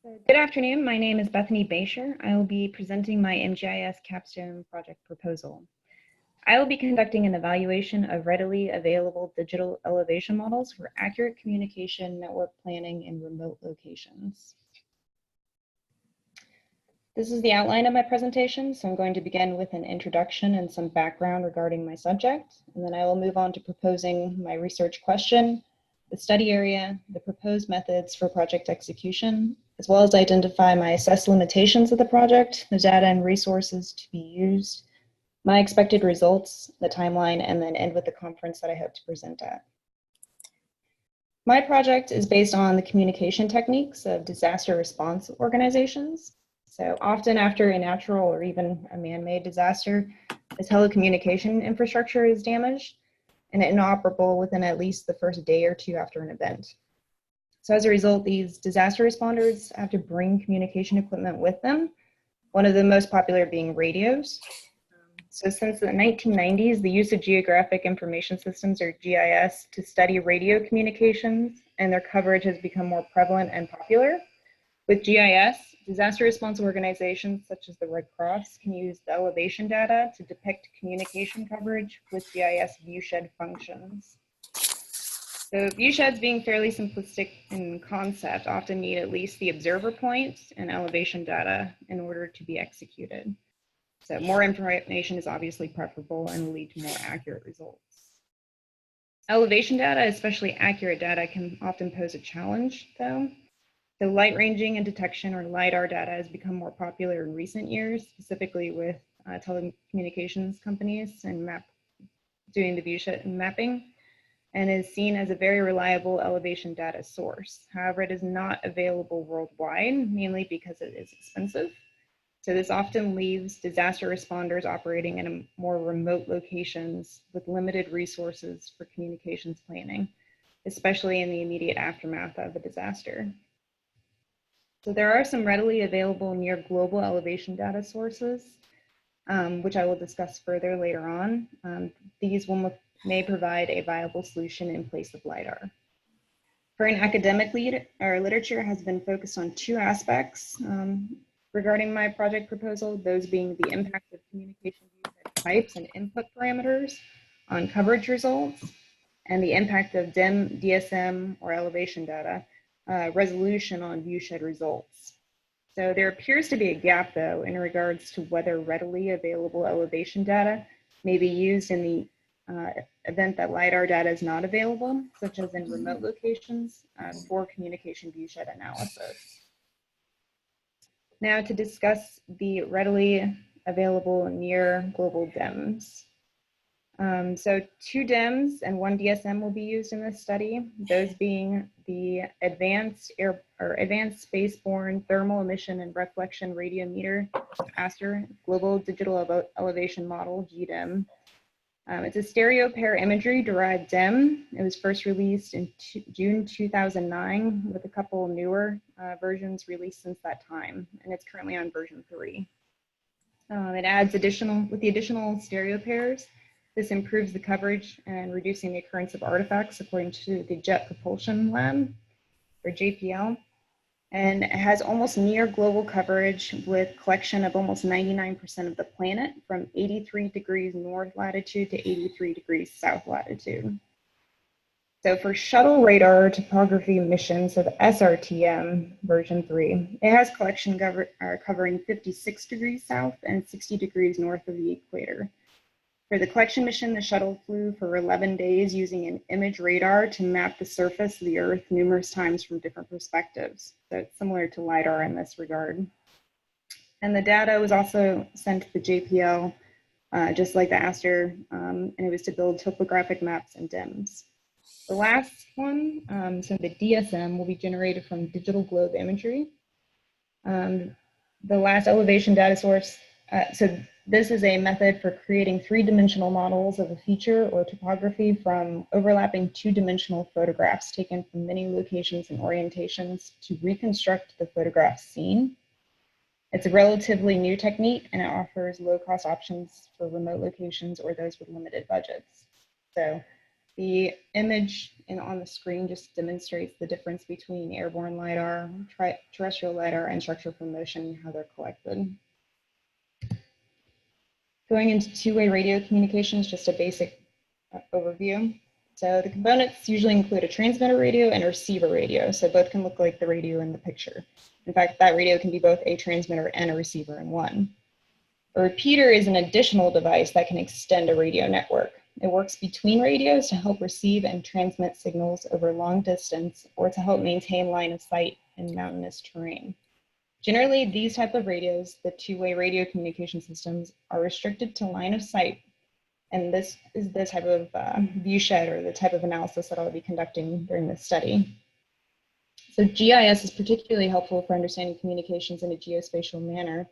So, good afternoon. My name is Bethany Basher. I will be presenting my MGIS capstone project proposal. I will be conducting an evaluation of readily available digital elevation models for accurate communication, network planning, in remote locations. This is the outline of my presentation, so I'm going to begin with an introduction and some background regarding my subject, and then I will move on to proposing my research question, the study area, the proposed methods for project execution, as well as identify my assessed limitations of the project, the data and resources to be used, my expected results, the timeline, and then end with the conference that I hope to present at. My project is based on the communication techniques of disaster response organizations. So often after a natural or even a man-made disaster, the telecommunication infrastructure is damaged and inoperable within at least the first day or two after an event. So as a result, these disaster responders have to bring communication equipment with them, one of the most popular being radios. So since the 1990s, the use of geographic information systems, or GIS, to study radio communications and their coverage has become more prevalent and popular. With GIS, disaster response organizations such as the Red Cross can use the elevation data to depict communication coverage with GIS viewshed functions. So viewsheds, being fairly simplistic in concept, often need at least the observer point and elevation data in order to be executed. So more information is obviously preferable and will lead to more accurate results. Elevation data, especially accurate data, can often pose a challenge though. The light ranging and detection, or LiDAR, data has become more popular in recent years, specifically with telecommunications companies and doing the viewshed mapping, and is seen as a very reliable elevation data source. However, it is not available worldwide, mainly because it is expensive. So this often leaves disaster responders operating in more remote locations with limited resources for communications planning, especially in the immediate aftermath of a disaster. So there are some readily available near global elevation data sources, which I will discuss further later on. These may provide a viable solution in place of LiDAR. Current academic literature has been focused on two aspects regarding my project proposal, those being the impact of communication viewshed types and input parameters on coverage results, and the impact of DIM, DSM, or elevation data resolution on viewshed results. So there appears to be a gap, though, in regards to whether readily available elevation data may be used in the event that LiDAR data is not available, such as in remote locations, for communication viewshed analysis. Now to discuss the readily available near global DIMs. So 2 DIMs and 1 DSM will be used in this study, those being the Advanced Spaceborne Thermal Emission and Reflection Radiometer, ASTER, Global Digital Elevation Model, GDIM. It's a stereo pair imagery derived DIM. It was first released in June 2009 with a couple newer versions released since that time, and it's currently on version 3. It adds with the additional stereo pairs. This improves the coverage and reducing the occurrence of artifacts according to the Jet Propulsion Lab, or JPL. And it has almost near global coverage with collection of almost 99% of the planet from 83 degrees north latitude to 83 degrees south latitude. So for shuttle radar topography missions of SRTM version 3, it has collection covering 56 degrees south and 60 degrees north of the equator. For the collection mission, the shuttle flew for 11 days using an image radar to map the surface of the Earth numerous times from different perspectives. So it's similar to LiDAR in this regard. And the data was also sent to the JPL, just like the ASTER, and it was to build topographic maps and DIMs. The last one, so the DSM, will be generated from digital globe imagery. The last elevation data source, so This is a method for creating three-dimensional models of a feature or topography from overlapping two-dimensional photographs taken from many locations and orientations to reconstruct the photograph scene. It's a relatively new technique, and it offers low-cost options for remote locations or those with limited budgets. So the image on the screen just demonstrates the difference between airborne LiDAR, terrestrial LiDAR, and structure from motion, and how they're collected. Going into two-way radio communications, just a basic overview. So the components usually include a transmitter radio and a receiver radio, so both can look like the radio in the picture. In fact, that radio can be both a transmitter and a receiver in one. A repeater is an additional device that can extend a radio network. It works between radios to help receive and transmit signals over long distance or to help maintain line of sight in mountainous terrain. Generally, these type of radios, the two-way radio communication systems, are restricted to line of sight. And this is the type of viewshed or the type of analysis that I'll be conducting during this study. So GIS is particularly helpful for understanding communications in a geospatial manner,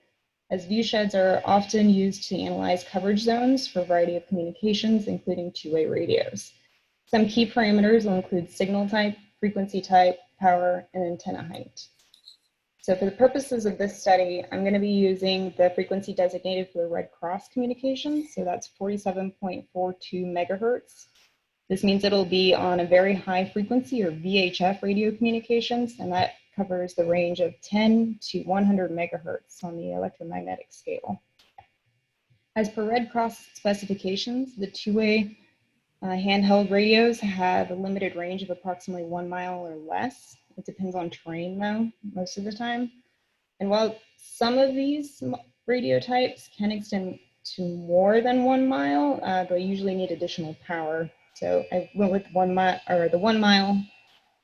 as viewsheds are often used to analyze coverage zones for a variety of communications, including two-way radios. Some key parameters will include signal type, frequency type, power, and antenna height. So for the purposes of this study, I'm going to be using the frequency designated for the Red Cross communications. So that's 47.42 megahertz. This means it'll be on a very high frequency or VHF radio communications, and that covers the range of 10 to 100 megahertz on the electromagnetic scale. As per Red Cross specifications, the two-way handheld radios have a limited range of approximately 1 mile or less. It depends on terrain though, most of the time. And while some of these radio types can extend to more than 1 mile, they usually need additional power. So I went with the 1 mile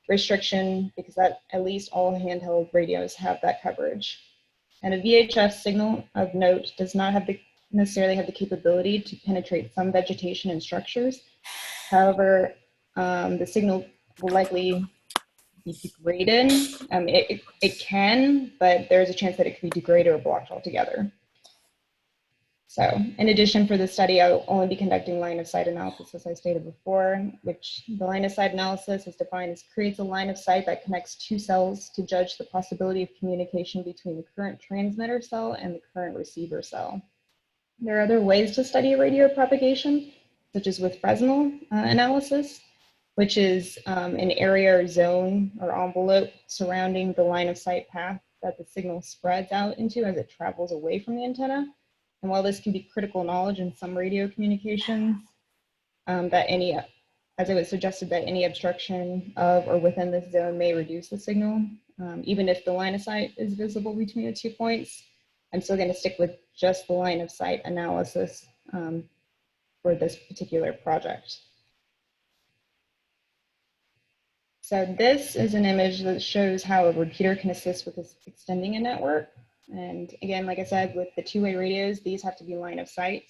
restriction because that at least all handheld radios have that coverage. And a VHF signal of note does not necessarily have the capability to penetrate some vegetation and structures. However, the signal will likely be degraded. It can, but there's a chance that it could be degraded or blocked altogether. So in addition, for the study, I will only be conducting line of sight analysis, as I stated before, which the line of sight analysis is defined as creates a line of sight that connects two cells to judge the possibility of communication between the current transmitter cell and the current receiver cell. There are other ways to study radio propagation, such as with Fresnel analysis, which is an area or zone or envelope surrounding the line of sight path that the signal spreads out into as it travels away from the antenna. And while this can be critical knowledge in some radio communications, as it was suggested that any obstruction of or within this zone may reduce the signal, even if the line of sight is visible between the 2 points, I'm still going to stick with just the line of sight analysis for this particular project. So this is an image that shows how a repeater can assist with extending a network. And again, like I said, with the two-way radios, these have to be line of sight.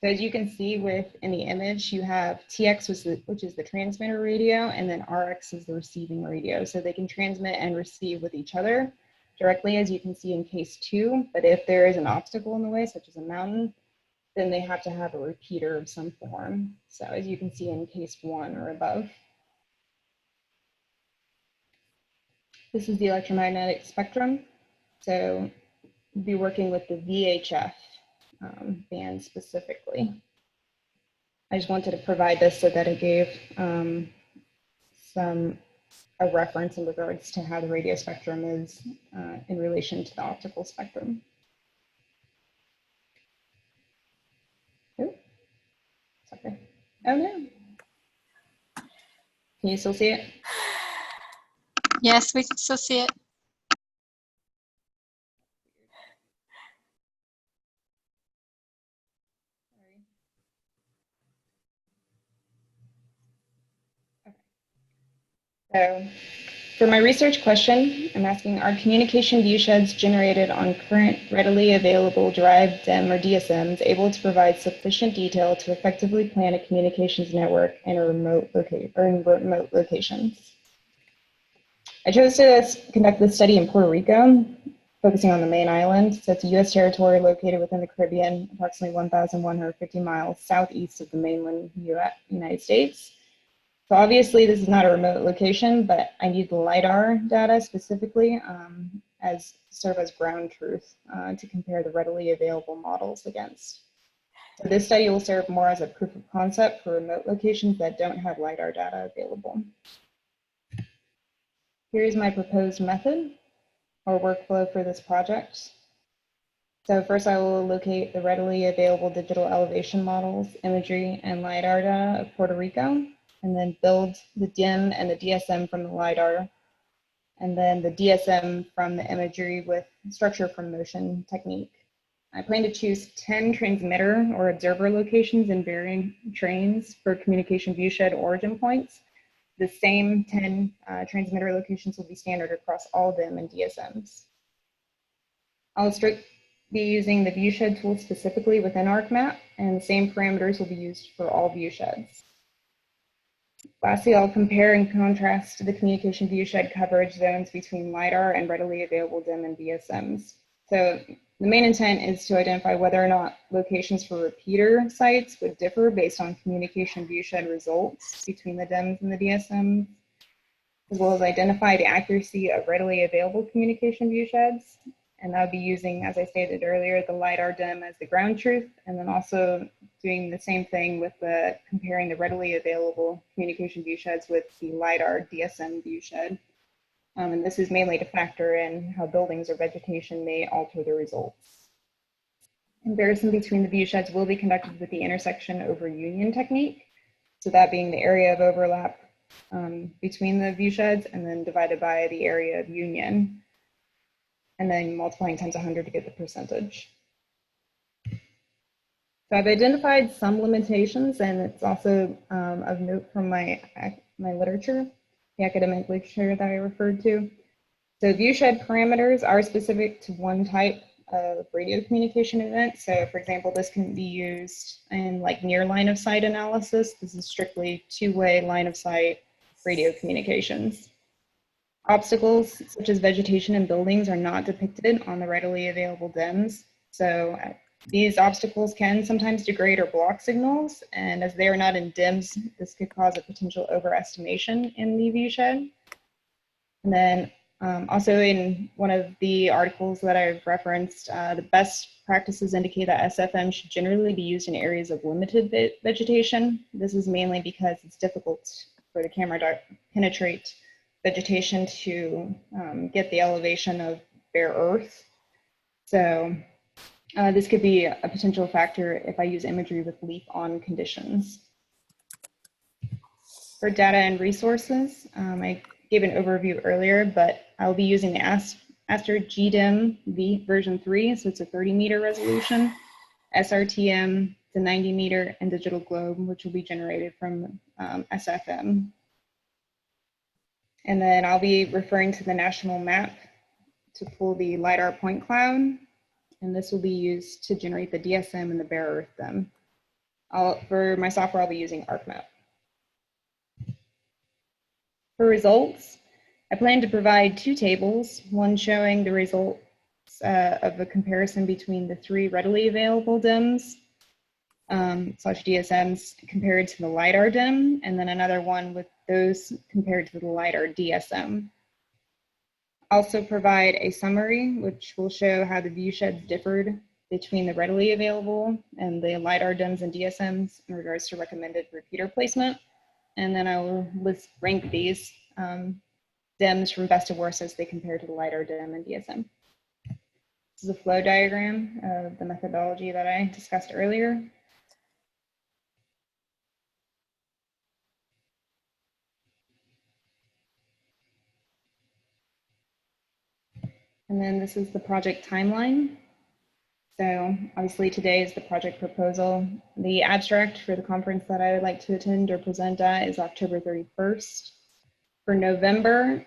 So as you can see in the image, you have TX, which is the transmitter radio, and then RX is the receiving radio. So they can transmit and receive with each other directly, as you can see in case 2. But if there is an obstacle in the way, such as a mountain, then they have to have a repeater of some form. So as you can see in case 1 or above. This is the electromagnetic spectrum. So we'll be working with the VHF band specifically. I just wanted to provide this so that it gave a reference in regards to how the radio spectrum is in relation to the optical spectrum. Oh, sorry. Oh no. Can you still see it? Yes, we can still see it. So for my research question, I'm asking, are communication viewsheds generated on current readily available derived DEM or DSMs able to provide sufficient detail to effectively plan a communications network in remote locations? I chose to conduct this study in Puerto Rico. focusing on the main island. So it's a U.S. territory located within the Caribbean, approximately 1,150 miles southeast of the mainland United States. So obviously this is not a remote location, but I need the LiDAR data specifically serve as ground truth to compare the readily available models against. So this study will serve more as a proof of concept for remote locations that don't have LiDAR data available. Here's my proposed method or workflow for this project. So first I will locate the readily available digital elevation models, imagery, and LiDAR data of Puerto Rico, and then build the DIM and the DSM from the LiDAR, and then the DSM from the imagery with structure from motion technique. I plan to choose 10 transmitter or observer locations in varying trains for communication viewshed origin points. The same 10 transmitter locations will be standard across all DIM and DSMs. I'll be using the viewshed tool specifically within ArcMap, and the same parameters will be used for all viewsheds. Lastly, I'll compare and contrast the communication viewshed coverage zones between LiDAR and readily available DIM and DSMs. So the main intent is to identify whether or not locations for repeater sites would differ based on communication viewshed results between the DIMs and the DSMs, as well as identify the accuracy of readily available communication viewsheds. And that would be using, as I stated earlier, the LiDAR DIM as the ground truth, and then also doing the same thing with comparing the readily available communication viewsheds with the LiDAR DSM viewshed. And this is mainly to factor in how buildings or vegetation may alter the results. Comparison between the viewsheds will be conducted with the intersection over union technique. So that being the area of overlap between the viewsheds and then divided by the area of union, and then multiplying times 100 to get the percentage. So I've identified some limitations, and it's also of note from my literature, the academic literature that I referred to. So viewshed parameters are specific to one type of radio communication event. So for example, this can be used in like near line of sight analysis. This is strictly two-way line of sight radio communications. Obstacles such as vegetation and buildings are not depicted on the readily available DIMs. So these obstacles can sometimes degrade or block signals, and as they are not in DIMs, this could cause a potential overestimation in the viewshed. And then also in one of the articles that I've referenced, the best practices indicate that SFM should generally be used in areas of limited vegetation. This is mainly because it's difficult for the camera to penetrate vegetation to get the elevation of bare earth. So this could be a potential factor if I use imagery with leaf-on conditions. For data and resources, I gave an overview earlier, but I'll be using the Aster GDIM V version 3, so it's a 30-meter resolution, SRTM to 90-meter, and digital globe, which will be generated from SFM. And then I'll be referring to the national map to pull the LiDAR point cloud, and this will be used to generate the DSM and the bare earth DIM. For my software, I'll be using ArcMap. For results, I plan to provide two tables, one showing the results of a comparison between the 3 readily available DIMs slash DSMs compared to the LiDAR DIM, and then another one with those compared to the LiDAR DSM. Also provide a summary, which will show how the viewsheds differed between the readily available and the LiDAR DIMs and DSMs in regards to recommended repeater placement. And then I will rank these DIMs from best to worst as they compare to the LiDAR DIM and DSM. This is a flow diagram of the methodology that I discussed earlier. And then this is the project timeline. So obviously today is the project proposal. The abstract for the conference that I would like to attend or present at is October 31st. For November,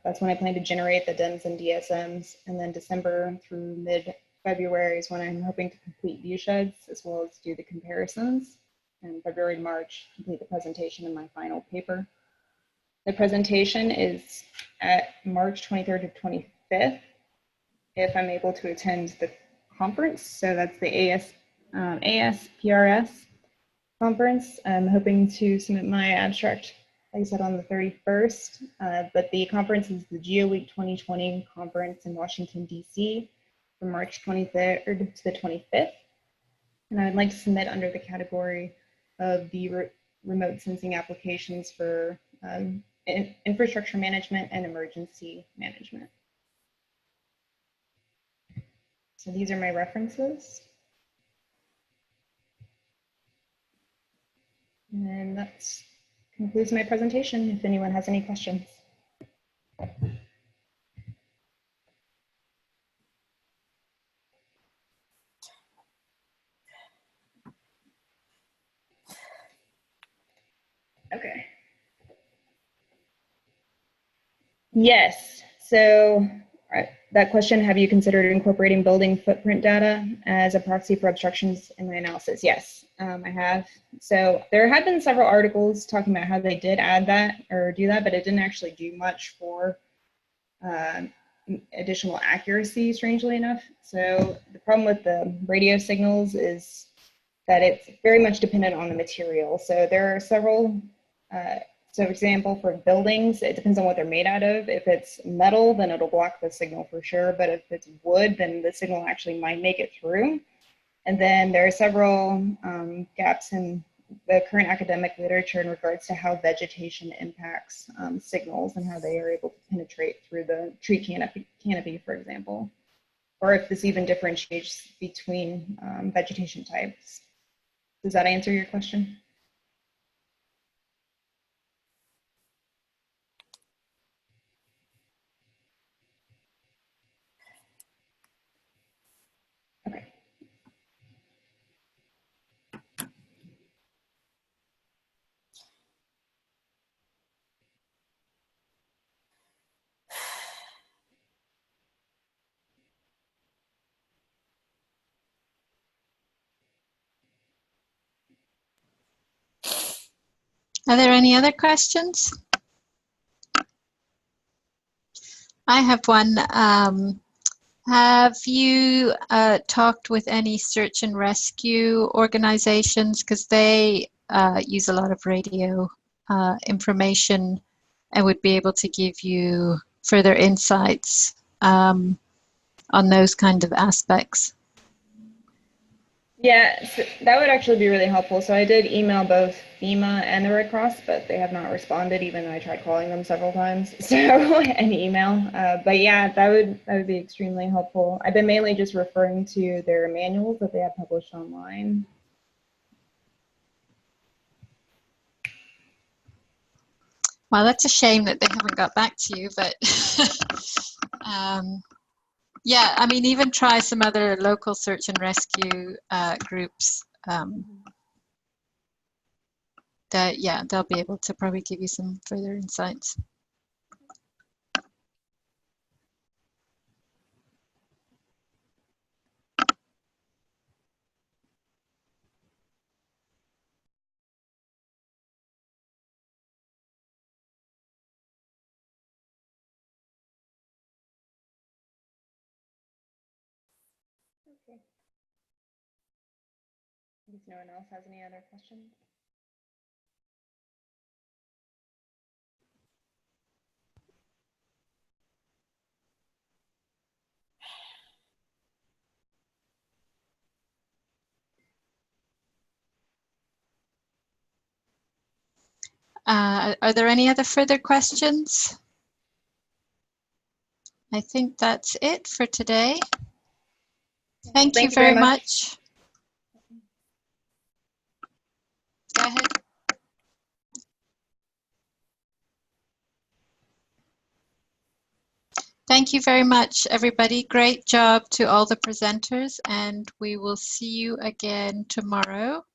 that's when I plan to generate the DIMs and DSMs, and then December through mid-February is when I'm hoping to complete viewsheds as well as do the comparisons. And February and March, complete the presentation in my final paper. The presentation is at March 23rd to 25th. if I'm able to attend the conference. So that's the ASPRS conference. I'm hoping to submit my abstract, like I said, on the 31st, but the conference is the GeoWeek 2020 conference in Washington, DC, from March 23rd to the 25th. And I would like to submit under the category of the remote sensing applications for infrastructure management and emergency management. So these are my references. And that concludes my presentation, if anyone has any questions. Okay. Yes. So that question, have you considered incorporating building footprint data as a proxy for obstructions in my analysis? Yes, I have. So there have been several articles talking about how they did add that or do that, but it didn't actually do much for additional accuracy, strangely enough. So the problem with the radio signals is that it's very much dependent on the material. So there are several, so for example, for buildings, it depends on what they're made out of. If it's metal, then it'll block the signal for sure. But if it's wood, then the signal actually might make it through. And then there are several gaps in the current academic literature in regards to how vegetation impacts signals and how they are able to penetrate through the tree canopy, for example, or if this even differentiates between vegetation types. Does that answer your question? Okay. Are there any other questions? I have one. Have you talked with any search and rescue organizations? Because they use a lot of radio information and would be able to give you further insights on those kind of aspects. Yeah, so that would actually be really helpful. So I did email both FEMA and the Red Cross, but they have not responded, even though I tried calling them several times. So an email, but yeah, that would be extremely helpful. I've been mainly just referring to their manuals that they have published online. Well, that's a shame that they haven't got back to you, but yeah, I mean, even try some other local search and rescue groups. That, yeah, they'll be able to probably give you some further insights. Okay. If no one else has any other questions. Are there any other further questions? I think that's it for today. Thank you very much. Go ahead. Thank you very much, everybody. Great job to all the presenters, and we will see you again tomorrow.